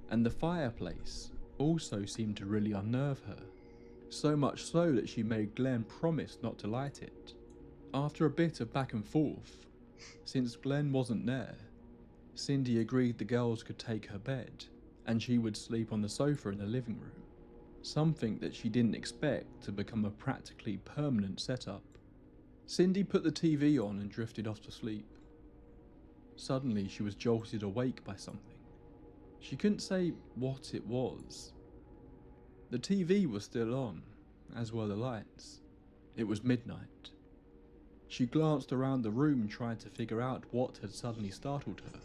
and the fireplace also seemed to really unnerve her, so much so that she made Glenn promise not to light it. After a bit of back and forth, since Glenn wasn't there, Cindy agreed the girls could take her bed and she would sleep on the sofa in the living room, something that she didn't expect to become a practically permanent setup. Cindy put the TV on and drifted off to sleep. Suddenly she was jolted awake by something. She couldn't say what it was. The TV was still on, as were the lights. It was midnight. She glanced around the room trying to figure out what had suddenly startled her,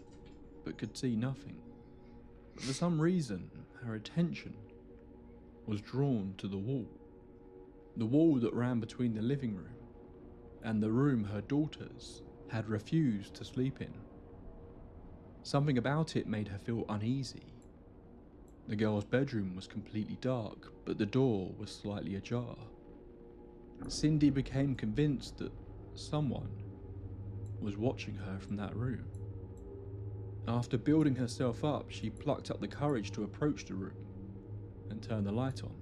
but could see nothing. But for some reason, her attention was drawn to the wall that ran between the living room and the room her daughters had refused to sleep in. Something about it made her feel uneasy. The girl's bedroom was completely dark, but the door was slightly ajar. Cindy became convinced that someone was watching her from that room. After building herself up, she plucked up the courage to approach the room and turn the light on.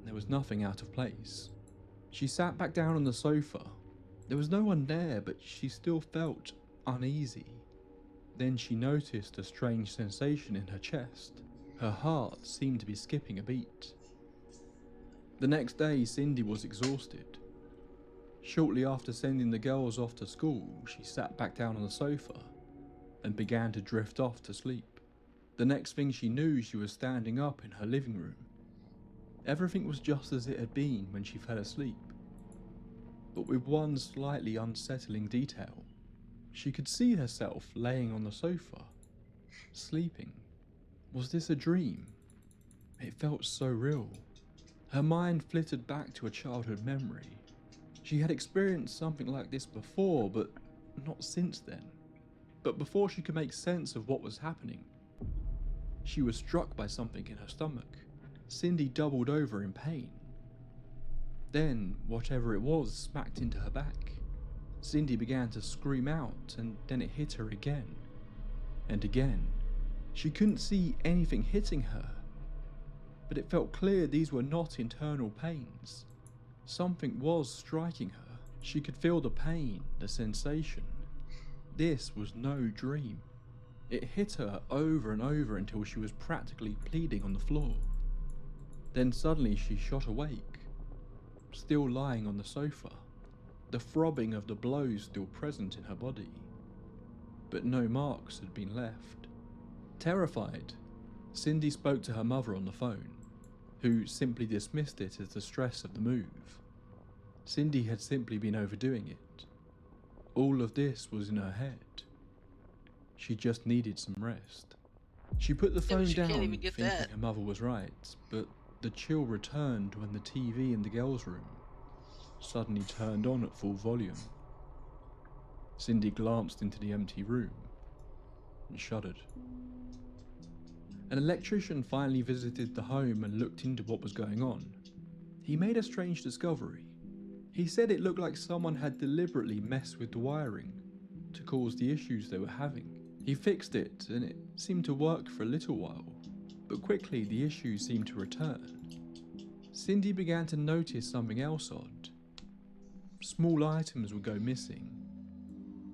There was nothing out of place. She sat back down on the sofa. There was no one there, but she still felt uneasy. Then she noticed a strange sensation in her chest. Her heart seemed to be skipping a beat. The next day, Cindy was exhausted. Shortly after sending the girls off to school, she sat back down on the sofa and began to drift off to sleep. The next thing she knew, she was standing up in her living room. Everything was just as it had been when she fell asleep, but with one slightly unsettling detail. She could see herself laying on the sofa, sleeping. Was this a dream? It felt so real. Her mind flitted back to a childhood memory. She had experienced something like this before, but not since then. But before she could make sense of what was happening, she was struck by something in her stomach. Cindy doubled over in pain. Then, whatever it was smacked into her back. Cindy began to scream out, and then it hit her again and again. She couldn't see anything hitting her, but it felt clear these were not internal pains. Something was striking her. She could feel the pain, the sensation. This was no dream. It hit her over and over until she was practically pleading on the floor. Then suddenly she shot awake, still lying on the sofa, the throbbing of the blows still present in her body. But no marks had been left. Terrified, Cindy spoke to her mother on the phone, who simply dismissed it as the stress of the move. Cindy had simply been overdoing it. All of this was in her head. She just needed some rest. She put the phone down, thinking her mother was right, but the chill returned when the TV in the girls' room suddenly turned on at full volume. Cindy glanced into the empty room and shuddered. An electrician finally visited the home and looked into what was going on. He made a strange discovery. He said it looked like someone had deliberately messed with the wiring to cause the issues they were having. He fixed it and it seemed to work for a little while, but quickly the issues seemed to return. Cindy began to notice something else odd. Small items would go missing.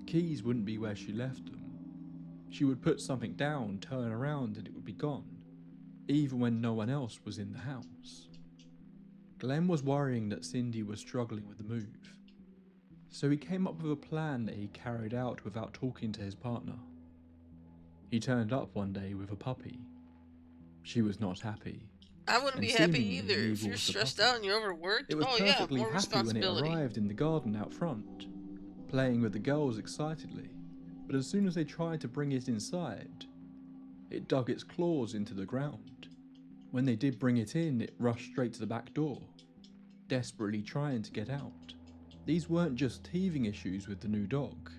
Keys wouldn't be where she left them. She would put something down, turn around, and it would be gone, even when no one else was in the house. Glenn was worrying that Cindy was struggling with the move, so he came up with a plan that he carried out without talking to his partner. He turned up one day with a puppy. She was not happy. I wouldn't be happy either. If you're stressed out and you're overworked, it was perfectly more happy when it arrived in the garden out front, playing with the girls excitedly. But as soon as they tried to bring it inside, it dug its claws into the ground. When they did bring it in, it rushed straight to the back door, desperately trying to get out. These weren't just teething issues with the new dog.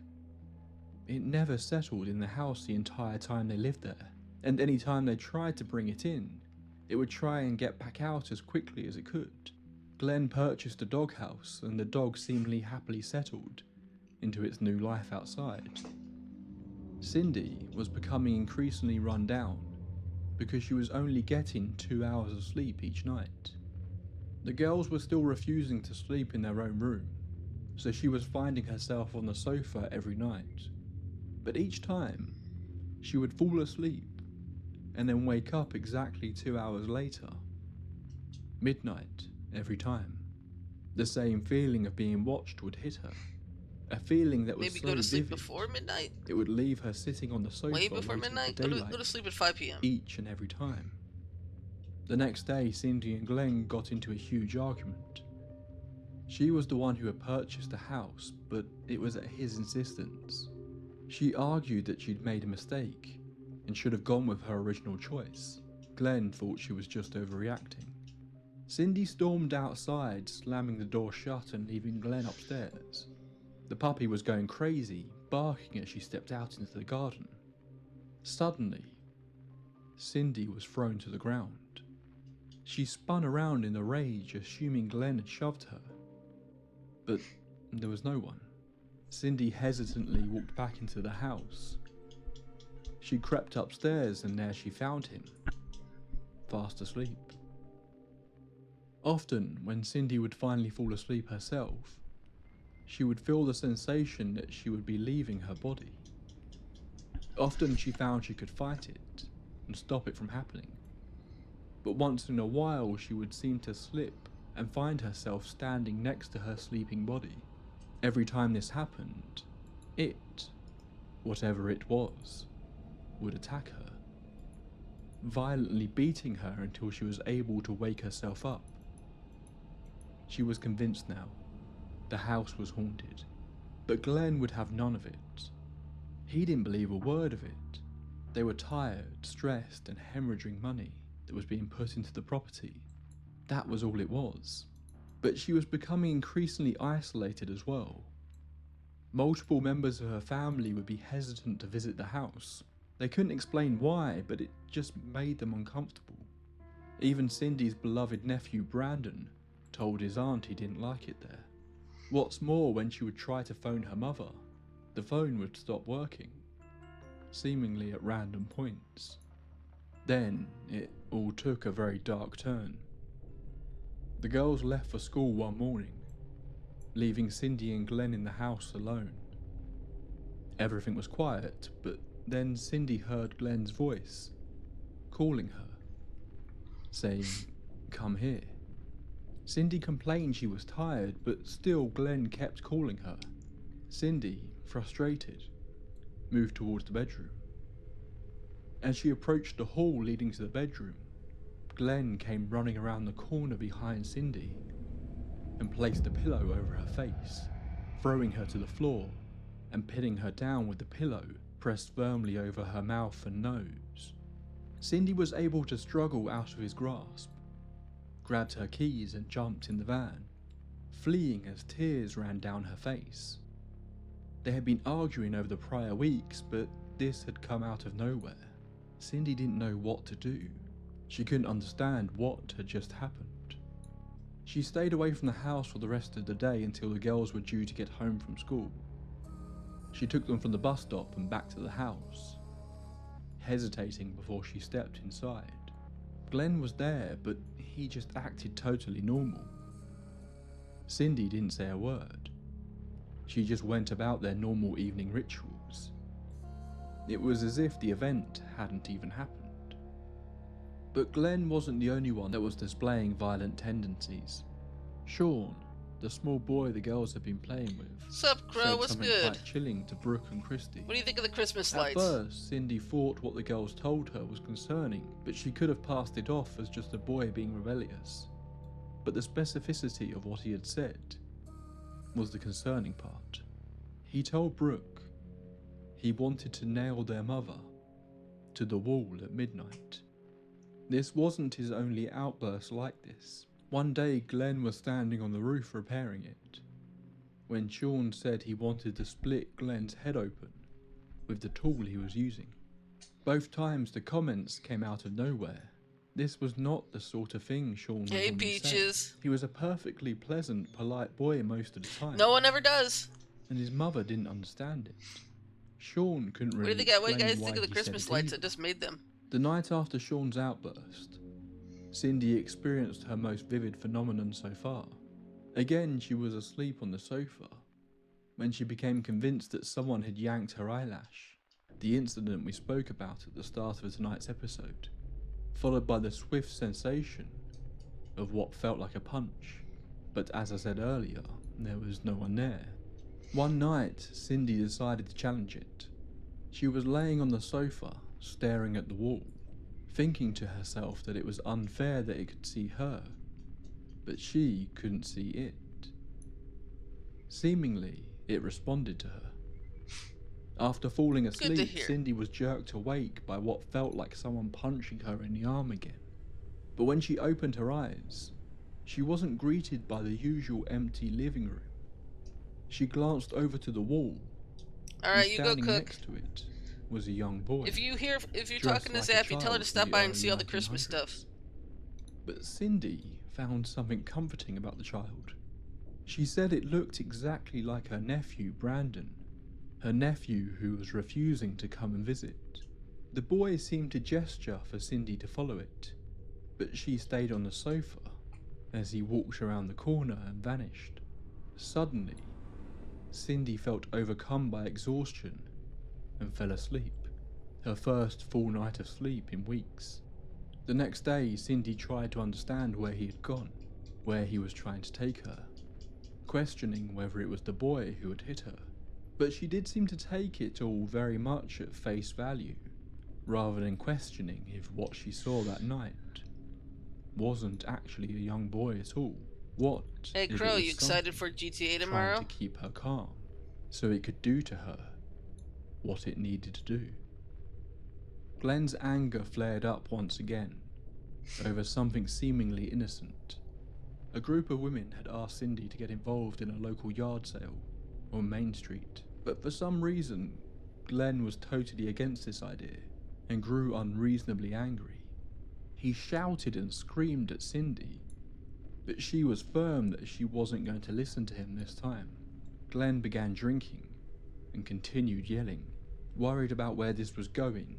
It never settled in the house the entire time they lived there, and any time they tried to bring it in, it would try and get back out as quickly as it could. Glenn purchased a doghouse, and the dog seemingly happily settled into its new life outside. Cindy was becoming increasingly run down, because she was only getting 2 hours of sleep each night. The girls were still refusing to sleep in their own room, so she was finding herself on the sofa every night. But each time, she would fall asleep and then wake up exactly 2 hours later. Midnight every time. The same feeling of being watched would hit her. A feeling that was Maybe so go to sleep vivid, before midnight? it would leave her sitting on the sofa Way before waiting midnight? for Go daylight to sleep at 5 p.m. each and every time. The next day, Cindy and Glenn got into a huge argument. She was the one who had purchased the house, but it was at his insistence. She argued that she'd made a mistake and should have gone with her original choice. Glenn thought she was just overreacting. Cindy stormed outside, slamming the door shut and leaving Glenn upstairs. The puppy was going crazy, barking as she stepped out into the garden. Suddenly, Cindy was thrown to the ground. She spun around in a rage, assuming Glenn had shoved her. But there was no one. Cindy hesitantly walked back into the house. She crept upstairs and there she found him, fast asleep. Often, when Cindy would finally fall asleep herself, she would feel the sensation that she would be leaving her body. Often she found she could fight it and stop it from happening. But once in a while she would seem to slip and find herself standing next to her sleeping body. Every time this happened, it, whatever it was, would attack her, violently beating her until she was able to wake herself up. She was convinced now. The house was haunted, but Glenn would have none of it. He didn't believe a word of it. They were tired, stressed, and hemorrhaging money that was being put into the property. That was all it was. But she was becoming increasingly isolated as well. Multiple members of her family would be hesitant to visit the house. They couldn't explain why, but it just made them uncomfortable. Even Cindy's beloved nephew Brandon told his aunt he didn't like it there. What's more, when she would try to phone her mother, the phone would stop working, seemingly at random points. Then it all took a very dark turn. The girls left for school one morning, leaving Cindy and Glenn in the house alone. Everything was quiet, but then Cindy heard Glenn's voice, calling her, saying, "Come here." Cindy complained she was tired, but still Glenn kept calling her. Cindy, frustrated, moved towards the bedroom. As she approached the hall leading to the bedroom, Glenn came running around the corner behind Cindy and placed a pillow over her face, throwing her to the floor and pinning her down with the pillow pressed firmly over her mouth and nose. Cindy was able to struggle out of his grasp, grabbed her keys and jumped in the van, fleeing as tears ran down her face. They had been arguing over the prior weeks, but this had come out of nowhere. Cindy didn't know what to do. She couldn't understand what had just happened. She stayed away from the house for the rest of the day until the girls were due to get home from school. She took them from the bus stop and back to the house, hesitating before she stepped inside. Glenn was there, but he just acted totally normal. Cindy didn't say a word. She just went about their normal evening rituals. It was as if the event hadn't even happened. But Glenn wasn't the only one that was displaying violent tendencies. Sean, the small boy the girls had been playing with, Sup, Crow? said What's something good? quite chilling to Brooke and Christy. What do you think of the Christmas At lights? first, Cindy thought what the girls told her was concerning, but she could have passed it off as just a boy being rebellious. But the specificity of what he had said was the concerning part. He told Brooke he wanted to nail their mother to the wall at midnight. This wasn't his only outburst like this. One day, Glenn was standing on the roof repairing it, when Sean said he wanted to split Glenn's head open with the tool he was using. Both times the comments came out of nowhere. This was not the sort of thing Sean would Hey, normally say. Peaches. He was a perfectly pleasant, polite boy most of the time. No one ever does. And his mother didn't understand it. Sean couldn't What really do you explain guys why think of the he said Christmas it lights? I either. just made them. The night after Sean's outburst, Cindy experienced her most vivid phenomenon so far. Again, she was asleep on the sofa when she became convinced that someone had yanked her eyelash, the incident we spoke about at the start of tonight's episode, followed by the swift sensation of what felt like a punch. But as I said earlier, there was no one there. One night, Cindy decided to challenge it. She was laying on the sofa, staring at the wall, thinking to herself that it was unfair that it could see her, but she couldn't see it. Seemingly, it responded to her. After falling asleep, Cindy was jerked awake by what felt like someone punching her in the arm again. But when she opened her eyes, she wasn't greeted by the usual empty living room. She glanced over to the wall. Alright, you go cook. Next to it was a young boy. If you're talking to Zap, you tell her to stop by and see all the Christmas stuff. But Cindy found something comforting about the child. She said it looked exactly like her nephew, Brandon, her nephew who was refusing to come and visit. The boy seemed to gesture for Cindy to follow it, but she stayed on the sofa as he walked around the corner and vanished. Suddenly, Cindy felt overcome by exhaustion and fell asleep, her first full night of sleep in weeks. The next day, Cindy tried to understand where he had gone, where he was trying to take her, questioning whether it was the boy who had hit her. But she did seem to take it all very much at face value, rather than questioning if what she saw that night wasn't actually a young boy at all. What Hey Crow, you excited for GTA tomorrow? Trying to keep her calm, so it could do to her what it needed to do. Glenn's anger flared up once again, over something seemingly innocent. A group of women had asked Cindy to get involved in a local yard sale on Main Street, but for some reason, Glenn was totally against this idea and grew unreasonably angry. He shouted and screamed at Cindy, but she was firm that she wasn't going to listen to him this time. Glenn began drinking and continued yelling. Worried about where this was going,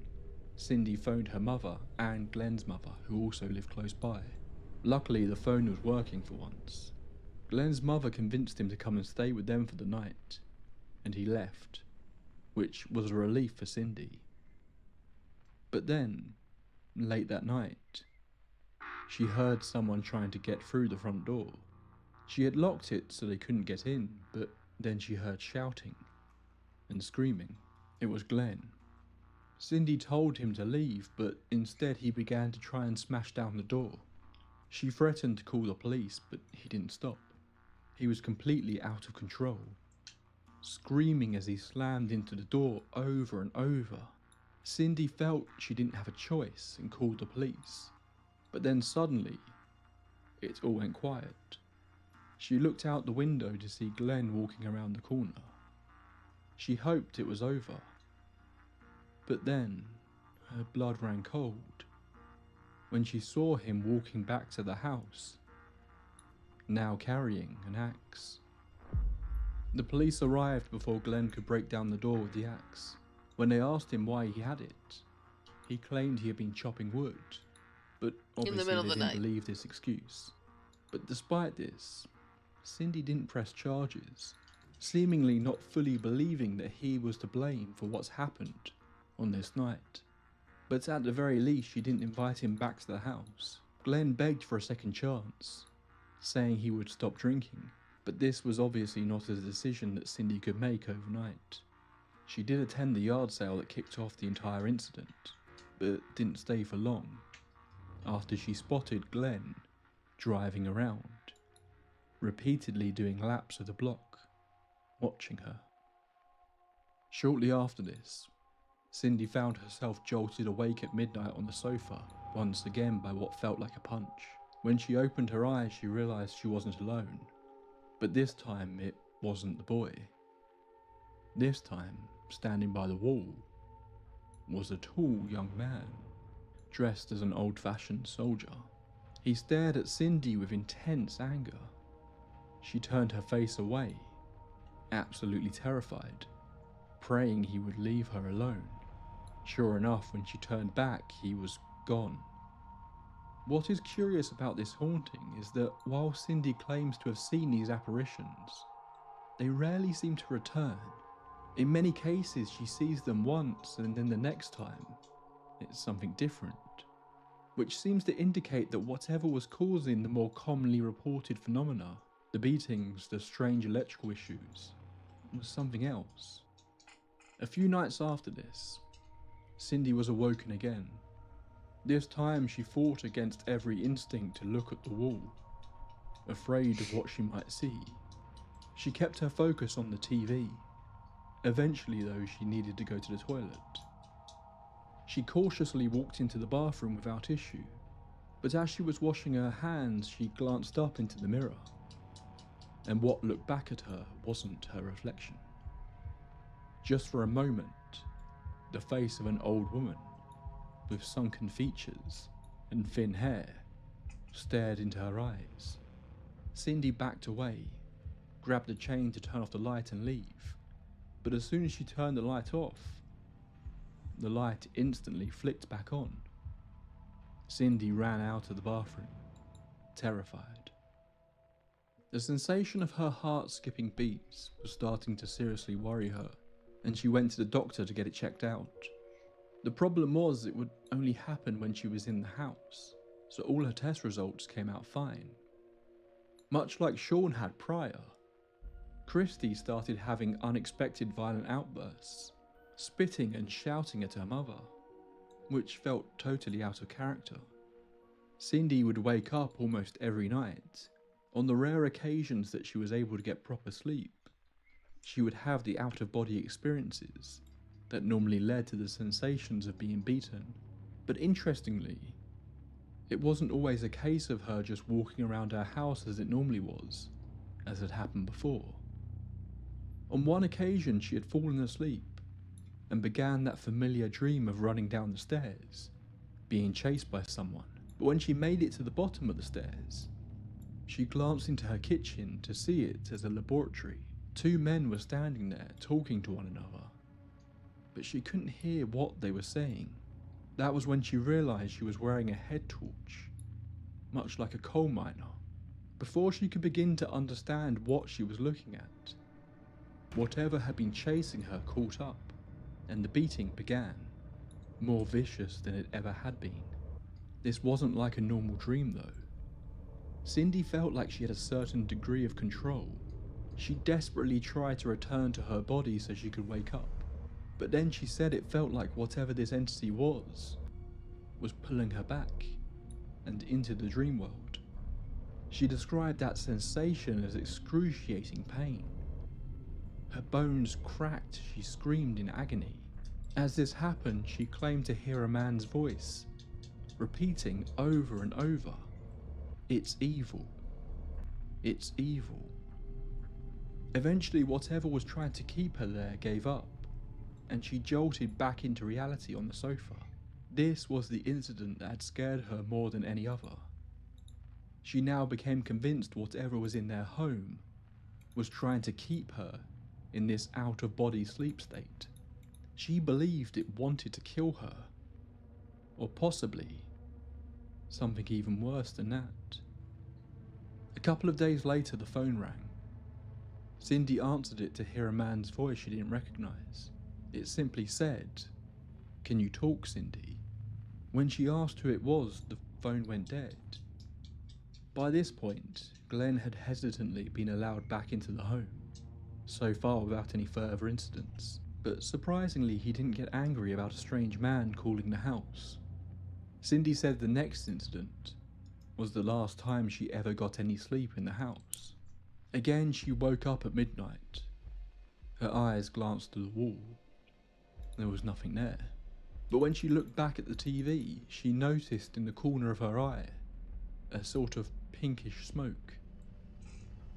Cindy phoned her mother and Glenn's mother, who also lived close by. Luckily, the phone was working for once. Glenn's mother convinced him to come and stay with them for the night, and he left, which was a relief for Cindy. But then, late that night, she heard someone trying to get through the front door. She had locked it so they couldn't get in, but then she heard shouting and screaming. It was Glenn. Cindy told him to leave, but instead he began to try and smash down the door. She threatened to call the police, but he didn't stop. He was completely out of control, screaming as he slammed into the door over and over. Cindy felt she didn't have a choice and called the police. But then suddenly, it all went quiet. She looked out the window to see Glenn walking around the corner. She hoped it was over. But then, her blood ran cold when she saw him walking back to the house, now carrying an axe. The police arrived before Glenn could break down the door with the axe. When they asked him why he had it, he claimed he had been chopping wood, but obviously they didn't believe this excuse. But despite this, Cindy didn't press charges, seemingly not fully believing that he was to blame for what's happened on this night. But at the very least, she didn't invite him back to the house. Glenn begged for a second chance, saying he would stop drinking, but this was obviously not a decision that Cindy could make overnight. She did attend the yard sale that kicked off the entire incident, but didn't stay for long, after she spotted Glenn driving around, repeatedly doing laps of the block, watching her. Shortly after this, Cindy found herself jolted awake at midnight on the sofa, once again by what felt like a punch. When she opened her eyes, she realised she wasn't alone, but this time it wasn't the boy. This time, standing by the wall, was a tall young man, dressed as an old-fashioned soldier. He stared at Cindy with intense anger. She turned her face away, absolutely terrified, praying he would leave her alone. Sure enough, when she turned back, he was gone. What is curious about this haunting is that while Cindy claims to have seen these apparitions, they rarely seem to return. In many cases, she sees them once and then the next time, it's something different, which seems to indicate that whatever was causing the more commonly reported phenomena, the beatings, the strange electrical issues, was something else. A few nights after this, Cindy was awoken again. This time she fought against every instinct to look at the wall, afraid of what she might see. She kept her focus on the TV. Eventually, though, she needed to go to the toilet. She cautiously walked into the bathroom without issue, but as she was washing her hands, she glanced up into the mirror, and what looked back at her wasn't her reflection. Just for a moment, the face of an old woman, with sunken features and thin hair, stared into her eyes. Cindy backed away, grabbed the chain to turn off the light and leave, but as soon as she turned the light off, the light instantly flicked back on. Cindy ran out of the bathroom, terrified. The sensation of her heart skipping beats was starting to seriously worry her, and she went to the doctor to get it checked out. The problem was it would only happen when she was in the house, so all her test results came out fine. Much like Sean had prior, Christy started having unexpected violent outbursts, spitting and shouting at her mother, which felt totally out of character. Cindy would wake up almost every night. On the rare occasions that she was able to get proper sleep, she would have the out-of-body experiences that normally led to the sensations of being beaten. But interestingly, it wasn't always a case of her just walking around her house as it normally was, as had happened before. On one occasion, she had fallen asleep and began that familiar dream of running down the stairs, being chased by someone. But when she made it to the bottom of the stairs, she glanced into her kitchen to see it as a laboratory. Two men were standing there talking to one another, but she couldn't hear what they were saying. That was when she realised she was wearing a head torch, much like a coal miner. Before she could begin to understand what she was looking at, whatever had been chasing her caught up, and the beating began, more vicious than it ever had been. This wasn't like a normal dream though. Cindy felt like she had a certain degree of control. She desperately tried to return to her body so she could wake up, but then she said it felt like whatever this entity was pulling her back and into the dream world. She described that sensation as excruciating pain. Her bones cracked, she screamed in agony. As this happened, she claimed to hear a man's voice, repeating over and over, "It's evil. It's evil." Eventually, whatever was trying to keep her there gave up, and she jolted back into reality on the sofa. This was the incident that had scared her more than any other. She now became convinced whatever was in their home was trying to keep her in this out-of-body sleep state. She believed it wanted to kill her, or possibly something even worse than that. A couple of days later, the phone rang. Cindy answered it to hear a man's voice she didn't recognise. It simply said, "Can you talk, Cindy?" When she asked who it was, the phone went dead. By this point, Glenn had hesitantly been allowed back into the home, so far without any further incidents. But surprisingly, he didn't get angry about a strange man calling the house. Cindy said the next incident was the last time she ever got any sleep in the house. Again, she woke up at midnight. Her eyes glanced to the wall. There was nothing there. But when she looked back at the TV, she noticed in the corner of her eye a sort of pinkish smoke.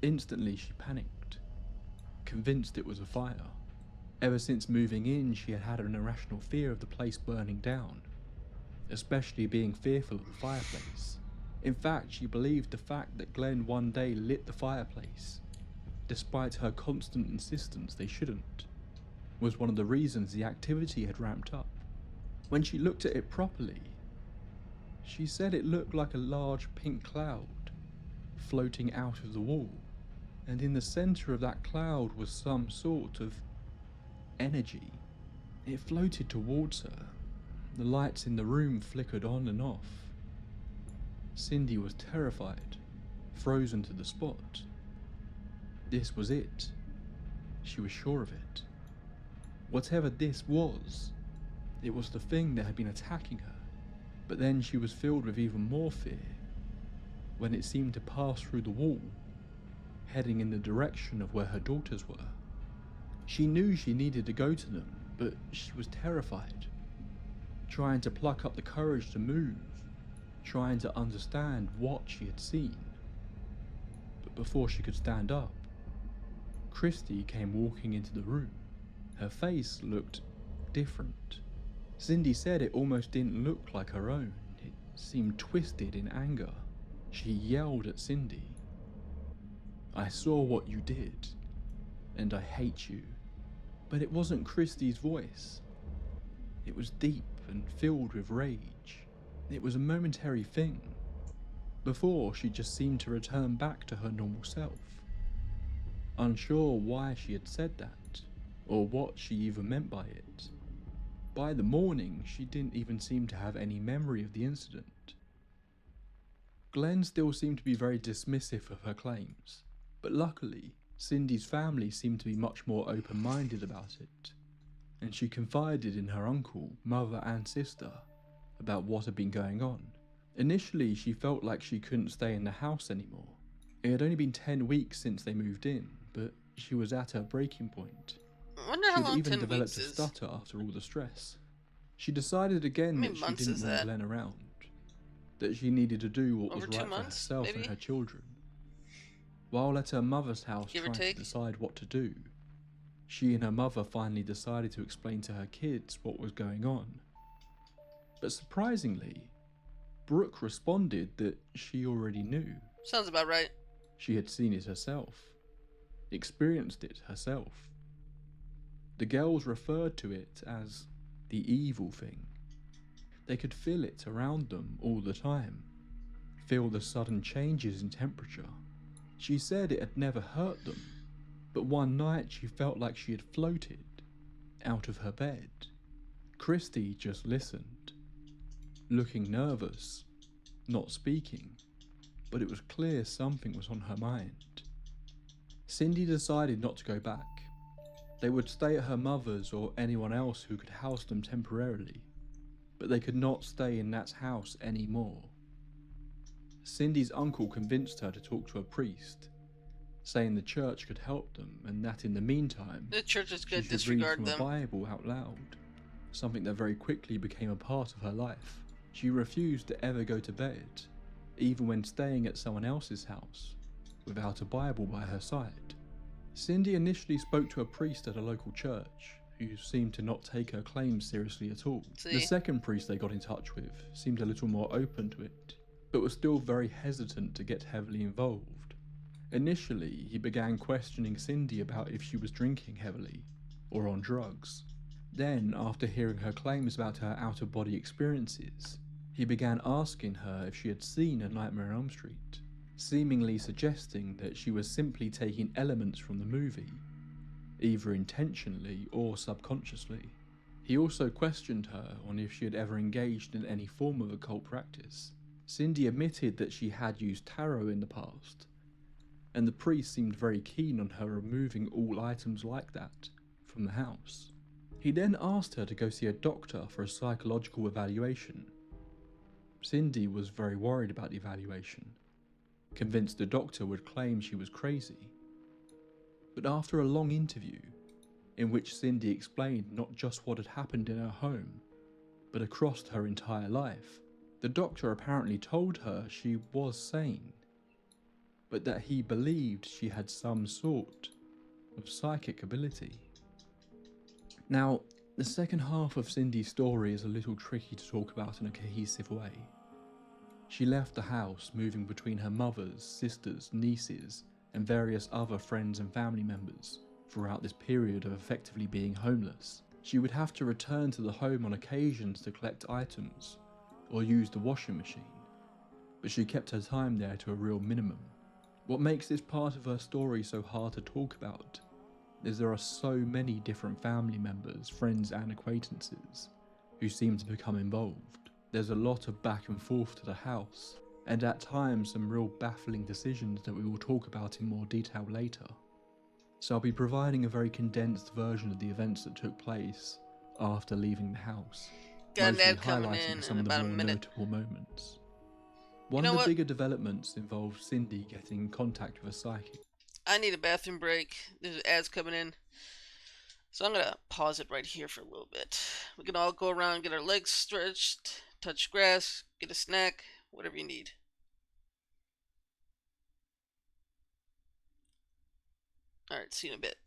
Instantly, she panicked, convinced it was a fire. Ever since moving in, she had had an irrational fear of the place burning down, especially being fearful of the fireplace. In fact, she believed the fact that Glenn one day lit the fireplace, despite her constant insistence they shouldn't, was one of the reasons the activity had ramped up. When she looked at it properly, she said it looked like a large pink cloud floating out of the wall, and in the centre of that cloud was some sort of energy. It floated towards her. The lights in the room flickered on and off. Cindy was terrified, frozen to the spot. This was it. She was sure of it. Whatever this was, it was the thing that had been attacking her. But then she was filled with even more fear when it seemed to pass through the wall, heading in the direction of where her daughters were. She knew she needed to go to them, but she was terrified, trying to pluck up the courage to move, trying to understand what she had seen. But before she could stand up, Christy came walking into the room. Her face looked different. Cindy said it almost didn't look like her own. It seemed twisted in anger. She yelled at Cindy, "I saw what you did, and I hate you." But it wasn't Christy's voice. It was deep and filled with rage. It was a momentary thing. Before, she just seemed to return back to her normal self, unsure why she had said that, or what she even meant by it. By the morning, she didn't even seem to have any memory of the incident. Glenn still seemed to be very dismissive of her claims, but luckily, Cindy's family seemed to be much more open-minded about it, and she confided in her uncle, mother and sister about what had been going on. Initially, she felt like she couldn't stay in the house anymore. It had only been 10 weeks since they moved in, but she was at her breaking point. I wonder She how had long even 10 developed weeks a is. stutter after all the stress. She decided again How many that she months didn't is want that? Glenn around, that she needed to do what Over was 2 right for months, herself maybe? and her children. While at her mother's house Give or trying to take? decide what to do, she and her mother finally decided to explain to her kids what was going on. But surprisingly, Brooke responded that she already knew. Sounds about right. She had seen it herself, experienced it herself. The girls referred to it as the evil thing. They could feel it around them all the time, feel the sudden changes in temperature. She said it had never hurt them, but one night she felt like she had floated out of her bed. Christy just listened, looking nervous, not speaking, but it was clear something was on her mind. Cindy decided not to go back. They would stay at her mother's or anyone else who could house them temporarily, but they could not stay in that house anymore. Cindy's uncle convinced her to talk to a priest, saying the church could help them and that in the meantime, The church is she going to should read disregard from them. a Bible out loud, something that very quickly became a part of her life. She refused to ever go to bed, even when staying at someone else's house, without a Bible by her side. Cindy initially spoke to a priest at a local church, who seemed to not take her claims seriously at all. See? The second priest they got in touch with seemed a little more open to it, but was still very hesitant to get heavily involved. Initially, he began questioning Cindy about if she was drinking heavily, or on drugs. Then, after hearing her claims about her out-of-body experiences, he began asking her if she had seen A Nightmare on Elm Street, seemingly suggesting that she was simply taking elements from the movie, either intentionally or subconsciously. He also questioned her on if she had ever engaged in any form of occult practice. Cindy admitted that she had used tarot in the past, and the priest seemed very keen on her removing all items like that from the house. He then asked her to go see a doctor for a psychological evaluation. Cindy was very worried about the evaluation, convinced the doctor would claim she was crazy. But after a long interview, in which Cindy explained not just what had happened in her home, but across her entire life, the doctor apparently told her she was sane, but that he believed she had some sort of psychic ability. Now, the second half of Cindy's story is a little tricky to talk about in a cohesive way. She left the house, moving between her mother's, sisters, nieces, and various other friends and family members throughout this period of effectively being homeless. She would have to return to the home on occasions to collect items or use the washing machine, but she kept her time there to a real minimum. What makes this part of her story so hard to talk about is there are so many different family members, friends and acquaintances who seem to become involved. There's a lot of back and forth to the house, and at times some real baffling decisions that we will talk about in more detail later. So I'll be providing a very condensed version of the events that took place after leaving the house, Got an mostly ad coming in highlighting some of the about a more minute. notable moments. You One know of the what? bigger developments involved Cindy getting in contact with a psychic. I need a bathroom break. There's ads coming in. So I'm gonna pause it right here for a little bit. We can all go around, get our legs stretched, touch grass, get a snack, whatever you need. Alright, see you in a bit.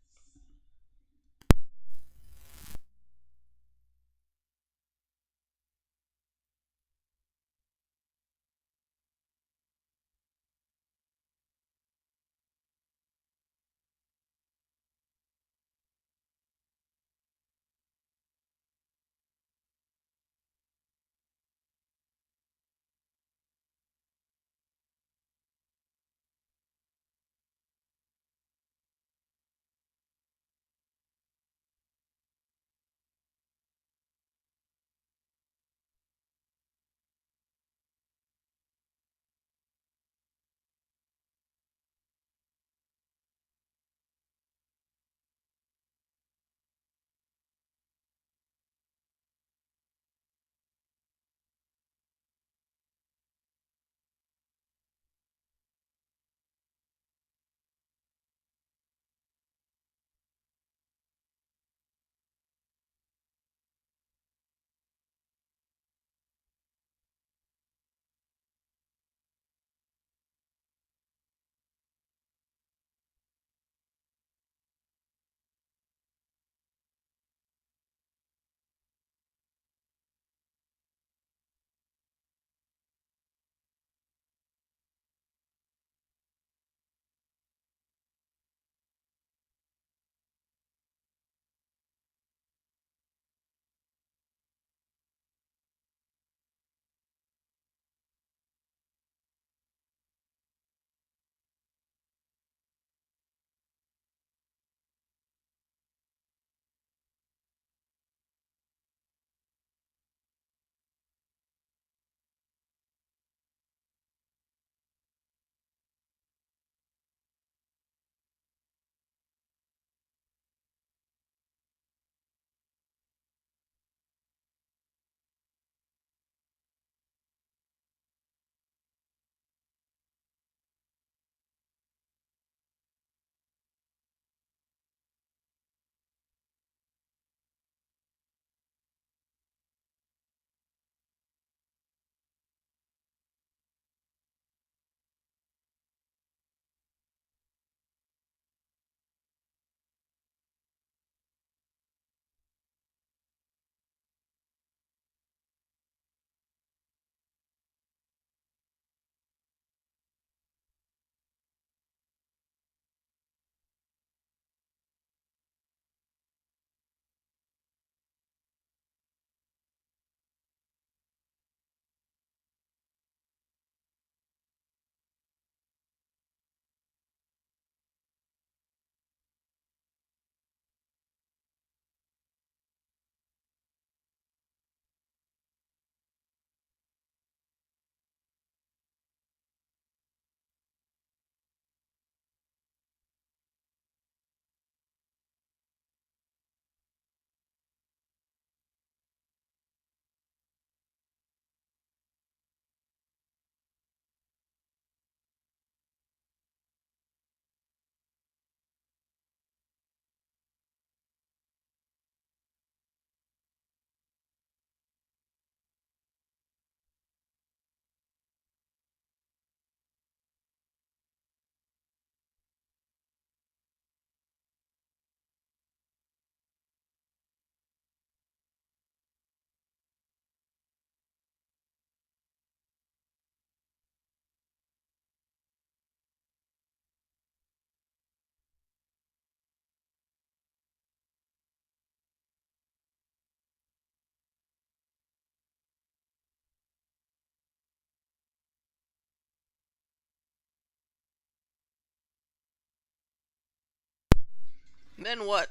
Then what?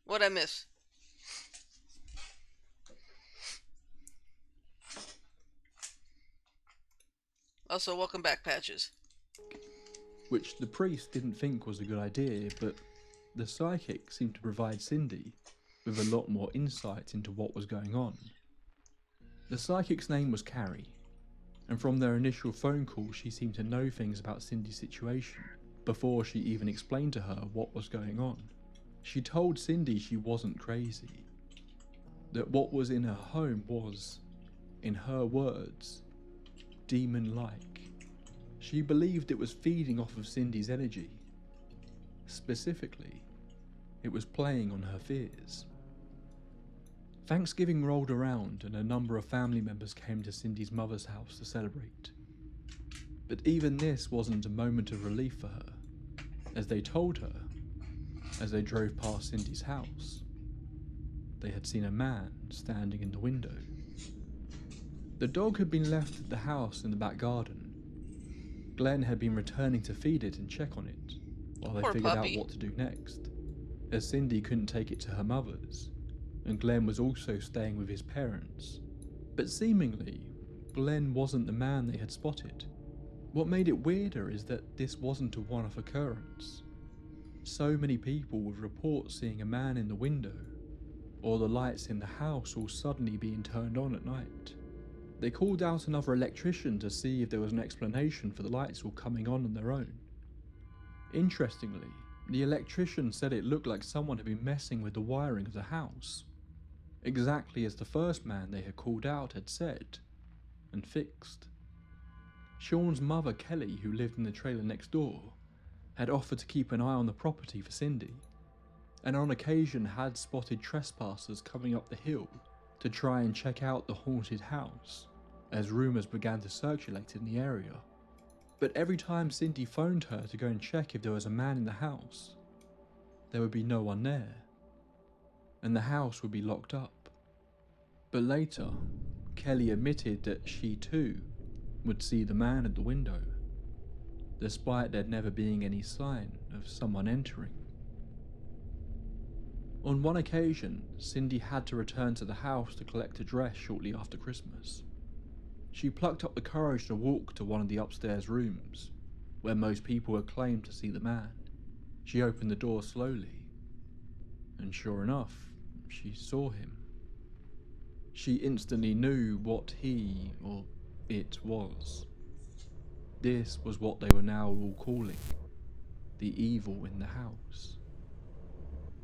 What'd I miss? Also, welcome back, Patches. Which the priest didn't think was a good idea, but the psychic seemed to provide Cindy with a lot more insight into what was going on. The psychic's name was Carrie, and from their initial phone call she seemed to know things about Cindy's situation before she even explained to her what was going on. She told Cindy she wasn't crazy, that what was in her home was, in her words, demon-like. She believed it was feeding off of Cindy's energy. Specifically, it was playing on her fears. Thanksgiving rolled around and a number of family members came to Cindy's mother's house to celebrate. But even this wasn't a moment of relief for her, as they told her, as they drove past Cindy's house, they had seen a man standing in the window. The dog had been left at the house in the back garden. Glenn had been returning to feed it and check on it, while they figured out what to do next, as Cindy couldn't take it to her mother's, and Glenn was also staying with his parents. But seemingly, Glenn wasn't the man they had spotted. What made it weirder is that this wasn't a one-off occurrence. So many people would report seeing a man in the window, or the lights in the house all suddenly being turned on at night. They called out another electrician to see if there was an explanation for the lights all coming on their own. Interestingly, the electrician said it looked like someone had been messing with the wiring of the house, exactly as the first man they had called out had said, and fixed. Sean's mother, Kelly, who lived in the trailer next door, had offered to keep an eye on the property for Cindy, and on occasion had spotted trespassers coming up the hill to try and check out the haunted house, as rumours began to circulate in the area. But every time Cindy phoned her to go and check if there was a man in the house, there would be no one there, and the house would be locked up. But later, Kelly admitted that she too would see the man at the window, despite there never being any sign of someone entering. On one occasion, Cindy had to return to the house to collect a dress shortly after Christmas. She plucked up the courage to walk to one of the upstairs rooms, where most people had claimed to see the man. She opened the door slowly, and sure enough, she saw him. She instantly knew what he, or it, was. This was what they were now all calling the evil in the house.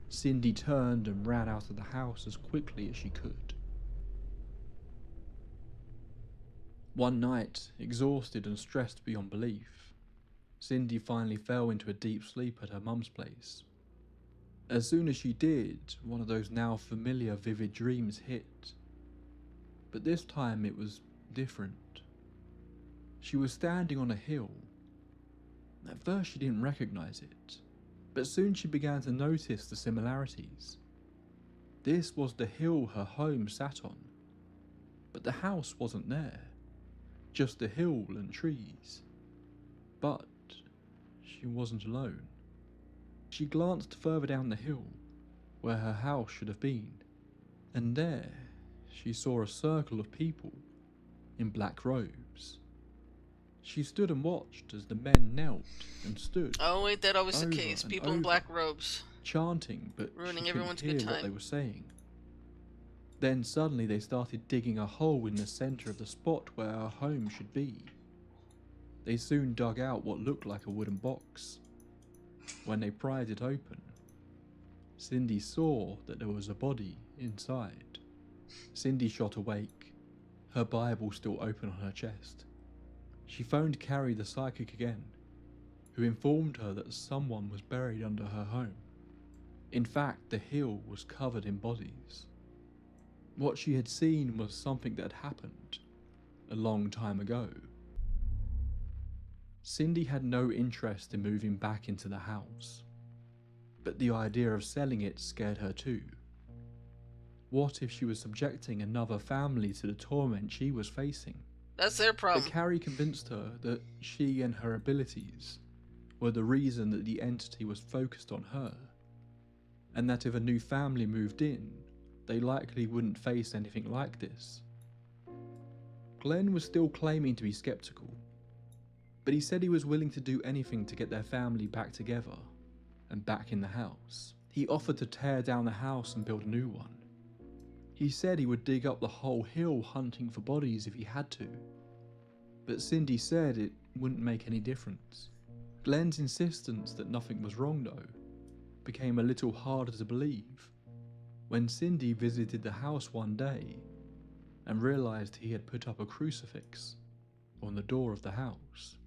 Cindy turned and ran out of the house as quickly as she could. One night, exhausted and stressed beyond belief, Cindy finally fell into a deep sleep at her mum's place. As soon as she did, one of those now familiar vivid dreams hit. But this time it was different. She was standing on a hill. At first she didn't recognize it, but soon she began to notice the similarities. This was the hill her home sat on, but the house wasn't there, just the hill and trees. But she wasn't alone. She glanced further down the hill, where her house should have been, and there she saw a circle of people in black robes. She stood and watched as the men knelt and stood. Oh, ain't that always the case? People in black robes. Chanting, but ruining she everyone's couldn't good hear what time. they were saying. Then suddenly they started digging a hole in the centre of the spot where her home should be. They soon dug out what looked like a wooden box. When they pried it open, Cindy saw that there was a body inside. Cindy shot awake, her Bible still open on her chest. She phoned Carrie the psychic again, who informed her that someone was buried under her home. In fact, the hill was covered in bodies. What she had seen was something that had happened a long time ago. Cindy had no interest in moving back into the house, but the idea of selling it scared her too. What if she was subjecting another family to the torment she was facing? That's their problem. But Carrie convinced her that she and her abilities were the reason that the entity was focused on her, and that if a new family moved in, they likely wouldn't face anything like this. Glenn was still claiming to be skeptical, but he said he was willing to do anything to get their family back together and back in the house. He offered to tear down the house and build a new one. He said he would dig up the whole hill hunting for bodies if he had to, but Cindy said it wouldn't make any difference. Glenn's insistence that nothing was wrong though became a little harder to believe when Cindy visited the house one day and realised he had put up a crucifix on the door of the house.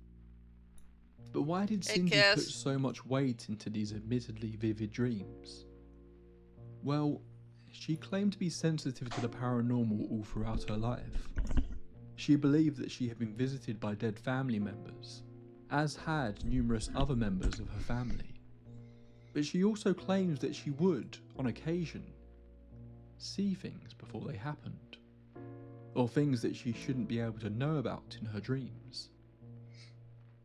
But why did Cindy put so much weight into these admittedly vivid dreams? Well, she claimed to be sensitive to the paranormal all throughout her life. She believed that she had been visited by dead family members, as had numerous other members of her family. But she also claims that she would, on occasion, see things before they happened, or things that she shouldn't be able to know about in her dreams.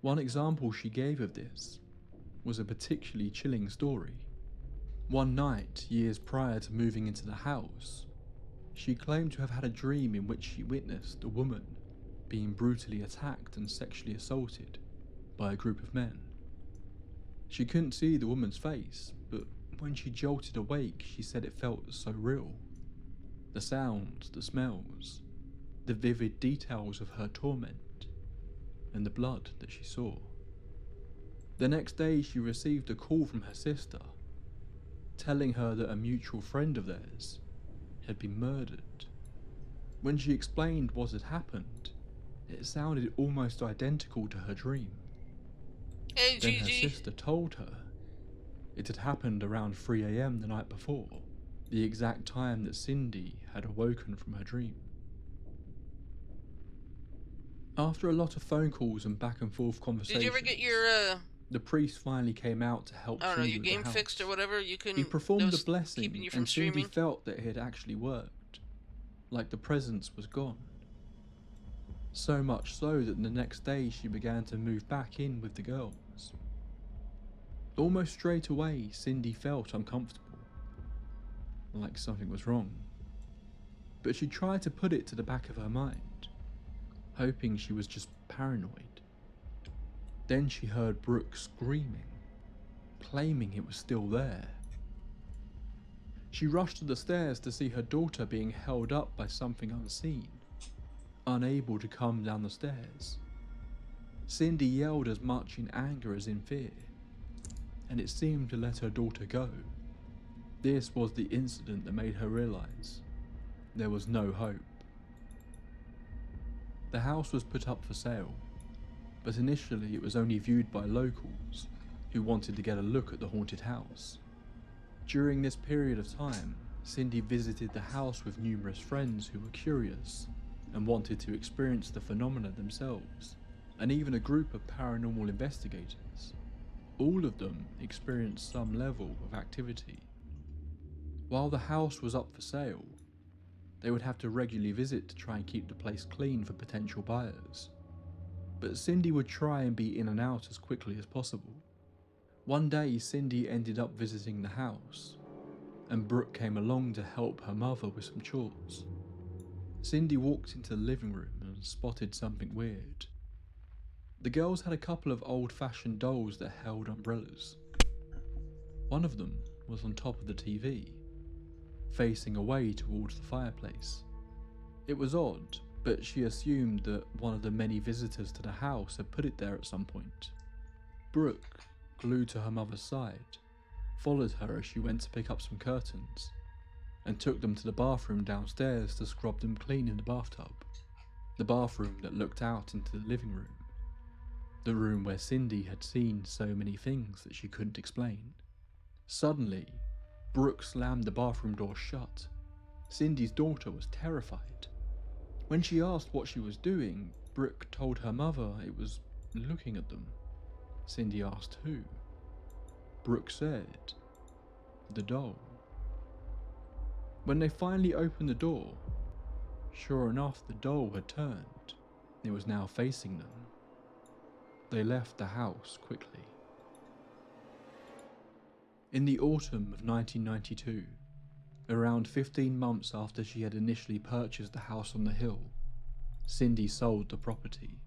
One example she gave of this was a particularly chilling story. One night, years prior to moving into the house, she claimed to have had a dream in which she witnessed a woman being brutally attacked and sexually assaulted by a group of men. She couldn't see the woman's face, but when she jolted awake, she said it felt so real. The sounds, the smells, the vivid details of her torment, and the blood that she saw. The next day, she received a call from her sister, telling her that a mutual friend of theirs had been murdered. When she explained what had happened, it sounded almost identical to her dream. Hey, then her Gigi. sister told her it had happened around 3 AM the night before, the exact time that Cindy had awoken from her dream. After a lot of phone calls and back and forth conversations, Did you ever get your the priest finally came out to help I don't know, Cindy your with the game house. fixed or whatever? You couldn't. He performed that the was blessing, keeping you from and Cindy streaming. felt that it had actually worked, like the presence was gone. So much so that the next day she began to move back in with the girls. Almost straight away, Cindy felt uncomfortable, like something was wrong. But she tried to put it to the back of her mind, hoping she was just paranoid. Then she heard Brooke screaming, claiming it was still there. She rushed to the stairs to see her daughter being held up by something unseen, unable to come down the stairs. Cindy yelled as much in anger as in fear, and it seemed to let her daughter go. This was the incident that made her realise there was no hope. The house was put up for sale, but initially it was only viewed by locals who wanted to get a look at the haunted house. During this period of time, Cindy visited the house with numerous friends who were curious and wanted to experience the phenomena themselves, and even a group of paranormal investigators. All of them experienced some level of activity. While the house was up for sale, they would have to regularly visit to try and keep the place clean for potential buyers. But Cindy would try and be in and out as quickly as possible. One day, Cindy ended up visiting the house, and Brooke came along to help her mother with some chores. Cindy walked into the living room and spotted something weird. The girls had a couple of old-fashioned dolls that held umbrellas. One of them was on top of the TV, facing away towards the fireplace. It was odd, but she assumed that one of the many visitors to the house had put it there at some point. Brooke, glued to her mother's side, followed her as she went to pick up some curtains, and took them to the bathroom downstairs to scrub them clean in the bathtub. The bathroom that looked out into the living room. The room where Cindy had seen so many things that she couldn't explain. Suddenly, Brooke slammed the bathroom door shut. Cindy's daughter was terrified. When she asked what she was doing, Brooke told her mother it was looking at them. Cindy asked who. Brooke said, the doll. When they finally opened the door, sure enough the doll had turned. It was now facing them. They left the house quickly. In the autumn of 1992, around 15 months after she had initially purchased the house on the hill, Cindy sold the property.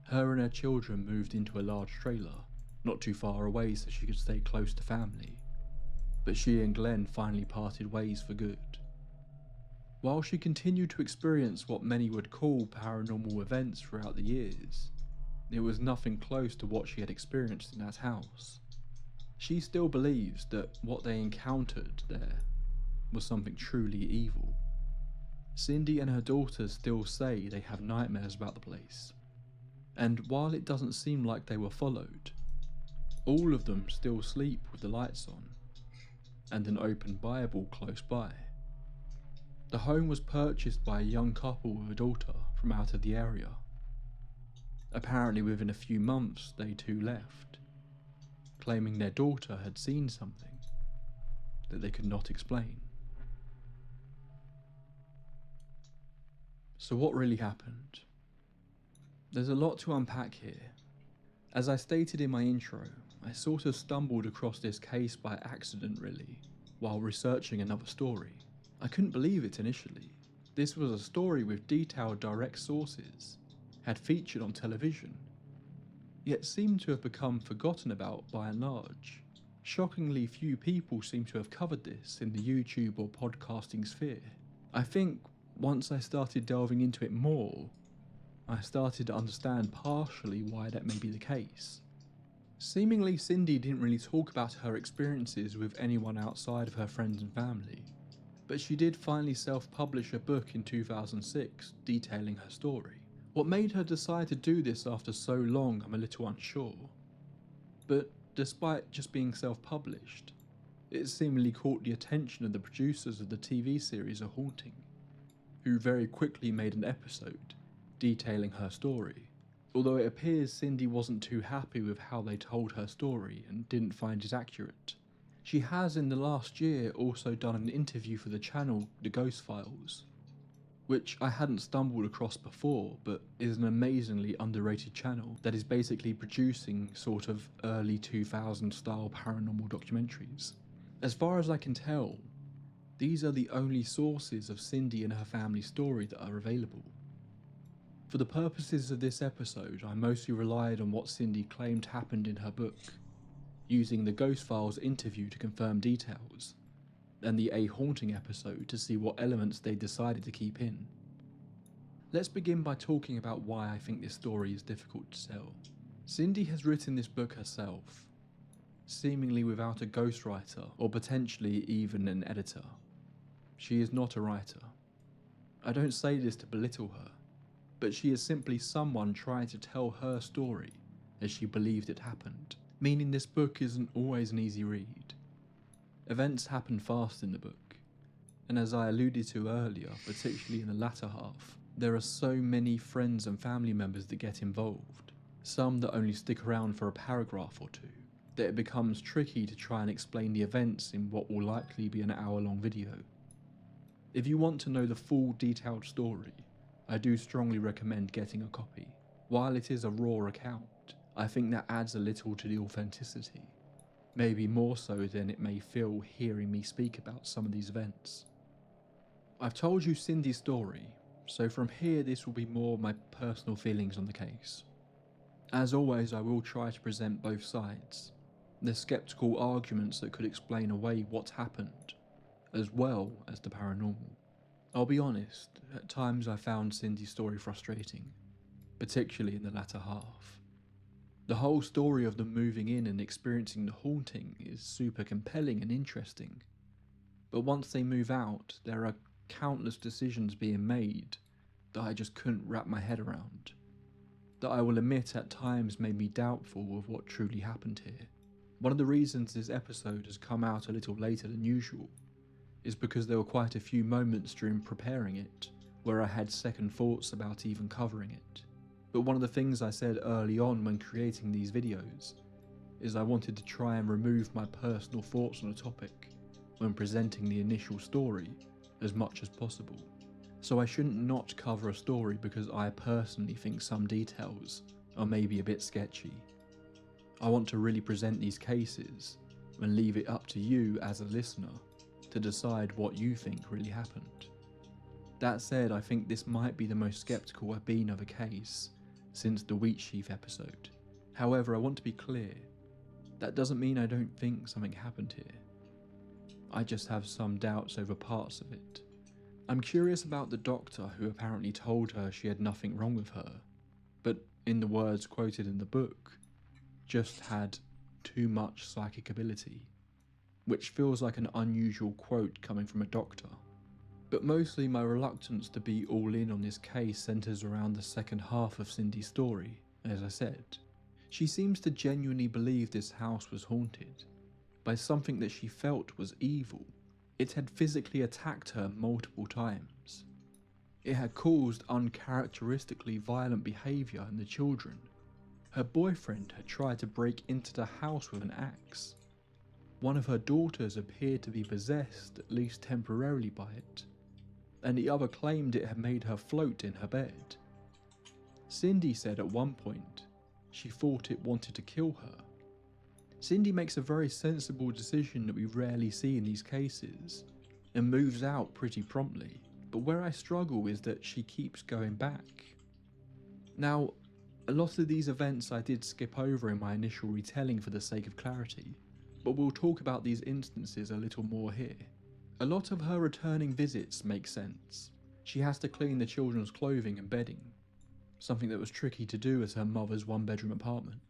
Her and her children moved into a large trailer, not too far away so she could stay close to family, but she and Glenn finally parted ways for good. While she continued to experience what many would call paranormal events throughout the years, it was nothing close to what she had experienced in that house. She still believes that what they encountered there was something truly evil. Cindy and her daughters still say they have nightmares about the place, and while it doesn't seem like they were followed, all of them still sleep with the lights on and an open Bible close by. The home was purchased by a young couple with a daughter from out of the area. Apparently within a few months they too left, claiming their daughter had seen something that they could not explain. So what really happened? There's a lot to unpack here. As I stated in my intro, I sort of stumbled across this case by accident really, while researching another story. I couldn't believe it initially. This was a story with detailed direct sources, had featured on television, yet seemed to have become forgotten about by and large. Shockingly few people seem to have covered this in the YouTube or podcasting sphere. I think once I started delving into it more, I started to understand partially why that may be the case. Seemingly Cindy didn't really talk about her experiences with anyone outside of her friends and family, but she did finally self-publish a book in 2006 detailing her story. What made her decide to do this after so long, I'm a little unsure. But despite just being self-published, it seemingly caught the attention of the producers of the TV series A Haunting, who very quickly made an episode detailing her story. Although it appears Cindy wasn't too happy with how they told her story and didn't find it accurate. She has in the last year also done an interview for the channel The Ghost Files, which I hadn't stumbled across before, but is an amazingly underrated channel that is basically producing sort of early 2000 style paranormal documentaries. As far as I can tell, these are the only sources of Cindy and her family's story that are available. For the purposes of this episode, I mostly relied on what Cindy claimed happened in her book, using the Ghost Files interview to confirm details, and the A Haunting episode to see what elements they decided to keep in. Let's begin by talking about why I think this story is difficult to tell. Cindy has written this book herself, seemingly without a ghostwriter or potentially even an editor. She is not a writer. I don't say this to belittle her, but she is simply someone trying to tell her story as she believed it happened, meaning this book isn't always an easy read. Events happen fast in the book, and as I alluded to earlier, particularly in the latter half, there are so many friends and family members that get involved, some that only stick around for a paragraph or two, that it becomes tricky to try and explain the events in what will likely be an hour-long video. If you want to know the full detailed story, I do strongly recommend getting a copy. While it is a raw account, I think that adds a little to the authenticity, maybe more so than it may feel hearing me speak about some of these events. I've told you Cindy's story, so from here this will be more my personal feelings on the case. As always, I will try to present both sides, the skeptical arguments that could explain away what's happened, as well as the paranormal. I'll be honest, at times I found Cindy's story frustrating, particularly in the latter half. The whole story of them moving in and experiencing the haunting is super compelling and interesting, but once they move out, there are countless decisions being made that I just couldn't wrap my head around, that I will admit at times made me doubtful of what truly happened here. One of the reasons this episode has come out a little later than usual is because there were quite a few moments during preparing it where I had second thoughts about even covering it. But one of the things I said early on when creating these videos is I wanted to try and remove my personal thoughts on a topic when presenting the initial story as much as possible. So I shouldn't not cover a story because I personally think some details are maybe a bit sketchy. I want to really present these cases and leave it up to you as a listener to decide what you think really happened. That said, I think this might be the most skeptical I've been of a case since the Wheat Sheaf episode. However, I want to be clear, that doesn't mean I don't think something happened here. I just have some doubts over parts of it. I'm curious about the doctor who apparently told her she had nothing wrong with her, but in the words quoted in the book, just had too much psychic ability, which feels like an unusual quote coming from a doctor. But mostly my reluctance to be all in on this case centres around the second half of Cindy's story, as I said. She seems to genuinely believe this house was haunted by something that she felt was evil. It had physically attacked her multiple times. It had caused uncharacteristically violent behaviour in the children. Her boyfriend had tried to break into the house with an axe. One of her daughters appeared to be possessed, at least temporarily, by it, and the other claimed it had made her float in her bed. Cindy said at one point she thought it wanted to kill her. Cindy makes a very sensible decision that we rarely see in these cases, and moves out pretty promptly, but where I struggle is that she keeps going back. Now, a lot of these events I did skip over in my initial retelling for the sake of clarity, but we'll talk about these instances a little more here. A lot of her returning visits make sense. She has to clean the children's clothing and bedding, something that was tricky to do at her mother's one-bedroom apartment.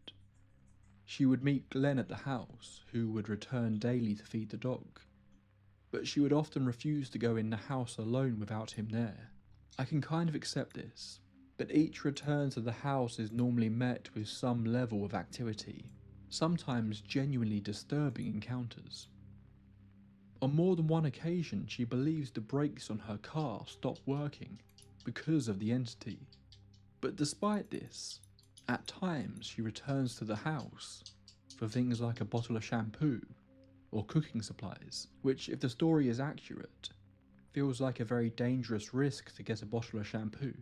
She would meet Glenn at the house, who would return daily to feed the dog, but she would often refuse to go in the house alone without him there. I can kind of accept this, but each return to the house is normally met with some level of activity, sometimes genuinely disturbing encounters. On more than one occasion, she believes the brakes on her car stopped working because of the entity. But despite this, at times she returns to the house for things like a bottle of shampoo or cooking supplies, which, if the story is accurate, feels like a very dangerous risk to get a bottle of shampoo.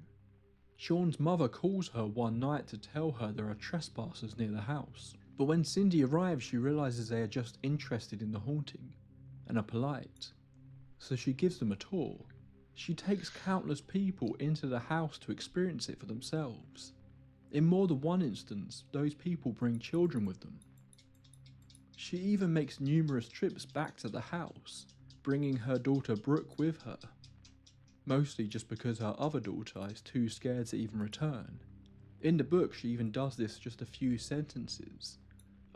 Sean's mother calls her one night to tell her there are trespassers near the house, but when Cindy arrives she realises they are just interested in the haunting and are polite, so she gives them a tour. She takes countless people into the house to experience it for themselves. In more than one instance, those people bring children with them. She even makes numerous trips back to the house, bringing her daughter Brooke with her, mostly just because her other daughter is too scared to even return. In the book, she even does this just a few sentences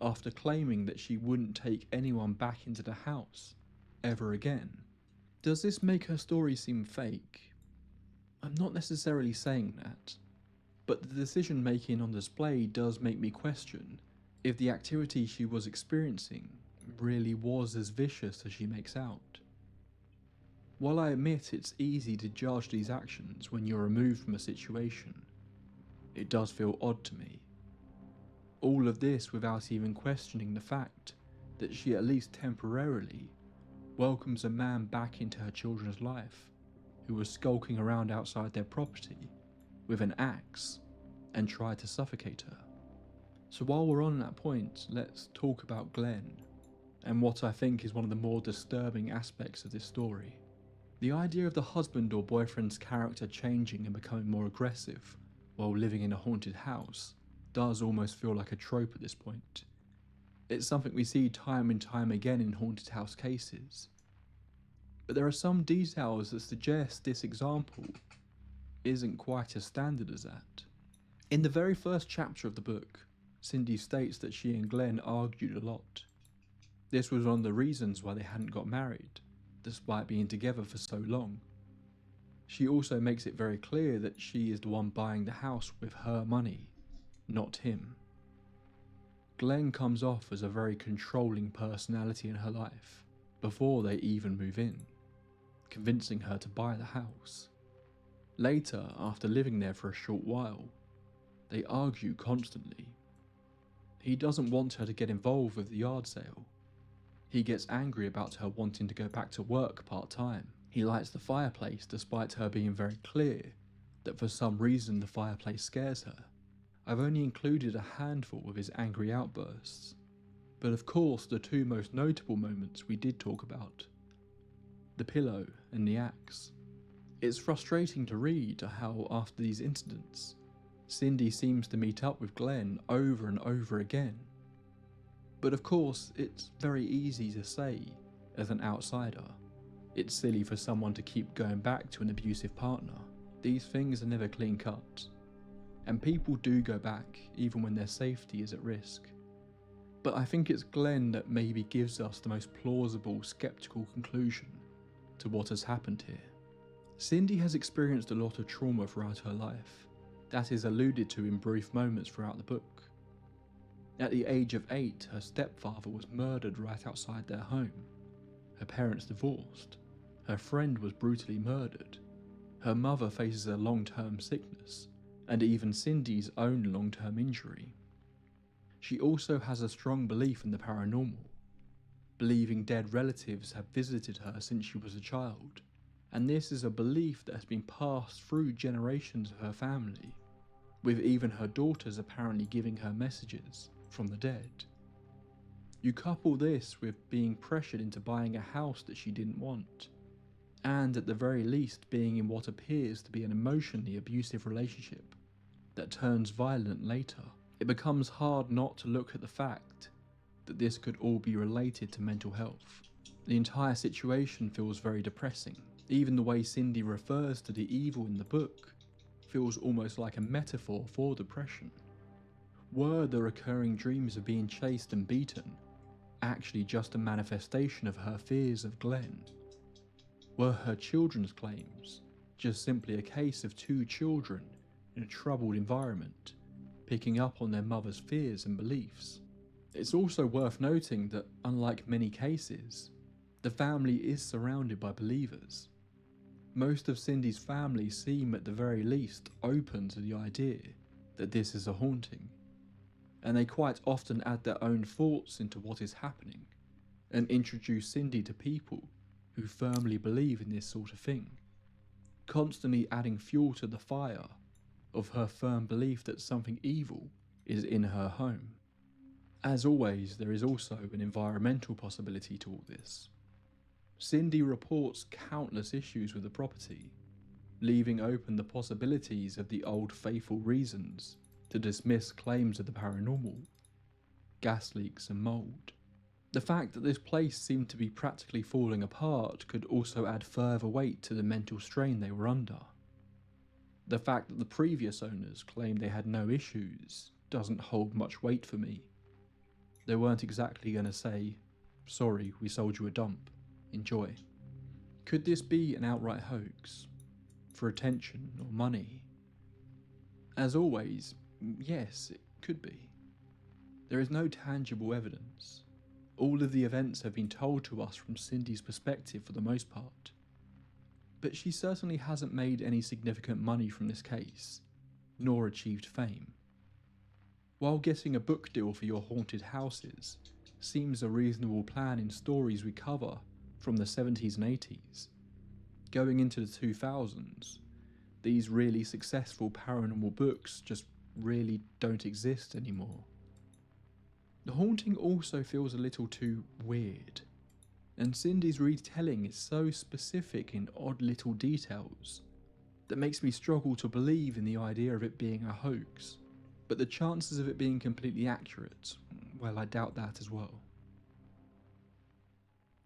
after claiming that she wouldn't take anyone back into the house ever again. Does this make her story seem fake? I'm not necessarily saying that, but the decision making on display does make me question if the activity she was experiencing really was as vicious as she makes out. While I admit it's easy to judge these actions when you're removed from a situation, it does feel odd to me. All of this without even questioning the fact that she, at least temporarily, welcomes a man back into her children's life who was skulking around outside their property with an axe and tried to suffocate her. So while we're on that point, let's talk about Glenn and what I think is one of the more disturbing aspects of this story. The idea of the husband or boyfriend's character changing and becoming more aggressive while living in a haunted house does almost feel like a trope at this point. It's something we see time and time again in haunted house cases. But there are some details that suggest this example isn't quite as standard as that. In the very first chapter of the book, Cindy states that she and Glenn argued a lot. This was one of the reasons why they hadn't got married, despite being together for so long. She also makes it very clear that she is the one buying the house with her money, not him. Glenn comes off as a very controlling personality in her life before they even move in, convincing her to buy the house. Later, after living there for a short while, they argue constantly. He doesn't want her to get involved with the yard sale. He gets angry about her wanting to go back to work part-time. He lights the fireplace despite her being very clear that for some reason the fireplace scares her. I've only included a handful of his angry outbursts. But of course, the two most notable moments we did talk about: the pillow and the axe. It's frustrating to read how, after these incidents, Cindy seems to meet up with Glenn over and over again. But of course, it's very easy to say, as an outsider, it's silly for someone to keep going back to an abusive partner. These things are never clean cut, and people do go back even when their safety is at risk. But I think it's Glenn that maybe gives us the most plausible, skeptical conclusion to what has happened here. Cindy has experienced a lot of trauma throughout her life. That is alluded to in brief moments throughout the book. At the age of 8, her stepfather was murdered right outside their home. Her parents divorced. Her friend was brutally murdered. Her mother faces a long-term sickness, and even Cindy's own long-term injury. She also has a strong belief in the paranormal, believing dead relatives have visited her since she was a child, and this is a belief that has been passed through generations of her family, with even her daughters apparently giving her messages from the dead. You couple this with being pressured into buying a house that she didn't want, and at the very least being in what appears to be an emotionally abusive relationship that turns violent later. It becomes hard not to look at the fact that this could all be related to mental health. The entire situation feels very depressing. Even the way Cindy refers to the evil in the book feels almost like a metaphor for depression. Were the recurring dreams of being chased and beaten actually just a manifestation of her fears of Glenn? Were her children's claims just simply a case of two children in a troubled environment, picking up on their mother's fears and beliefs? It's also worth noting that, unlike many cases, the family is surrounded by believers. Most of Cindy's family seem at the very least open to the idea that this is a haunting, and they quite often add their own thoughts into what is happening and introduce Cindy to people who firmly believe in this sort of thing, constantly adding fuel to the fire of her firm belief that something evil is in her home. As always, there is also an environmental possibility to all this. Cindy reports countless issues with the property, leaving open the possibilities of the old faithful reasons to dismiss claims of the paranormal, gas leaks and mould. The fact that this place seemed to be practically falling apart could also add further weight to the mental strain they were under. The fact that the previous owners claimed they had no issues doesn't hold much weight for me. They weren't exactly going to say, "Sorry, we sold you a dump. Enjoy." Could this be an outright hoax? For attention or money? As always, yes, it could be. There is no tangible evidence. All of the events have been told to us from Cindy's perspective for the most part. But she certainly hasn't made any significant money from this case, nor achieved fame. While getting a book deal for your haunted houses seems a reasonable plan in stories we cover from the 70s and 80s, going into the 2000s, these really successful paranormal books just really don't exist anymore. The haunting also feels a little too weird, and Cindy's retelling is so specific in odd little details that makes me struggle to believe in the idea of it being a hoax. But the chances of it being completely accurate, well, I doubt that as well.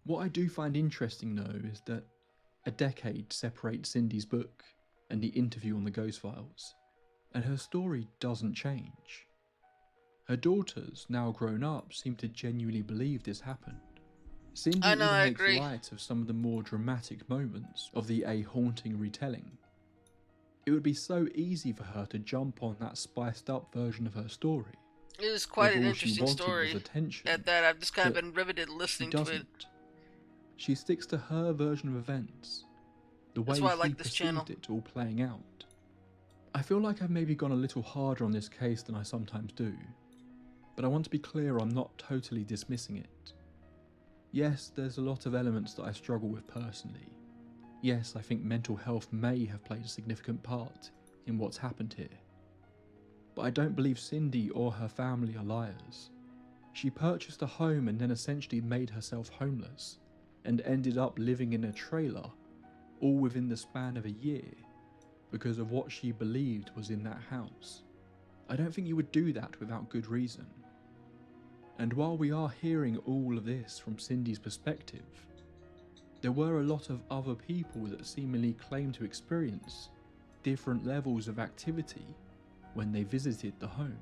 What I do find interesting though is that a decade separates Cindy's book and the interview on the Ghost Files, and her story doesn't change. Her daughters, now grown up, seem to genuinely believe this happened. Cindy I know, even I makes agree. light of some of the more dramatic moments of the A Haunting retelling. It would be so easy for her to jump on that spiced up version of her story. It is quite If an all she interesting wanted was story. attention, At that, I've just kind of but been riveted she listening to it. doesn't. She sticks to her version of events, the way That's why I he like this channel. perceived it all playing out. I feel like I've maybe gone a little harder on this case than I sometimes do, but I want to be clear I'm not totally dismissing it. Yes, there's a lot of elements that I struggle with personally. Yes, I think mental health may have played a significant part in what's happened here. But I don't believe Cindy or her family are liars. She purchased a home and then essentially made herself homeless, and ended up living in a trailer, all within the span of a year, because of what she believed was in that house. I don't think you would do that without good reason. And while we are hearing all of this from Cindy's perspective, there were a lot of other people that seemingly claimed to experience different levels of activity when they visited the home.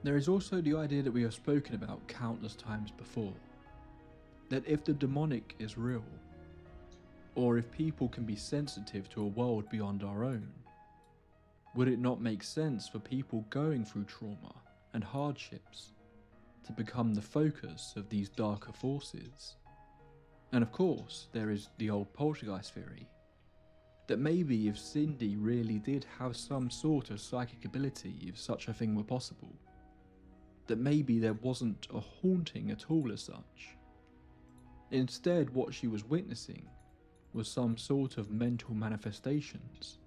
There is also the idea that we have spoken about countless times before, that if the demonic is real, or if people can be sensitive to a world beyond our own, would it not make sense for people going through trauma and hardships to become the focus of these darker forces? And of course, there is the old poltergeist theory, that maybe if Cindy really did have some sort of psychic ability, if such a thing were possible, that maybe there wasn't a haunting at all as such. Instead, what she was witnessing was some sort of mental manifestations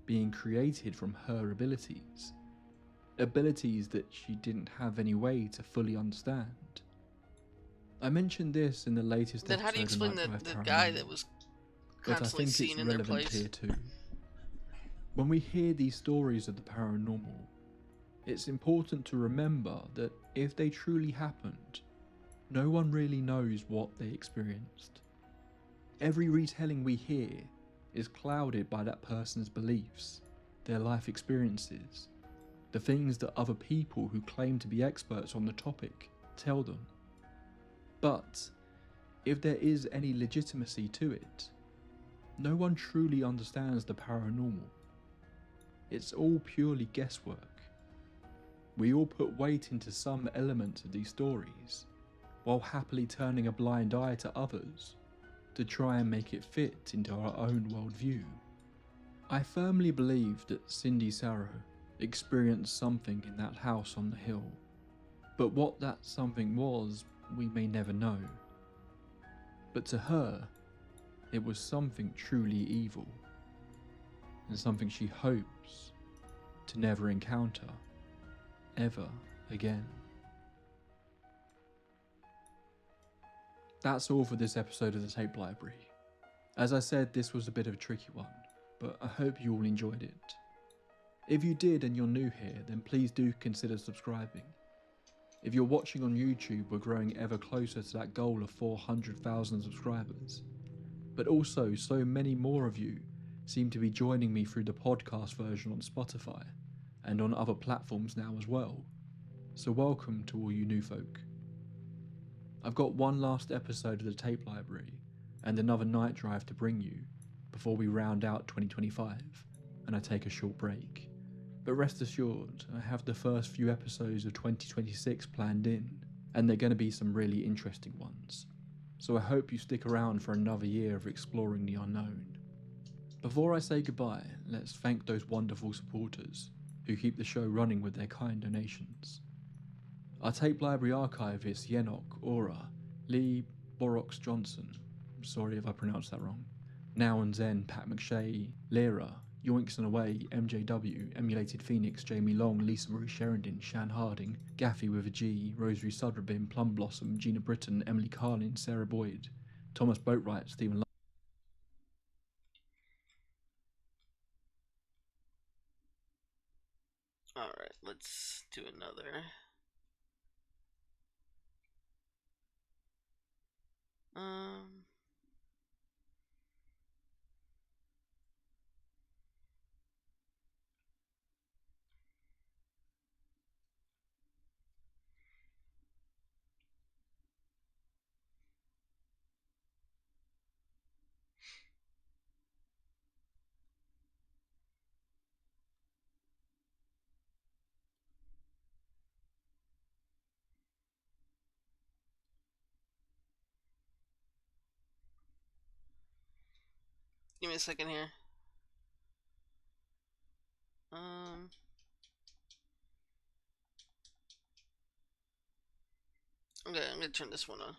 being created from her abilities that she didn't have any way to fully understand. I mentioned this in the latest Then how do you episode explain of the Night Drive guy Paranormal, that was but I constantly think seen it's in their relevant place? here too. When we hear these stories of the paranormal, it's important to remember that if they truly happened, no one really knows what they experienced. Every retelling we hear is clouded by that person's beliefs, their life experiences, the things that other people who claim to be experts on the topic tell them. But if there is any legitimacy to it, no one truly understands the paranormal. It's all purely guesswork. We all put weight into some element of these stories, while happily turning a blind eye to others to try and make it fit into our own worldview. I firmly believe that Cindy Sarrow experienced something in that house on the hill, but what that something was, we may never know. But to her, it was something truly evil, and something she hopes to never encounter ever again. That's all for this episode of the Tape Library. As I said, this was a bit of a tricky one, but I hope you all enjoyed it. If you did and you're new here, then please do consider subscribing. If you're watching on YouTube, we're growing ever closer to that goal of 400,000 subscribers. But also, so many more of you seem to be joining me through the podcast version on Spotify, and on other platforms now as well. So welcome to all you new folk. I've got one last episode of the Tape Library and another night drive to bring you before we round out 2025 and I take a short break. But rest assured, I have the first few episodes of 2026 planned in, and they're going to be some really interesting ones. So I hope you stick around for another year of exploring the unknown. Before I say goodbye, let's thank those wonderful supporters who keep the show running with their kind donations. Our Tape Library archivists Yenok, Aura, Lee, Borox Johnson, I'm sorry if I pronounced that wrong, Now and Zen, Pat McShay, Lyra, Yoinks and Away, MJW, Emulated Phoenix, Jamie Long, Lisa Marie Sheridan, Shan Harding, Gaffy with a G, Rosary Sudrabin, Plum Blossom, Gina Britton, Emily Carlin, Sarah Boyd, Thomas Boatwright, Stephen Alright, let's do another. Give me a second here. Okay, I'm gonna turn this one on.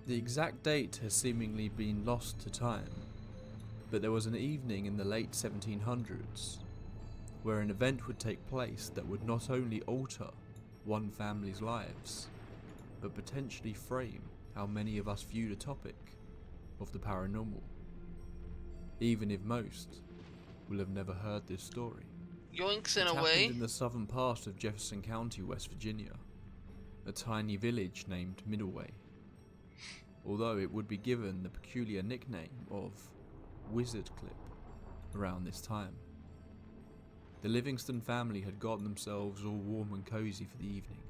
The exact date has seemingly been lost to time, but there was an evening in the late 1700s where an event would take place that would not only alter one family's lives, but potentially frame how many of us view the topic of the paranormal, even if most will have never heard this story. Yoinks It in a happened way. in the southern part of Jefferson County, West Virginia, a tiny village named Middleway, although it would be given the peculiar nickname of Wizard Clip around this time. The Livingston family had gotten themselves all warm and cozy for the evening.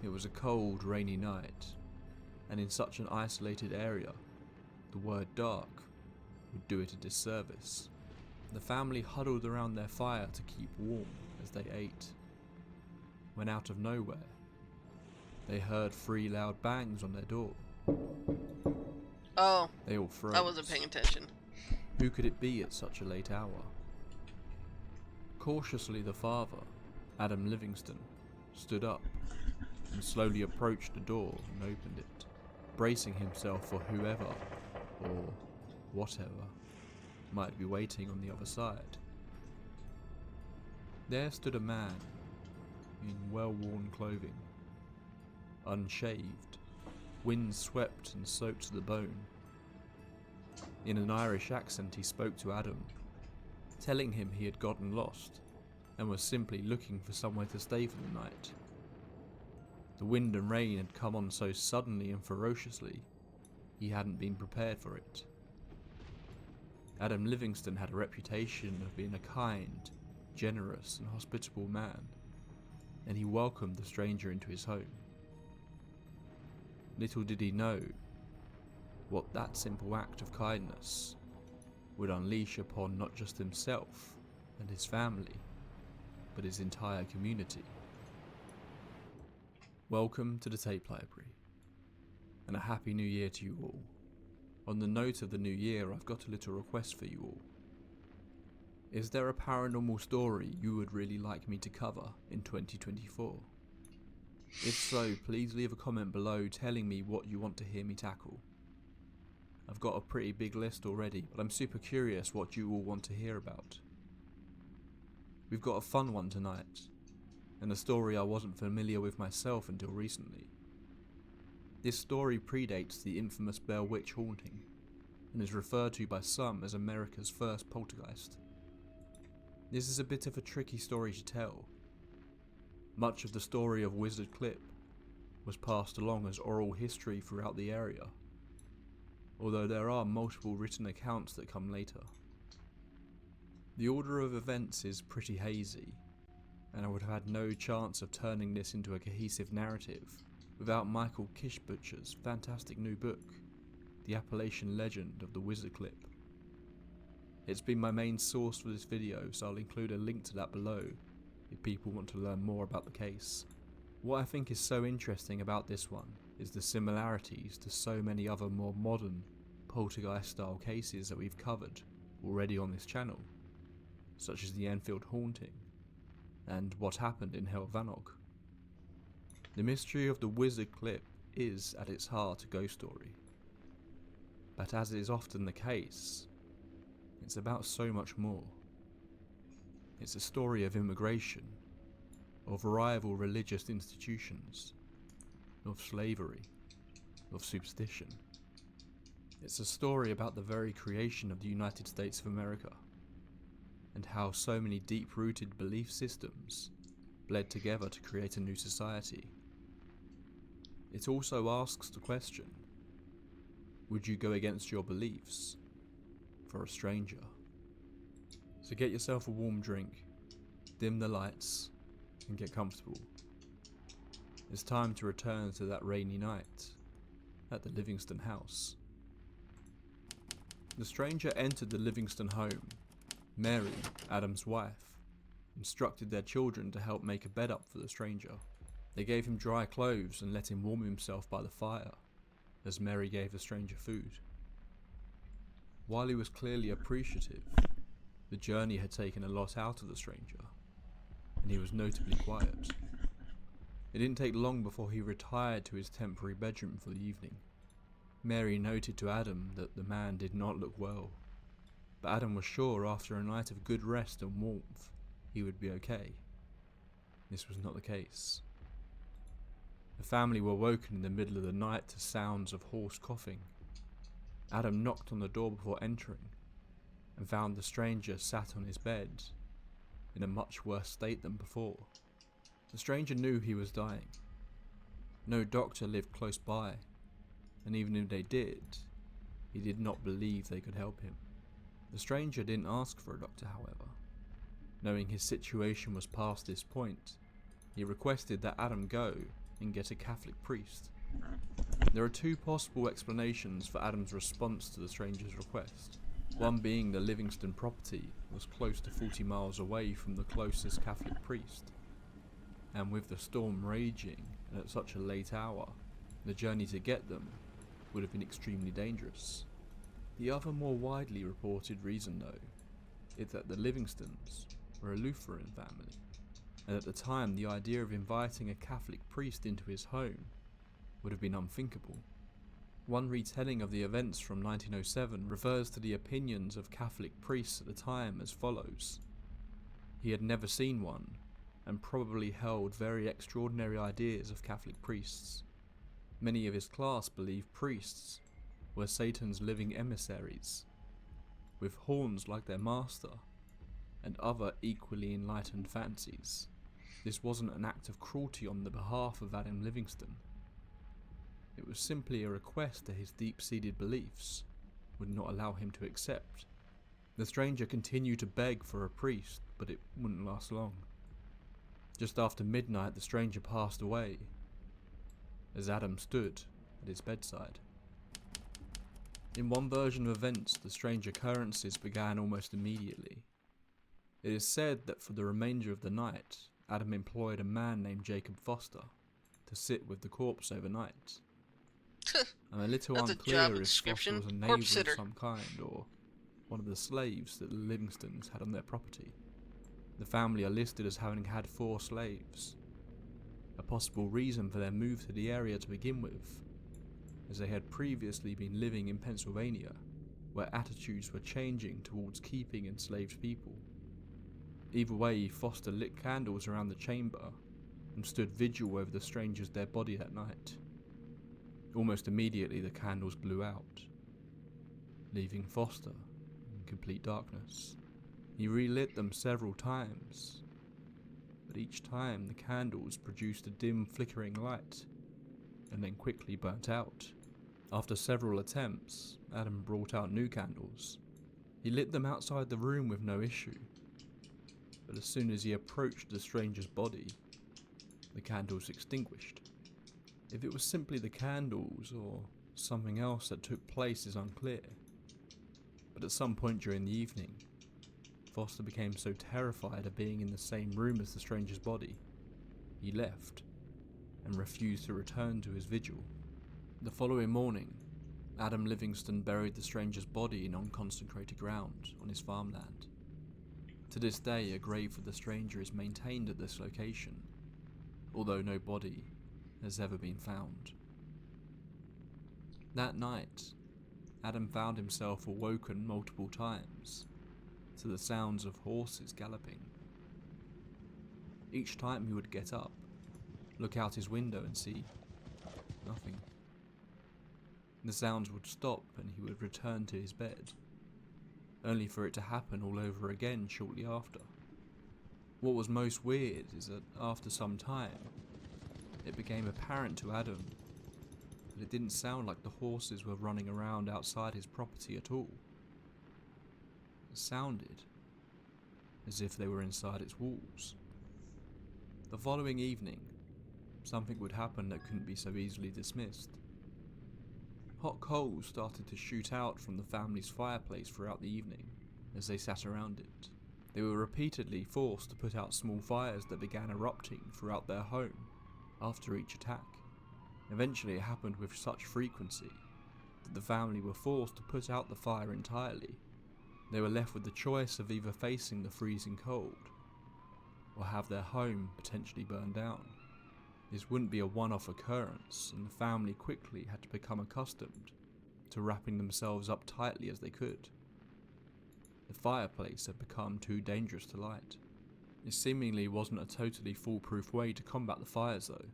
It was a cold, rainy night, and in such an isolated area, the word dark would do it a disservice. The family huddled around their fire to keep warm as they ate, when out of nowhere, they heard 3 loud bangs on their door. Oh, They all froze. I wasn't paying attention. Who could it be at such a late hour? Cautiously, the father, Adam Livingston, stood up and slowly approached the door and opened it, bracing himself for whoever, or whatever, might be waiting on the other side. There stood a man in well-worn clothing, unshaved, wind-swept and soaked to the bone. In an Irish accent he spoke to Adam, telling him he had gotten lost and was simply looking for somewhere to stay for the night. The wind and rain had come on so suddenly and ferociously, he hadn't been prepared for it. Adam Livingston had a reputation of being a kind, generous and hospitable man, and he welcomed the stranger into his home. Little did he know what that simple act of kindness would unleash upon not just himself and his family, but his entire community. Welcome to the Tape Library, and a happy new year to you all. On the note of the new year, I've got a little request for you all. Is there a paranormal story you would really like me to cover in 2024? If so, please leave a comment below telling me what you want to hear me tackle. I've got a pretty big list already, but I'm super curious what you all want to hear about. We've got a fun one tonight, and a story I wasn't familiar with myself until recently. This story predates the infamous Blair Witch haunting, and is referred to by some as America's first poltergeist. This is a bit of a tricky story to tell. Much of the story of Wizard Clip was passed along as oral history throughout the area, although there are multiple written accounts that come later. The order of events is pretty hazy, and I would have had no chance of turning this into a cohesive narrative without Michael Kishbutcher's fantastic new book, The Appalachian Legend of the Wizard Clip. It's been my main source for this video, so I'll include a link to that below if people want to learn more about the case. What I think is so interesting about this one is the similarities to so many other more modern poltergeist style cases that we've covered already on this channel, such as the Enfield haunting and what happened in Helvanog. The mystery of the Wizard Clip is at its heart a ghost story, but as is often the case, it's about so much more. It's a story of immigration, of rival religious institutions, of slavery, of superstition. It's a story about the very creation of the United States of America, and how so many deep-rooted belief systems bled together to create a new society. It also asks the question, would you go against your beliefs for a stranger? So get yourself a warm drink, dim the lights, and get comfortable. It's time to return to that rainy night at the Livingston house. The stranger entered the Livingston home. Mary, Adam's wife, instructed their children to help make a bed up for the stranger. They gave him dry clothes and let him warm himself by the fire, as Mary gave the stranger food. While he was clearly appreciative, the journey had taken a lot out of the stranger, and he was notably quiet. It didn't take long before he retired to his temporary bedroom for the evening. Mary noted to Adam that the man did not look well, but Adam was sure after a night of good rest and warmth, he would be okay. This was not the case. The family were woken in the middle of the night to sounds of hoarse coughing. Adam knocked on the door before entering, and found the stranger sat on his bed, in a much worse state than before. The stranger knew he was dying. No doctor lived close by, and even if they did, he did not believe they could help him. The stranger didn't ask for a doctor, however. Knowing his situation was past this point, he requested that Adam go and get a Catholic priest. There are two possible explanations for Adam's response to the stranger's request. One being the Livingston property was close to 40 miles away from the closest Catholic priest, and with the storm raging and at such a late hour, the journey to get them would have been extremely dangerous. The other more widely reported reason, though, is that the Livingstons were a Lutheran family, and at the time the idea of inviting a Catholic priest into his home would have been unthinkable. One retelling of the events from 1907 refers to the opinions of Catholic priests at the time as follows. He had never seen one, and probably held very extraordinary ideas of Catholic priests. Many of his class believed priests were Satan's living emissaries, with horns like their master, and other equally enlightened fancies. This wasn't an act of cruelty on the behalf of Adam Livingston. It was simply a request that his deep-seated beliefs would not allow him to accept. The stranger continued to beg for a priest, but it wouldn't last long. Just after midnight, the stranger passed away, as Adam stood at his bedside. In one version of events, the strange occurrences began almost immediately. It is said that for the remainder of the night, Adam employed a man named Jacob Foster to sit with the corpse overnight. I'm a little That's a unclear job if Foster description. was a neighbour Corpse of sitter. some kind or one of the slaves that the Livingstons had on their property. The family are listed as having had 4 slaves. A possible reason for their move to the area to begin with, as they had previously been living in Pennsylvania, where attitudes were changing towards keeping enslaved people. Either way, Foster lit candles around the chamber and stood vigil over the stranger's dead body that night. Almost immediately the candles blew out, leaving Foster in complete darkness. He relit them several times, but each time the candles produced a dim flickering light and then quickly burnt out. After several attempts, Adam brought out new candles. He lit them outside the room with no issue, but as soon as he approached the stranger's body, the candles extinguished. If it was simply the candles or something else that took place is unclear, but at some point during the evening, Foster became so terrified of being in the same room as the stranger's body, he left and refused to return to his vigil. The following morning, Adam Livingston buried the stranger's body in unconsecrated ground on his farmland. To this day, a grave for the stranger is maintained at this location, although no body has ever been found. That night, Adam found himself awoken multiple times to the sounds of horses galloping. Each time he would get up, look out his window and see nothing. The sounds would stop and he would return to his bed, only for it to happen all over again shortly after. What was most weird is that after some time, it became apparent to Adam that it didn't sound like the horses were running around outside his property at all. It sounded as if they were inside its walls. The following evening, something would happen that couldn't be so easily dismissed. Hot coals started to shoot out from the family's fireplace throughout the evening as they sat around it. They were repeatedly forced to put out small fires that began erupting throughout their home after each attack. Eventually it happened with such frequency that the family were forced to put out the fire entirely. They were left with the choice of either facing the freezing cold or have their home potentially burned down. This wouldn't be a one-off occurrence, and the family quickly had to become accustomed to wrapping themselves up tightly as they could. The fireplace had become too dangerous to light. It seemingly wasn't a totally foolproof way to combat the fires though.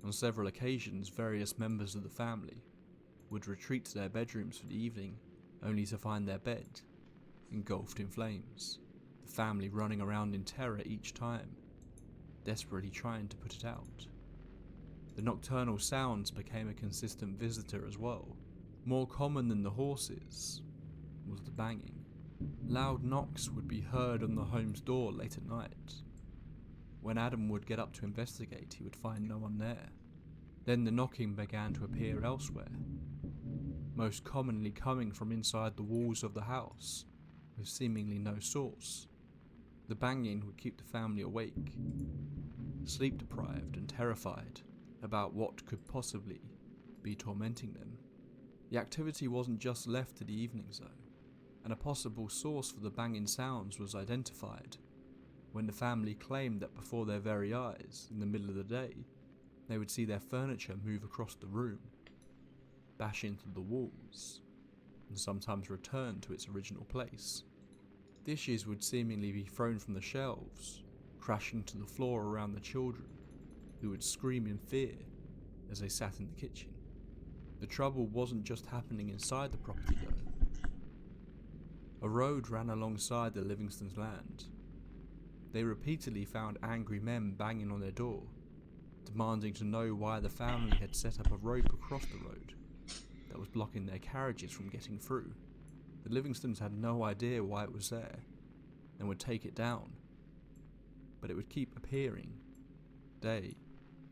On several occasions, various members of the family would retreat to their bedrooms for the evening, only to find their bed engulfed in flames, the family running around in terror each time, desperately trying to put it out. The nocturnal sounds became a consistent visitor as well. More common than the horses was the banging. Loud knocks would be heard on the home's door late at night. When Adam would get up to investigate, he would find no one there. Then the knocking began to appear elsewhere, most commonly coming from inside the walls of the house, with seemingly no source. The banging would keep the family awake, sleep deprived and terrified about what could possibly be tormenting them. The activity wasn't just left to the evenings though, and a possible source for the banging sounds was identified when the family claimed that before their very eyes, in the middle of the day, they would see their furniture move across the room, bash into the walls, and sometimes return to its original place. Dishes would seemingly be thrown from the shelves, crashing to the floor around the children, who would scream in fear as they sat in the kitchen. The trouble wasn't just happening inside the property though. A road ran alongside the Livingstons' land. They repeatedly found angry men banging on their door, demanding to know why the family had set up a rope across the road that was blocking their carriages from getting through. The Livingstons had no idea why it was there and would take it down, but it would keep appearing, day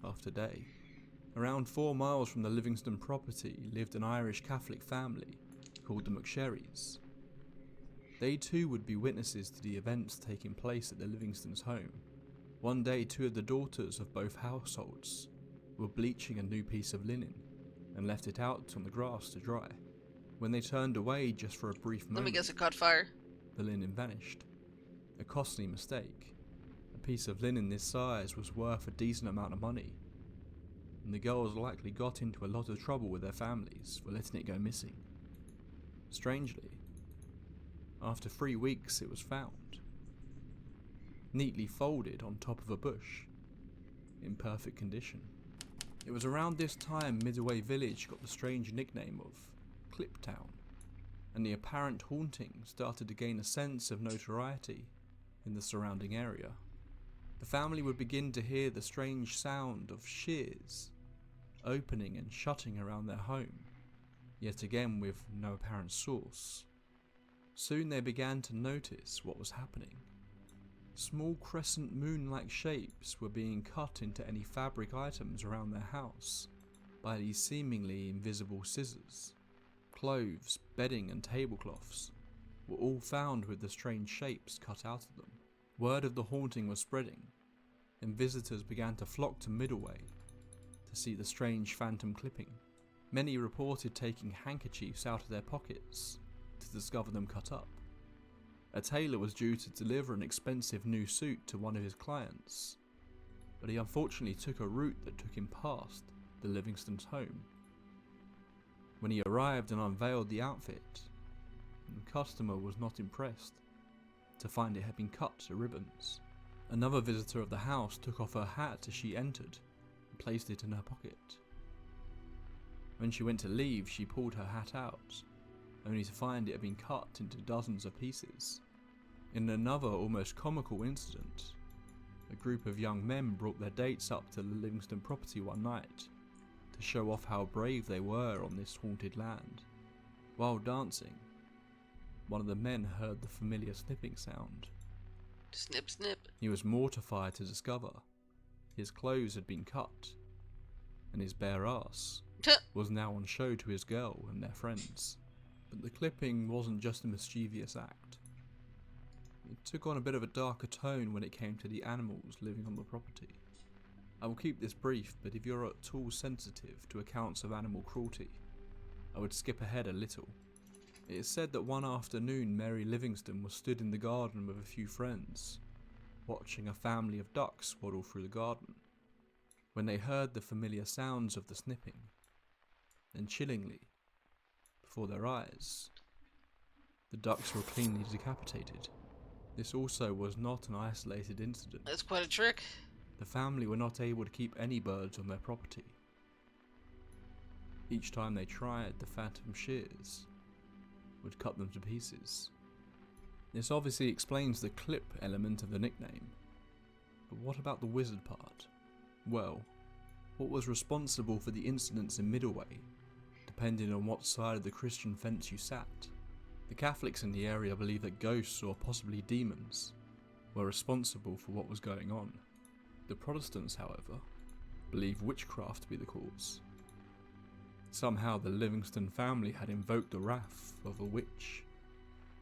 after day. Around 4 miles from the Livingston property lived an Irish Catholic family called the McSherrys. They too would be witnesses to the events taking place at the Livingstons' home. One day, 2 of the daughters of both households were bleaching a new piece of linen and left it out on the grass to dry. When they turned away just for a brief moment, Let me guess, it caught fire. the linen vanished. A costly mistake. A piece of linen this size was worth a decent amount of money, and the girls likely got into a lot of trouble with their families for letting it go missing. Strangely, after 3 weeks it was found, neatly folded on top of a bush, in perfect condition. It was around this time Midway Village got the strange nickname of Clip Town, and the apparent haunting started to gain a sense of notoriety in the surrounding area. The family would begin to hear the strange sound of shears opening and shutting around their home, yet again with no apparent source. Soon they began to notice what was happening. Small crescent moon-like shapes were being cut into any fabric items around their house by these seemingly invisible scissors. Clothes, bedding and tablecloths were all found with the strange shapes cut out of them. Word of the haunting was spreading, and visitors began to flock to Middleway to see the strange phantom clipping. Many reported taking handkerchiefs out of their pockets to discover them cut up. A tailor was due to deliver an expensive new suit to one of his clients, but he unfortunately took a route that took him past the Livingstons' home. When he arrived and unveiled the outfit, the customer was not impressed to find it had been cut to ribbons. Another visitor of the house took off her hat as she entered and placed it in her pocket. When she went to leave, she pulled her hat out, only to find it had been cut into dozens of pieces. In another almost comical incident, a group of young men brought their dates up to the Livingston property one night to show off how brave they were on this haunted land. While dancing, one of the men heard the familiar snipping sound. Snip, snip. He was mortified to discover his clothes had been cut, and his bare ass was now on show to his girl and their friends. But the clipping wasn't just a mischievous act. It took on a bit of a darker tone when it came to the animals living on the property. I will keep this brief, but if you're at all sensitive to accounts of animal cruelty, I would skip ahead a little. It is said that one afternoon Mary Livingston was stood in the garden with a few friends, watching a family of ducks waddle through the garden, when they heard the familiar sounds of the snipping. Then chillingly, before their eyes. The ducks were cleanly decapitated. This also was not an isolated incident. That's quite a trick. The family were not able to keep any birds on their property. Each time they tried, the phantom shears would cut them to pieces. This obviously explains the clip element of the nickname. But what about the wizard part? Well, what was responsible for the incidents in Middleway, depending on what side of the Christian fence you sat? The Catholics in the area believe that ghosts or possibly demons were responsible for what was going on. The Protestants, however, believe witchcraft to be the cause. Somehow the Livingston family had invoked the wrath of a witch.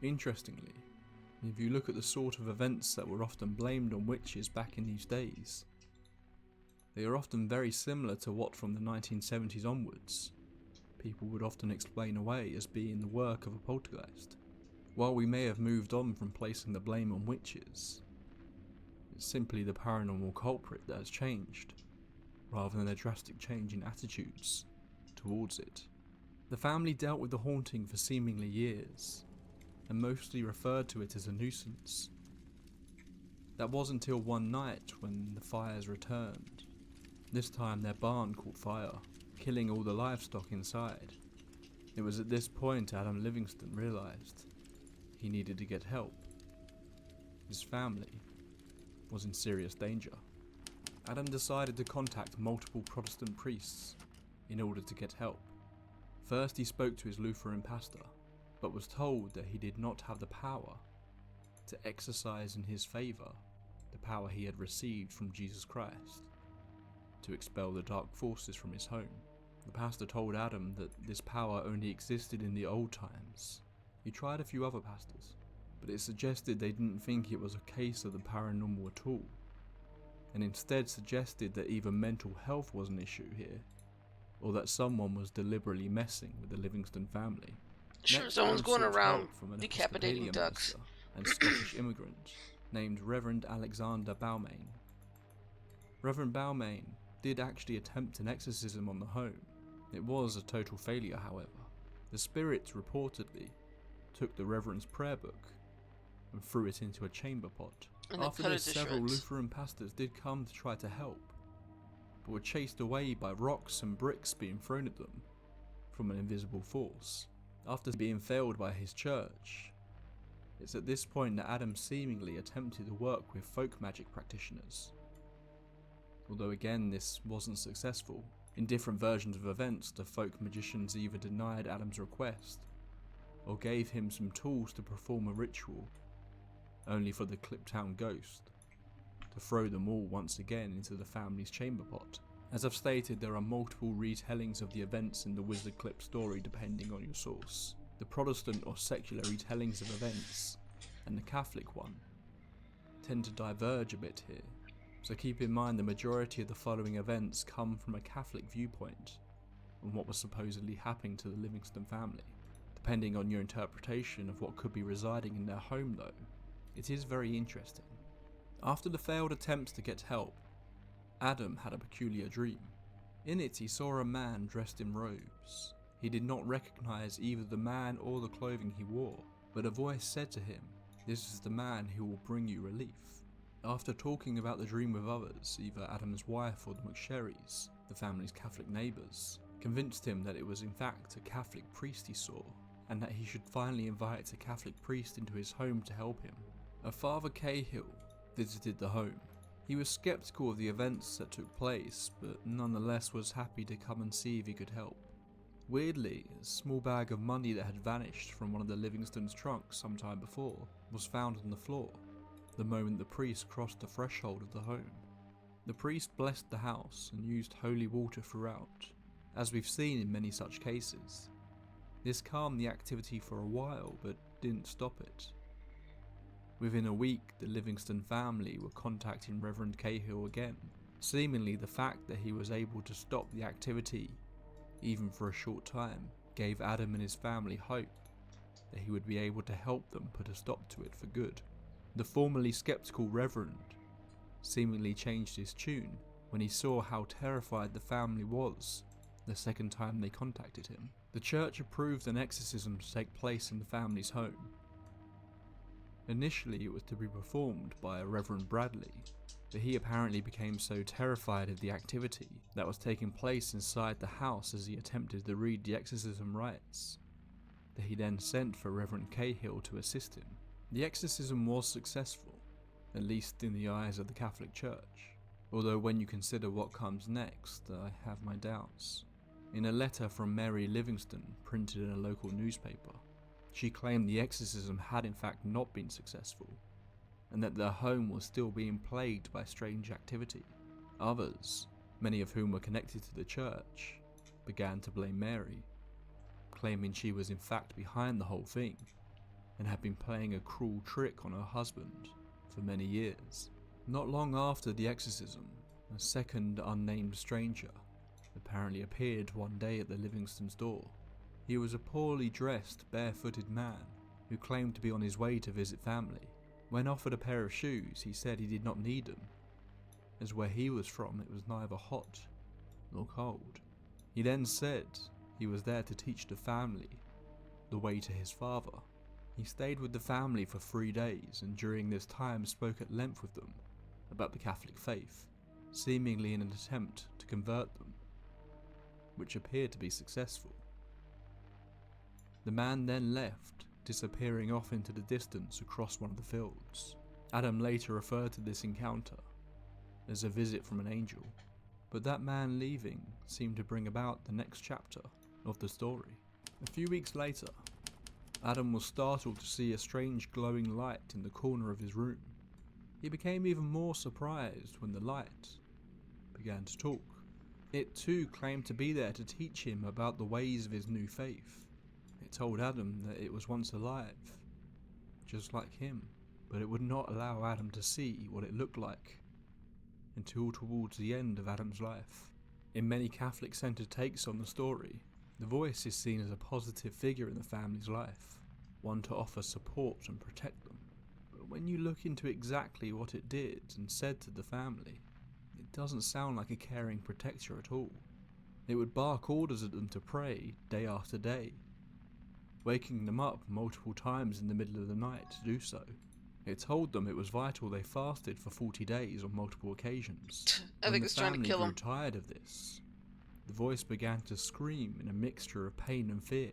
Interestingly, if you look at the sort of events that were often blamed on witches back in these days, they are often very similar to what from the 1970s onwards people would often explain away as being the work of a poltergeist. While we may have moved on from placing the blame on witches, it's simply the paranormal culprit that has changed, rather than a drastic change in attitudes towards it. The family dealt with the haunting for seemingly years, and mostly referred to it as a nuisance. That was until one night when the fires returned. This time their barn caught fire, killing all the livestock inside. It was at this point Adam Livingston realised he needed to get help. His family was in serious danger. Adam decided to contact multiple Protestant priests in order to get help. First he spoke to his Lutheran pastor, but was told that he did not have the power to exercise in his favour the power he had received from Jesus Christ to expel the dark forces from his home. The pastor told Adam that this power only existed in the old times. He tried a few other pastors, but it suggested they didn't think it was a case of the paranormal at all, and instead suggested that either mental health was an issue here, or that someone was deliberately messing with the Livingston family. Sure, Next, someone's Adam going sought around help from an decapitating Episcopalian ducks. minister and Scottish immigrant named Reverend Alexander Balmain. Reverend Balmain did actually attempt an exorcism on the home. It was a total failure, however. The spirit reportedly took the Reverend's prayer book and threw it into a chamber pot. And After cut it this, to several shreds. Lutheran pastors did come to try to help, but were chased away by rocks and bricks being thrown at them from an invisible force. After being failed by his church, it's at this point that Adam seemingly attempted to work with folk magic practitioners. Although again this wasn't successful. In different versions of events, the folk magicians either denied Adam's request or gave him some tools to perform a ritual, only for the Cliptown ghost to throw them all once again into the family's chamber pot. As I've stated, there are multiple retellings of the events in the Wizard Clip story depending on your source. The Protestant or secular retellings of events and the Catholic one tend to diverge a bit here, so keep in mind the majority of the following events come from a Catholic viewpoint on what was supposedly happening to the Livingston family. Depending on your interpretation of what could be residing in their home though, it is very interesting. After the failed attempts to get help, Adam had a peculiar dream. In it he saw a man dressed in robes. He did not recognise either the man or the clothing he wore, but a voice said to him, "This is the man who will bring you relief." After talking about the dream with others, either Adam's wife or the McSherrys, the family's Catholic neighbours, convinced him that it was in fact a Catholic priest he saw, and that he should finally invite a Catholic priest into his home to help him. A Father Cahill visited the home. He was sceptical of the events that took place, but nonetheless was happy to come and see if he could help. Weirdly, a small bag of money that had vanished from one of the Livingston's trunks some time before was found on the floor the moment the priest crossed the threshold of the home. The priest blessed the house and used holy water throughout, as we've seen in many such cases. This calmed the activity for a while, but didn't stop it. Within a week, the Livingston family were contacting Reverend Cahill again. Seemingly the fact that he was able to stop the activity, even for a short time, gave Adam and his family hope that he would be able to help them put a stop to it for good. The formerly skeptical Reverend seemingly changed his tune when he saw how terrified the family was the second time they contacted him. The church approved an exorcism to take place in the family's home. Initially, it was to be performed by a Reverend Bradley, but he apparently became so terrified of the activity that was taking place inside the house as he attempted to read the exorcism rites, that he then sent for Reverend Cahill to assist him. The exorcism was successful, at least in the eyes of the Catholic Church, although when you consider what comes next, I have my doubts. In a letter from Mary Livingston printed in a local newspaper, she claimed the exorcism had in fact not been successful, and that their home was still being plagued by strange activity. Others, many of whom were connected to the church, began to blame Mary, claiming she was in fact behind the whole thing, and had been playing a cruel trick on her husband for many years. Not long after the exorcism, a second unnamed stranger apparently appeared one day at the Livingston's door. He was a poorly dressed, barefooted man who claimed to be on his way to visit family. When offered a pair of shoes, he said he did not need them, as where he was from it was neither hot nor cold. He then said he was there to teach the family the way to his father. He stayed with the family for 3 days, and during this time spoke at length with them about the Catholic faith, seemingly in an attempt to convert them, which appeared to be successful. The man then left, disappearing off into the distance across one of the fields. Adam later referred to this encounter as a visit from an angel, but that man leaving seemed to bring about the next chapter of the story. A few weeks later, Adam was startled to see a strange glowing light in the corner of his room. He became even more surprised when the light began to talk. It too claimed to be there to teach him about the ways of his new faith. It told Adam that it was once alive, just like him, but it would not allow Adam to see what it looked like until towards the end of Adam's life. In many Catholic-centered takes on the story, the voice is seen as a positive figure in the family's life, one to offer support and protect them. But when you look into exactly what it did and said to the family, it doesn't sound like a caring protector at all. It would bark orders at them to pray day after day, waking them up multiple times in the middle of the night to do so. It told them it was vital they fasted for 40 days on multiple occasions. I think it's trying to kill When him. the family grew tired of this, the voice began to scream in a mixture of pain and fear.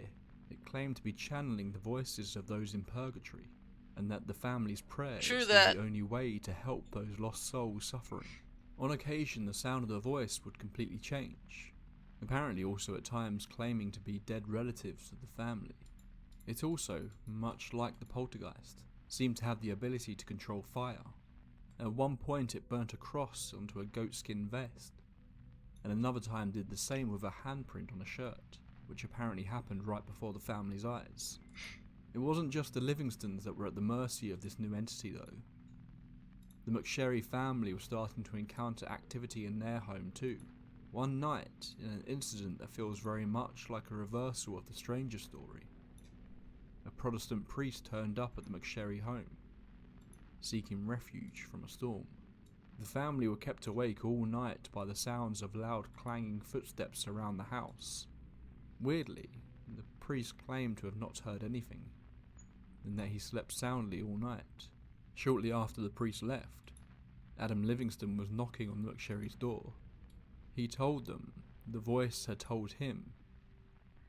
It claimed to be channeling the voices of those in purgatory, and that the family's prayers were the only way to help those lost souls suffering. On occasion, the sound of the voice would completely change, apparently also at times claiming to be dead relatives of the family. It also, much like the poltergeist, seemed to have the ability to control fire. At one point it burnt a cross onto a goatskin vest, and another time did the same with a handprint on a shirt, which apparently happened right before the family's eyes. It wasn't just the Livingstons that were at the mercy of this new entity though. The McSherry family was starting to encounter activity in their home too. One night, in an incident that feels very much like a reversal of the Stranger story, a Protestant priest turned up at the McSherry home, seeking refuge from a storm. The family were kept awake all night by the sounds of loud clanging footsteps around the house. Weirdly, the priest claimed to have not heard anything, and that he slept soundly all night. Shortly after the priest left, Adam Livingston was knocking on the McSherry's door. He told them the voice had told him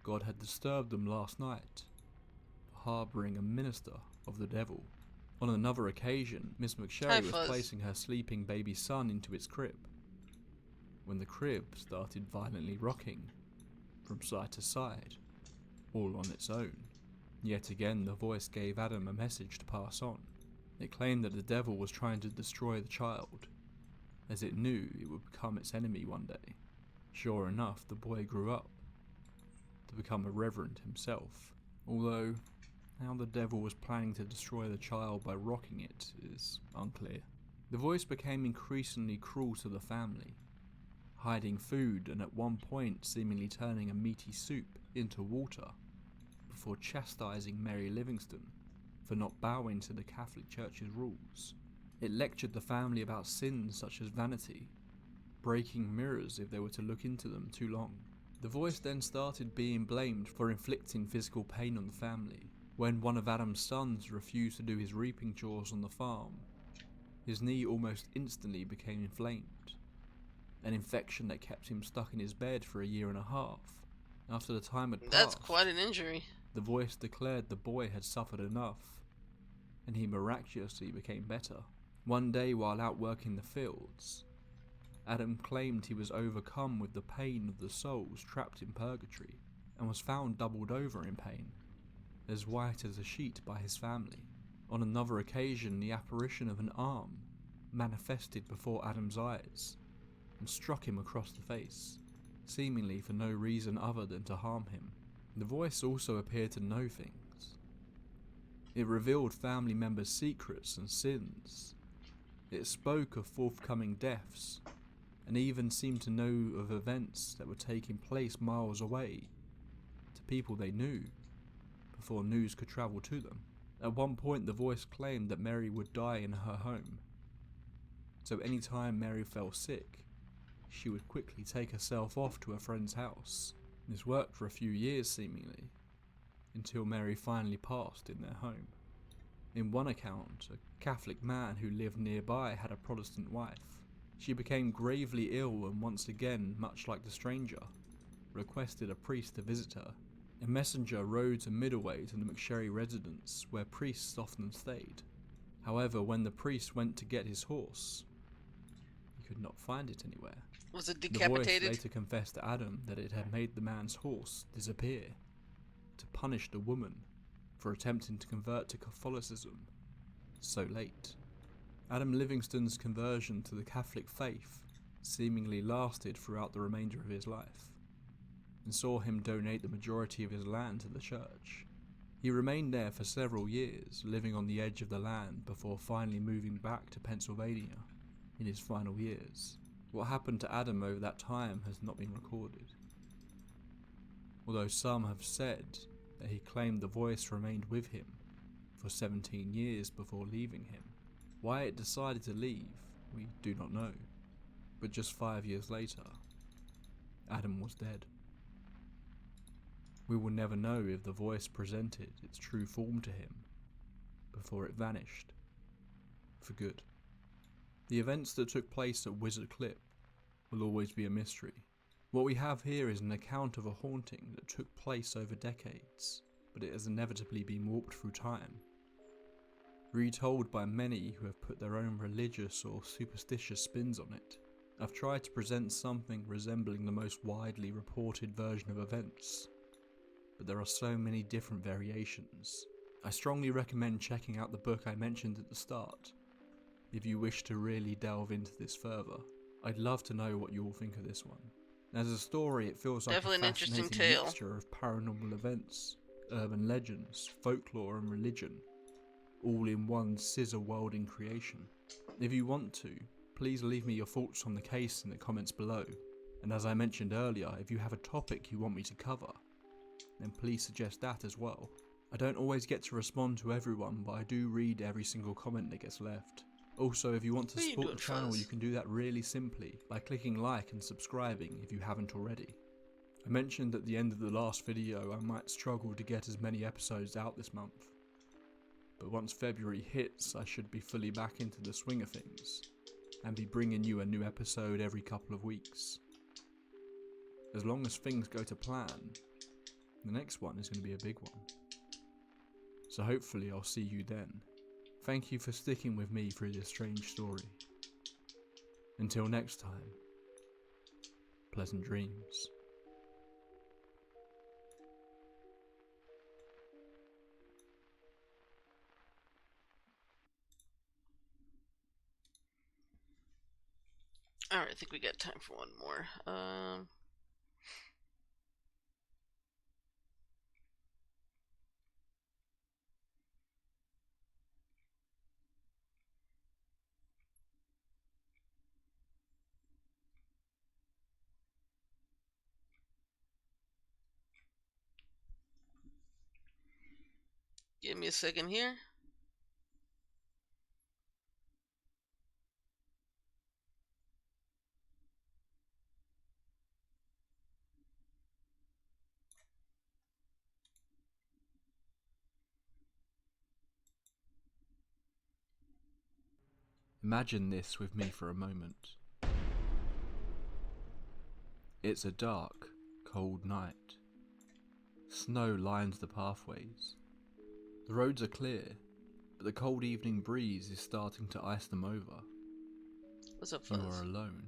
God had disturbed them last night for harbouring a minister of the devil. On another occasion, Miss McSherry was placing her sleeping baby son into its crib, when the crib started violently rocking from side to side, all on its own. Yet again, the voice gave Adam a message to pass on. It claimed that the devil was trying to destroy the child, as it knew it would become its enemy one day. Sure enough, the boy grew up to become a reverend himself, although how the devil was planning to destroy the child by rocking it is unclear. The voice became increasingly cruel to the family, hiding food and at one point seemingly turning a meaty soup into water, before chastising Mary Livingston for not bowing to the Catholic Church's rules. It lectured the family about sins such as vanity, breaking mirrors if they were to look into them too long, The voice then started being blamed for inflicting physical pain on the family. When one of Adam's sons refused to do his reaping chores on the farm, his knee almost instantly became inflamed, an infection that kept him stuck in his bed for a year and a half. After the time had passed, That's quite an injury. The voice declared the boy had suffered enough, and he miraculously became better. One day while out working the fields, Adam claimed he was overcome with the pain of the souls trapped in purgatory, and was found doubled over in pain, as white as a sheet by his family. On another occasion, the apparition of an arm manifested before Adam's eyes, and struck him across the face, seemingly for no reason other than to harm him. The voice also appeared to know things. It revealed family members' secrets and sins. It spoke of forthcoming deaths, and even seemed to know of events that were taking place miles away, to people they knew, before news could travel to them. At one point the voice claimed that Mary would die in her home, so any time Mary fell sick, she would quickly take herself off to a friend's house. This worked for a few years seemingly, until Mary finally passed in their home. In one account, a Catholic man who lived nearby had a Protestant wife. She became gravely ill and once again, much like the stranger, requested a priest to visit her. A messenger rode to Middleway to the McSherry residence, where priests often stayed. However, when the priest went to get his horse, he could not find it anywhere. Was it The decapitated? voice later confessed to Adam that it had made the man's horse disappear, to punish the woman for attempting to convert to Catholicism so late. Adam Livingston's conversion to the Catholic faith seemingly lasted throughout the remainder of his life, and saw him donate the majority of his land to the church. He remained there for several years, living on the edge of the land before finally moving back to Pennsylvania in his final years. What happened to Adam over that time has not been recorded, although some have said that he claimed the voice remained with him for 17 years before leaving him. Why it decided to leave, we do not know, but just 5 years later, Adam was dead. We will never know if the voice presented its true form to him before it vanished for good. The events that took place at Wizard Clip will always be a mystery. What we have here is an account of a haunting that took place over decades, but it has inevitably been warped through time, retold by many who have put their own religious or superstitious spins on it. I've tried to present something resembling the most widely reported version of events, but there are so many different variations. I strongly recommend checking out the book I mentioned at the start, if you wish to really delve into this further. I'd love to know what you all think of this one. As a story, it feels like Definitely a an interesting fascinating tale. mixture of paranormal events, urban legends, folklore and religion, all in one scissor-welding creation. If you want to, please leave me your thoughts on the case in the comments below, and as I mentioned earlier, if you have a topic you want me to cover, then please suggest that as well. I don't always get to respond to everyone, but I do read every single comment that gets left. Also, if you want to What are you support the doing, channel, Fuzz? you can do that really simply by clicking like and subscribing if you haven't already. I mentioned at the end of the last video I might struggle to get as many episodes out this month, but once February hits I should be fully back into the swing of things, and be bringing you a new episode every couple of weeks. As long as things go to plan, the next one is going to be a big one. So hopefully I'll see you then. Thank you for sticking with me through this strange story. Until next time, pleasant dreams. Alright, I think we got time for one more. Give me a second here. Imagine this with me for a moment. It's a dark, cold night. Snow lines the pathways. The roads are clear, but the cold evening breeze is starting to ice them over. What's up, You Fuzz? are alone.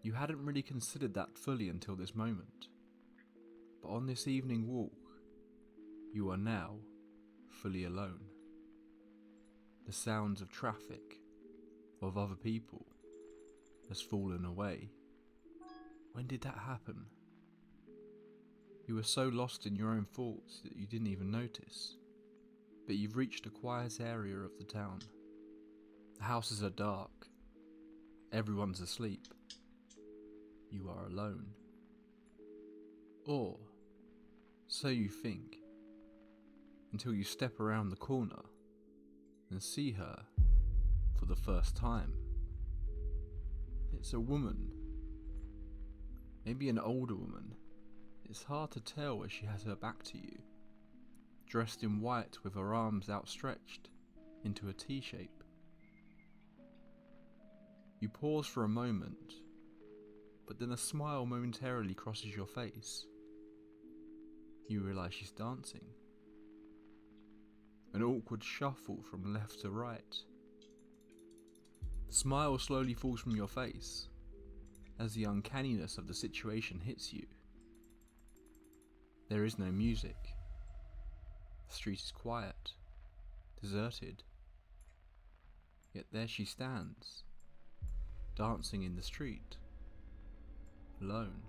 You hadn't really considered that fully until this moment. But on this evening walk, you are now fully alone. The sounds of traffic, of other people, has fallen away. When did that happen? You were so lost in your own thoughts that you didn't even notice. But you've reached a quiet area of the town. The houses are dark. Everyone's asleep. You are alone. Or, so you think, until you step around the corner and see her for the first time. It's a woman. Maybe an older woman. It's hard to tell as she has her back to you, dressed in white with her arms outstretched into a T shape. You pause for a moment, but then a smile momentarily crosses your face. You realise she's dancing. An awkward shuffle from left to right. The smile slowly falls from your face as the uncanniness of the situation hits you. There is no music. The street is quiet, deserted. Yet there she stands, dancing in the street, alone.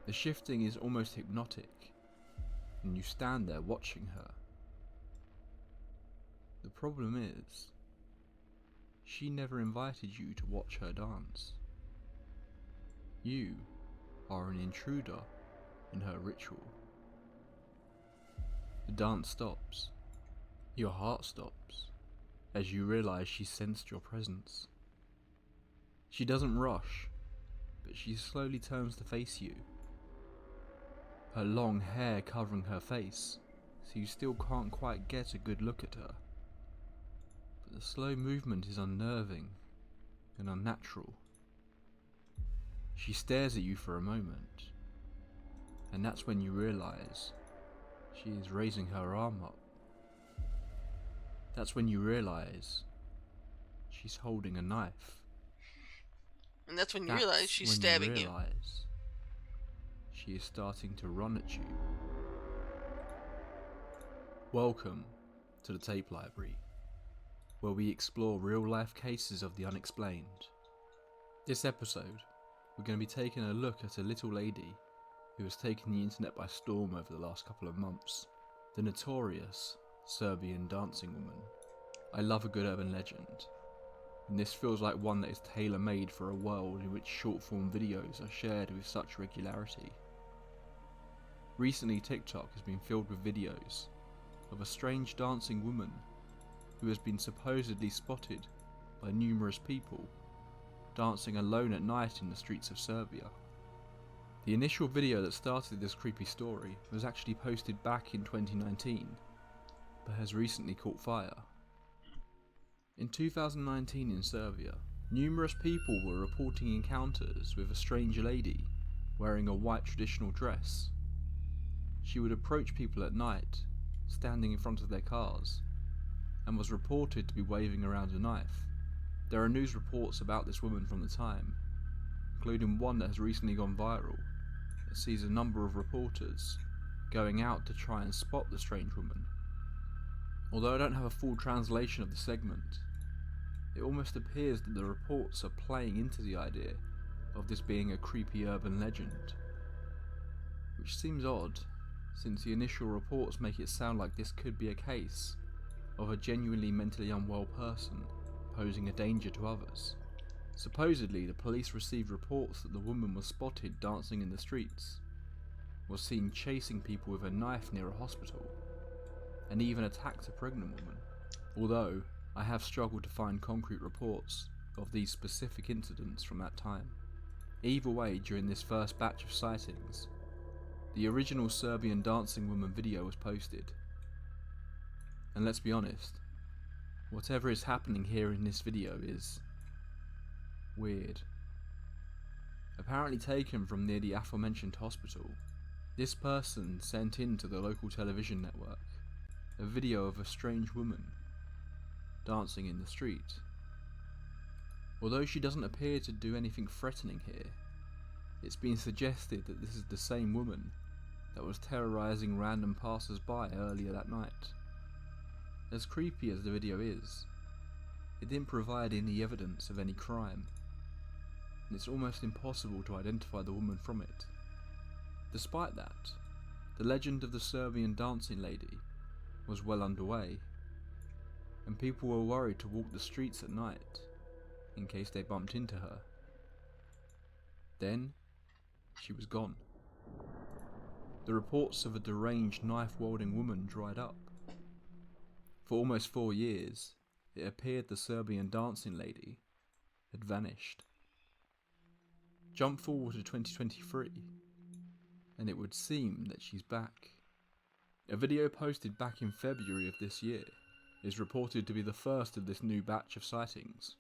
The shifting is almost hypnotic, and you stand there watching her. The problem is, she never invited you to watch her dance. You are an intruder in her ritual. The dance stops. Your heart stops as you realise she sensed your presence. She doesn't rush, but she slowly turns to face you. Her long hair covering her face, so you still can't quite get a good look at her. But the slow movement is unnerving and unnatural. She stares at you for a moment, and that's when you realise she is raising her arm up. That's when you realise she's holding a knife. And that's when you realize she's stabbing you. She is starting to run at you. Welcome to the Tape Library, where we explore real-life cases of the unexplained. This episode, we're going to be taking a look at a little lady who has taken the internet by storm over the last couple of months, the notorious Serbian dancing woman. I love a good urban legend, and this feels like one that is tailor-made for a world in which short-form videos are shared with such regularity. Recently, TikTok has been filled with videos of a strange dancing woman who has been supposedly spotted by numerous people dancing alone at night in the streets of Serbia. The initial video that started this creepy story was actually posted back in 2019, but has recently caught fire. In 2019 in Serbia, numerous people were reporting encounters with a strange lady wearing a white traditional dress. She would approach people at night, standing in front of their cars, and was reported to be waving around a knife. There are news reports about this woman from the time, including one that has recently gone viral, that sees a number of reporters going out to try and spot the strange woman. Although I don't have a full translation of the segment, it almost appears that the reports are playing into the idea of this being a creepy urban legend, which seems odd, since the initial reports make it sound like this could be a case of a genuinely mentally unwell person posing a danger to others. Supposedly, the police received reports that the woman was spotted dancing in the streets, was seen chasing people with a knife near a hospital, and even attacked a pregnant woman. Although, I have struggled to find concrete reports of these specific incidents from that time. Either way, during this first batch of sightings, the original Serbian dancing woman video was posted. And let's be honest, Whatever is happening here in this video is weird. Apparently taken from near the aforementioned hospital, this person sent in to the local television network a video of a strange woman dancing in the street. Although she doesn't appear to do anything threatening here, it's been suggested that this is the same woman that was terrorising random passers-by earlier that night. As creepy as the video is, it didn't provide any evidence of any crime, and it's almost impossible to identify the woman from it. Despite that, the legend of the Serbian dancing lady was well underway, and people were worried to walk the streets at night in case they bumped into her. Then, she was gone. The reports of a deranged knife-wielding woman dried up. For almost 4 years, it appeared the Serbian dancing lady had vanished. Jump forward to 2023, and it would seem that she's back. A video posted back in February of this year is reported to be the first of this new batch of sightings.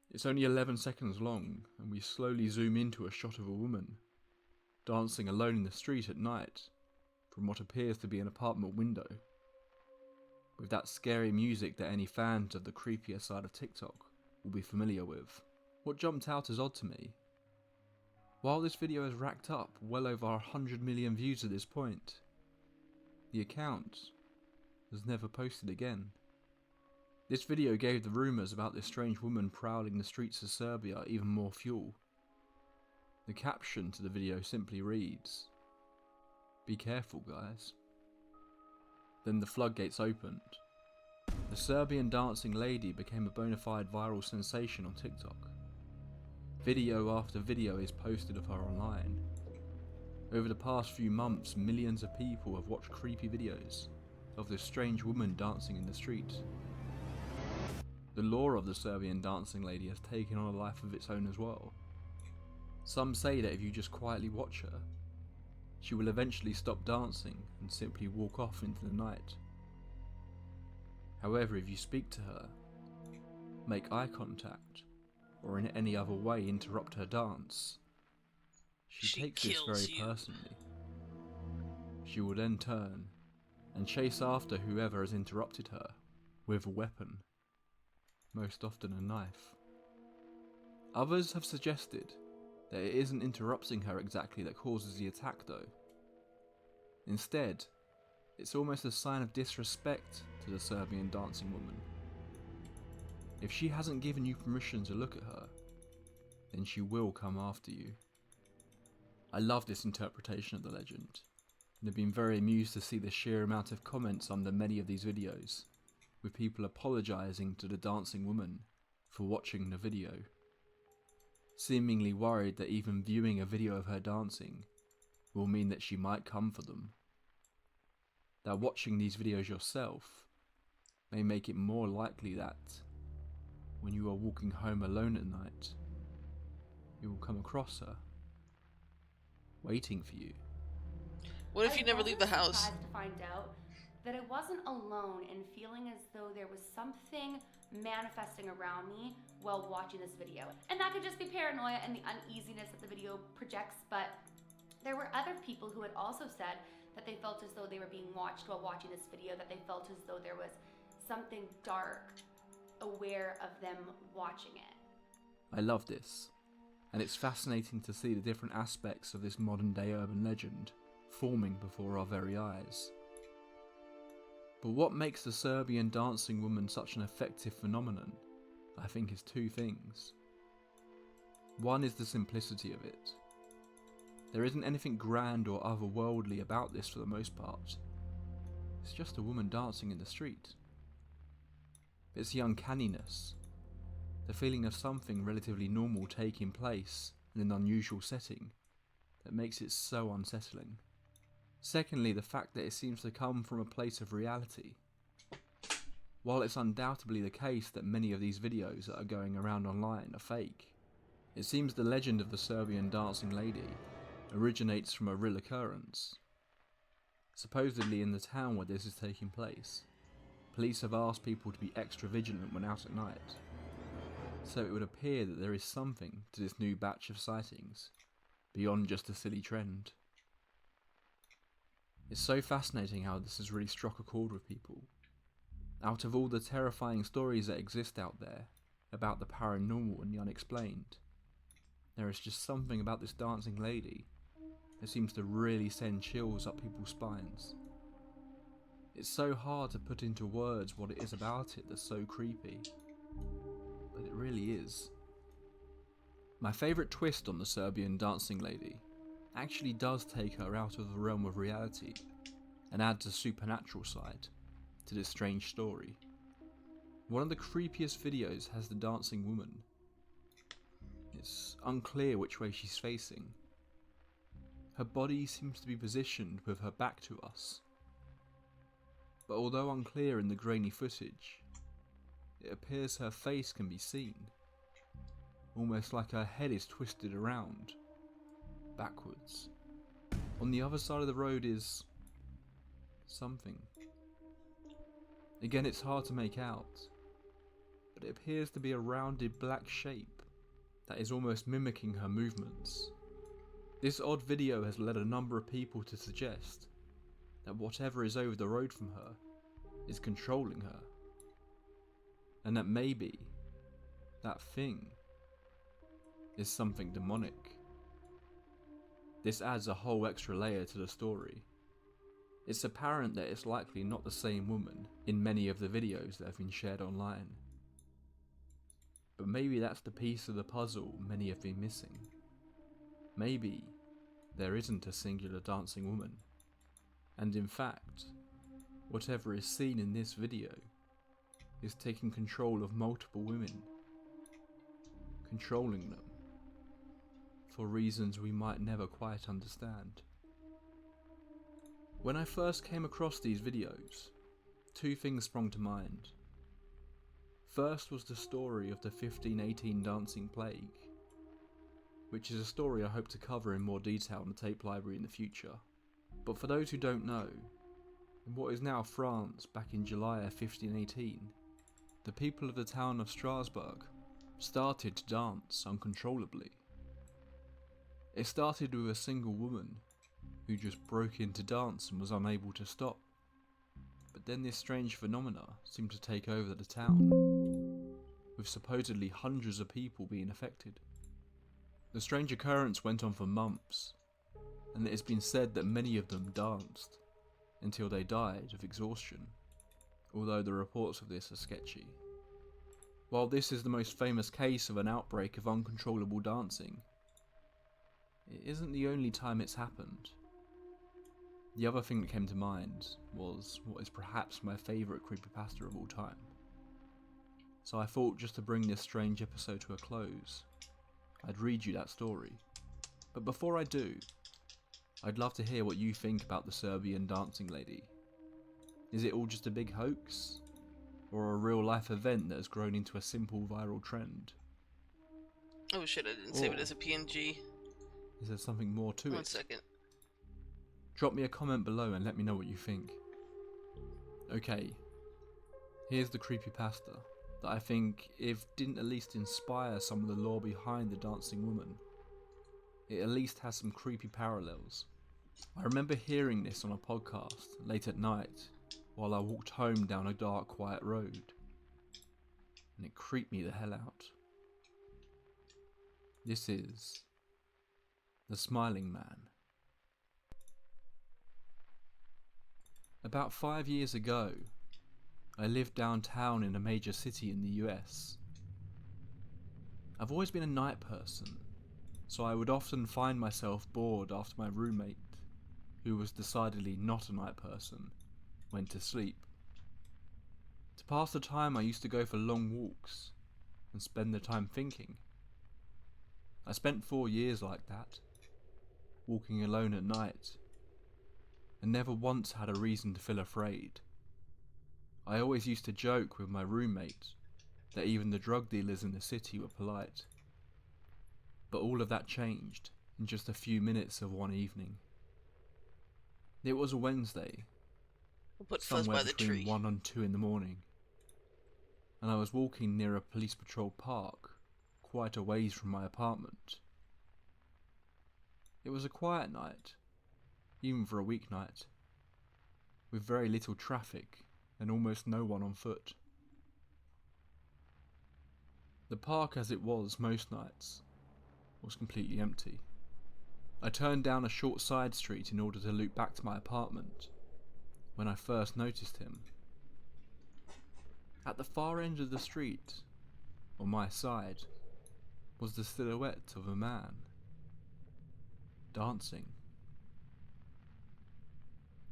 It's only 11 seconds long, and we slowly zoom into a shot of a woman dancing alone in the street at night from what appears to be an apartment window, with that scary music that any fans of the creepier side of TikTok will be familiar with. What jumped out as odd to me, while this video has racked up well over 100 million views at this point, the account was never posted again. This video gave the rumours about this strange woman prowling the streets of Serbia even more fuel. The caption to the video simply reads, "Be careful, guys." Then the floodgates opened. The Serbian dancing lady became a bona fide viral sensation on TikTok. Video after video is posted of her online. Over the past few months, millions of people have watched creepy videos of this strange woman dancing in the street. The lore of the Serbian dancing lady has taken on a life of its own as well. Some say that if you just quietly watch her, she will eventually stop dancing and simply walk off into the night. However, if you speak to her, make eye contact, or in any other way interrupt her dance, she takes this very personally. She will then turn and chase after whoever has interrupted her with a weapon, most often a knife. Others have suggested that it isn't interrupting her exactly that causes the attack though. Instead, it's almost a sign of disrespect to the Serbian dancing woman. If she hasn't given you permission to look at her, then she will come after you. I love this interpretation of the legend, and have been very amused to see the sheer amount of comments under many of these videos, with people apologising to the dancing woman for watching the video, seemingly worried that even viewing a video of her dancing will mean that she might come for them. That watching these videos yourself may make it more likely that, when you are walking home alone at night, you will come across her, waiting for you. What if you never leave the house? I was surprised to find out that I wasn't alone in feeling as though there was something manifesting around me while watching this video. And that could just be paranoia and the uneasiness that the video projects, but there were other people who had also said that they felt as though they were being watched while watching this video, that they felt as though there was something dark aware of them watching it. I love this, and it's fascinating to see the different aspects of this modern day urban legend forming before our very eyes. But what makes the Serbian dancing woman such an effective phenomenon, I think, is two things. One is the simplicity of it. There isn't anything grand or otherworldly about this for the most part. It's just a woman dancing in the street. It's the uncanniness, the feeling of something relatively normal taking place in an unusual setting, that makes it so unsettling. Secondly, the fact that it seems to come from a place of reality. While it's undoubtedly the case that many of these videos that are going around online are fake, it seems the legend of the Serbian dancing lady originates from a real occurrence, supposedly in the town where this is taking place. police have asked people to be extra vigilant when out at night, so it would appear that there is something to this new batch of sightings, beyond just a silly trend. It's so fascinating how this has really struck a chord with people. Out of all the terrifying stories that exist out there about the paranormal and the unexplained, there is just something about this dancing lady that seems to really send chills up people's spines. It's so hard to put into words what it is about it that's so creepy, but it really is. My favourite twist on the Serbian dancing lady actually does take her out of the realm of reality and adds a supernatural side to this strange story. One of the creepiest videos has the dancing woman. It's unclear which way she's facing. Her body seems to be positioned with her back to us, but although unclear in the grainy footage, it appears her face can be seen, almost like her head is twisted around, backwards. On the other side of the road is something. Again, it's hard to make out, but it appears to be a rounded black shape that is almost mimicking her movements. This odd video has led a number of people to suggest that whatever is over the road from her is controlling her, and that maybe that thing is something demonic. This adds a whole extra layer to the story. It's apparent that it's likely not the same woman in many of the videos that have been shared online. But maybe that's the piece of the puzzle many have been missing. Maybe there isn't a singular dancing woman, and in fact, whatever is seen in this video is taking control of multiple women, controlling them for reasons we might never quite understand. When I first came across these videos, two things sprung to mind. First was the story of the 1518 dancing plague, which is a story I hope to cover in more detail in the tape library in the future. But for those who don't know, in what is now France back in July of 1518, the people of the town of Strasbourg started to dance uncontrollably. It started with a single woman who just broke into dance and was unable to stop. But then this strange phenomena seemed to take over the town, with supposedly hundreds of people being affected. The strange occurrence went on for months, and it has been said that many of them danced until they died of exhaustion, although the reports of this are sketchy. While this is the most famous case of an outbreak of uncontrollable dancing, it isn't the only time it's happened. The other thing that came to mind was what is perhaps my favourite creepypasta of all time. So I thought, just to bring this strange episode to a close, I'd read you that story. But before I do, I'd love to hear what you think about the Serbian dancing lady. Is it all just a big hoax? Or a real life event that has grown into a simple viral trend? Oh shit, I didn't save it as a PNG. Is there something more to it? 1 second. Drop me a comment below and let me know what you think. Okay, here's the creepypasta that I think, if didn't at least inspire some of the lore behind the dancing woman, it at least has some creepy parallels. I remember hearing this on a podcast late at night while I walked home down a dark, quiet road, and it creeped me the hell out. This is the Smiling Man. About 5 years ago, I lived downtown in a major city in the US. I've always been a night person, so I would often find myself bored after my roommate, who was decidedly not a night person, went to sleep. To pass the time, I used to go for long walks and spend the time thinking. I spent 4 years like that, walking alone at night, and never once had a reason to feel afraid. I always used to joke with my roommate that even the drug dealers in the city were polite. But all of that changed in just a few minutes of one evening. It was a Wednesday, We'll put Fuzz somewhere by the between tree. 1 and 2 in the morning, and I was walking near a police patrol park, quite a ways from my apartment. It was a quiet night, even for a weeknight, with very little traffic and almost no one on foot. The park, as it was most nights, was completely empty. I turned down a short side street in order to loop back to my apartment when I first noticed him. At the far end of the street, on my side, was the silhouette of a man, dancing.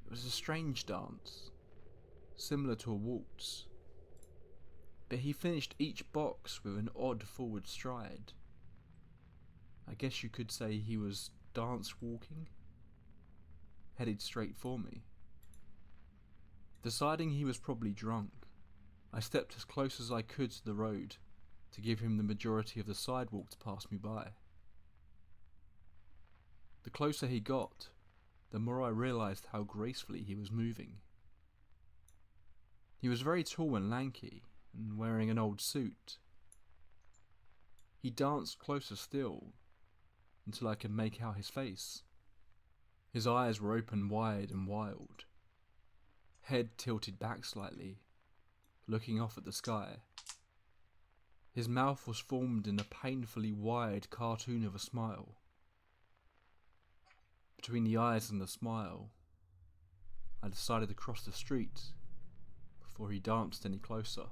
It was a strange dance, similar to a waltz, but he finished each box with an odd forward stride. I guess you could say he was dance walking, headed straight for me. Deciding he was probably drunk, I stepped as close as I could to the road to give him the majority of the sidewalk to pass me by. The closer he got, the more I realised how gracefully he was moving. He was very tall and lanky, and wearing an old suit. He danced closer still, until I could make out his face. His eyes were open wide and wild, head tilted back slightly, looking off at the sky. His mouth was formed in a painfully wide cartoon of a smile. Between the eyes and the smile, I decided to cross the street before he danced any closer.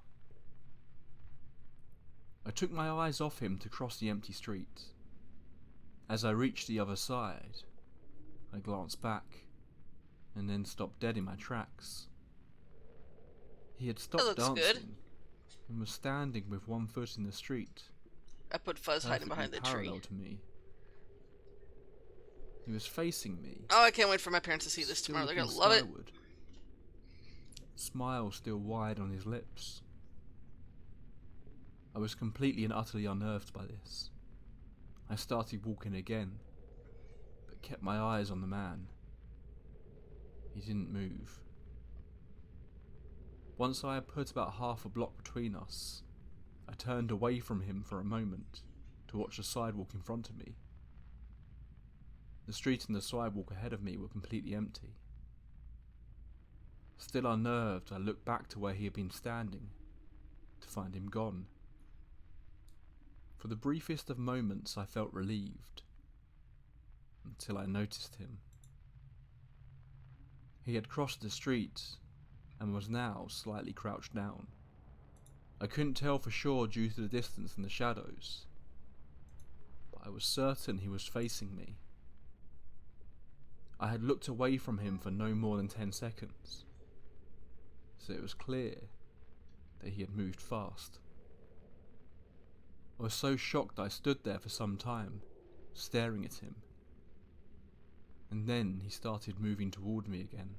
I took my eyes off him to cross the empty street. As I reached the other side, I glanced back and then stopped dead in my tracks. He had stopped dancing good. and was standing with one foot in the street, I put Fuzz hiding behind the tree. parallel to me. He was facing me. Oh, I can't wait for my parents to see this still tomorrow. They're looking gonna love it. skyward. Smile still wide on his lips. I was completely and utterly unnerved by this. I started walking again, but kept my eyes on the man. He didn't move. Once I had put about half a block between us, I turned away from him for a moment to watch the sidewalk in front of me. The street and the sidewalk ahead of me were completely empty. Still unnerved, I looked back to where he had been standing, to find him gone. For the briefest of moments I felt relieved, until I noticed him. He had crossed the street and was now slightly crouched down. I couldn't tell for sure due to the distance and the shadows, but I was certain he was facing me. I had looked away from him for no more than 10 seconds, so it was clear that he had moved fast. I was so shocked I stood there for some time, staring at him. And then he started moving toward me again.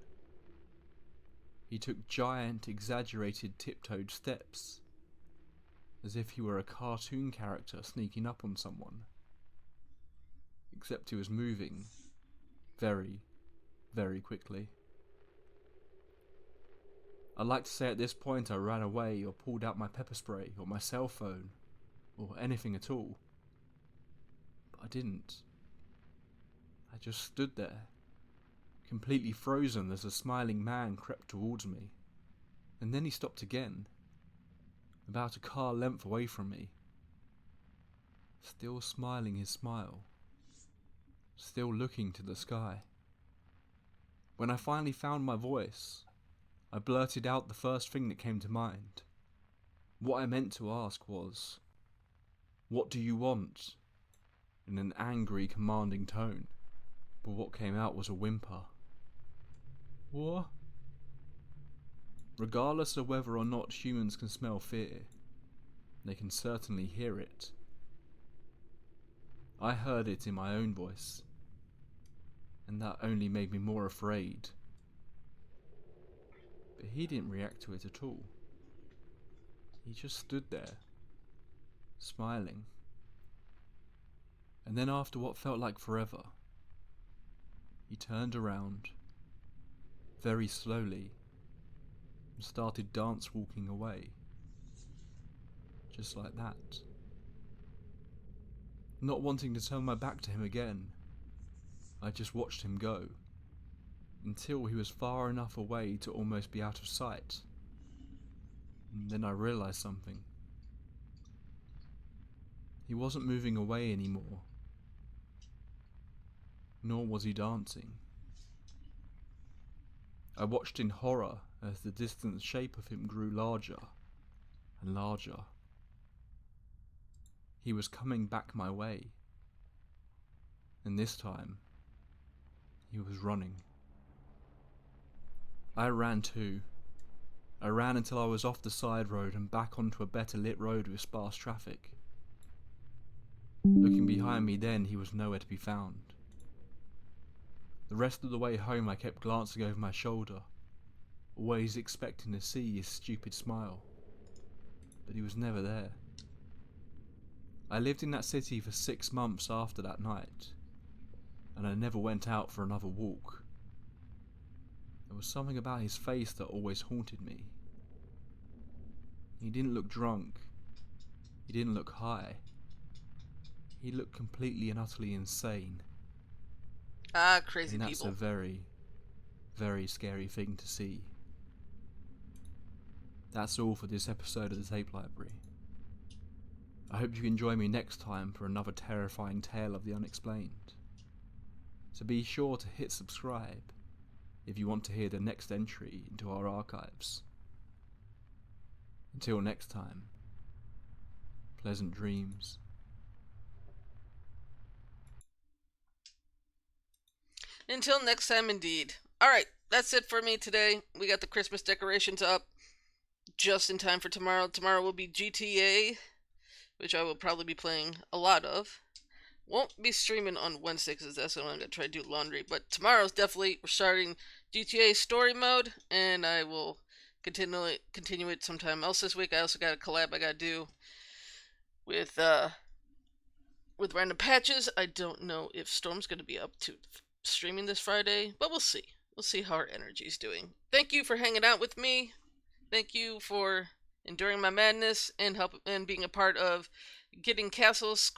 He took giant, exaggerated, tiptoed steps, as if he were a cartoon character sneaking up on someone. Except he was moving very, very quickly. I'd like to say at this point I ran away or pulled out my pepper spray or my cell phone or anything at all. But I didn't. I just stood there, completely frozen as the smiling man crept towards me. And then he stopped again, about a car length away from me, still smiling his smile, still looking to the sky. When I finally found my voice, I blurted out the first thing that came to mind. What I meant to ask was, "What do you want?" in an angry, commanding tone. But what came out was a whimper. What? Regardless of whether or not humans can smell fear, they can certainly hear it. I heard it in my own voice, and that only made me more afraid. But he didn't react to it at all. He just stood there, smiling. And then after what felt like forever, he turned around, very slowly, and started dance walking away. Just like that. Not wanting to turn my back to him again, I just watched him go, until he was far enough away to almost be out of sight. And then I realised something. He wasn't moving away anymore, nor was he dancing. I watched in horror as the distant shape of him grew larger and larger. He was coming back my way, and this time, he was running. I ran too. I ran until I was off the side road and back onto a better lit road with sparse traffic. Looking behind me then, he was nowhere to be found. The rest of the way home I kept glancing over my shoulder, always expecting to see his stupid smile, but he was never there. I lived in that city for 6 months after that night, and I never went out for another walk. There was something about his face that always haunted me. He didn't look drunk. He didn't look high. He looked completely and utterly insane. Ah, crazy and that's people. a very, very scary thing to see. That's all for this episode of the Tape Library. I hope you can join me next time for another terrifying tale of the unexplained. So be sure to hit subscribe if you want to hear the next entry into our archives. Until next time, pleasant dreams. Until next time, indeed. Alright, that's it for me today. We got the Christmas decorations up just in time for tomorrow. Tomorrow will be GTA, which I will probably be playing a lot of. Won't be streaming on Wednesday because that's when I'm going to try to do laundry. But tomorrow's definitely, we're starting GTA story mode, and I will continue it sometime else this week. I also got a collab I got to do with Random Patches. I don't know if Storm's going to be up to streaming this Friday, but we'll see. We'll see how our energy's doing. Thank you for hanging out with me. Thank you for enduring my madness and being a part of getting Castle's score.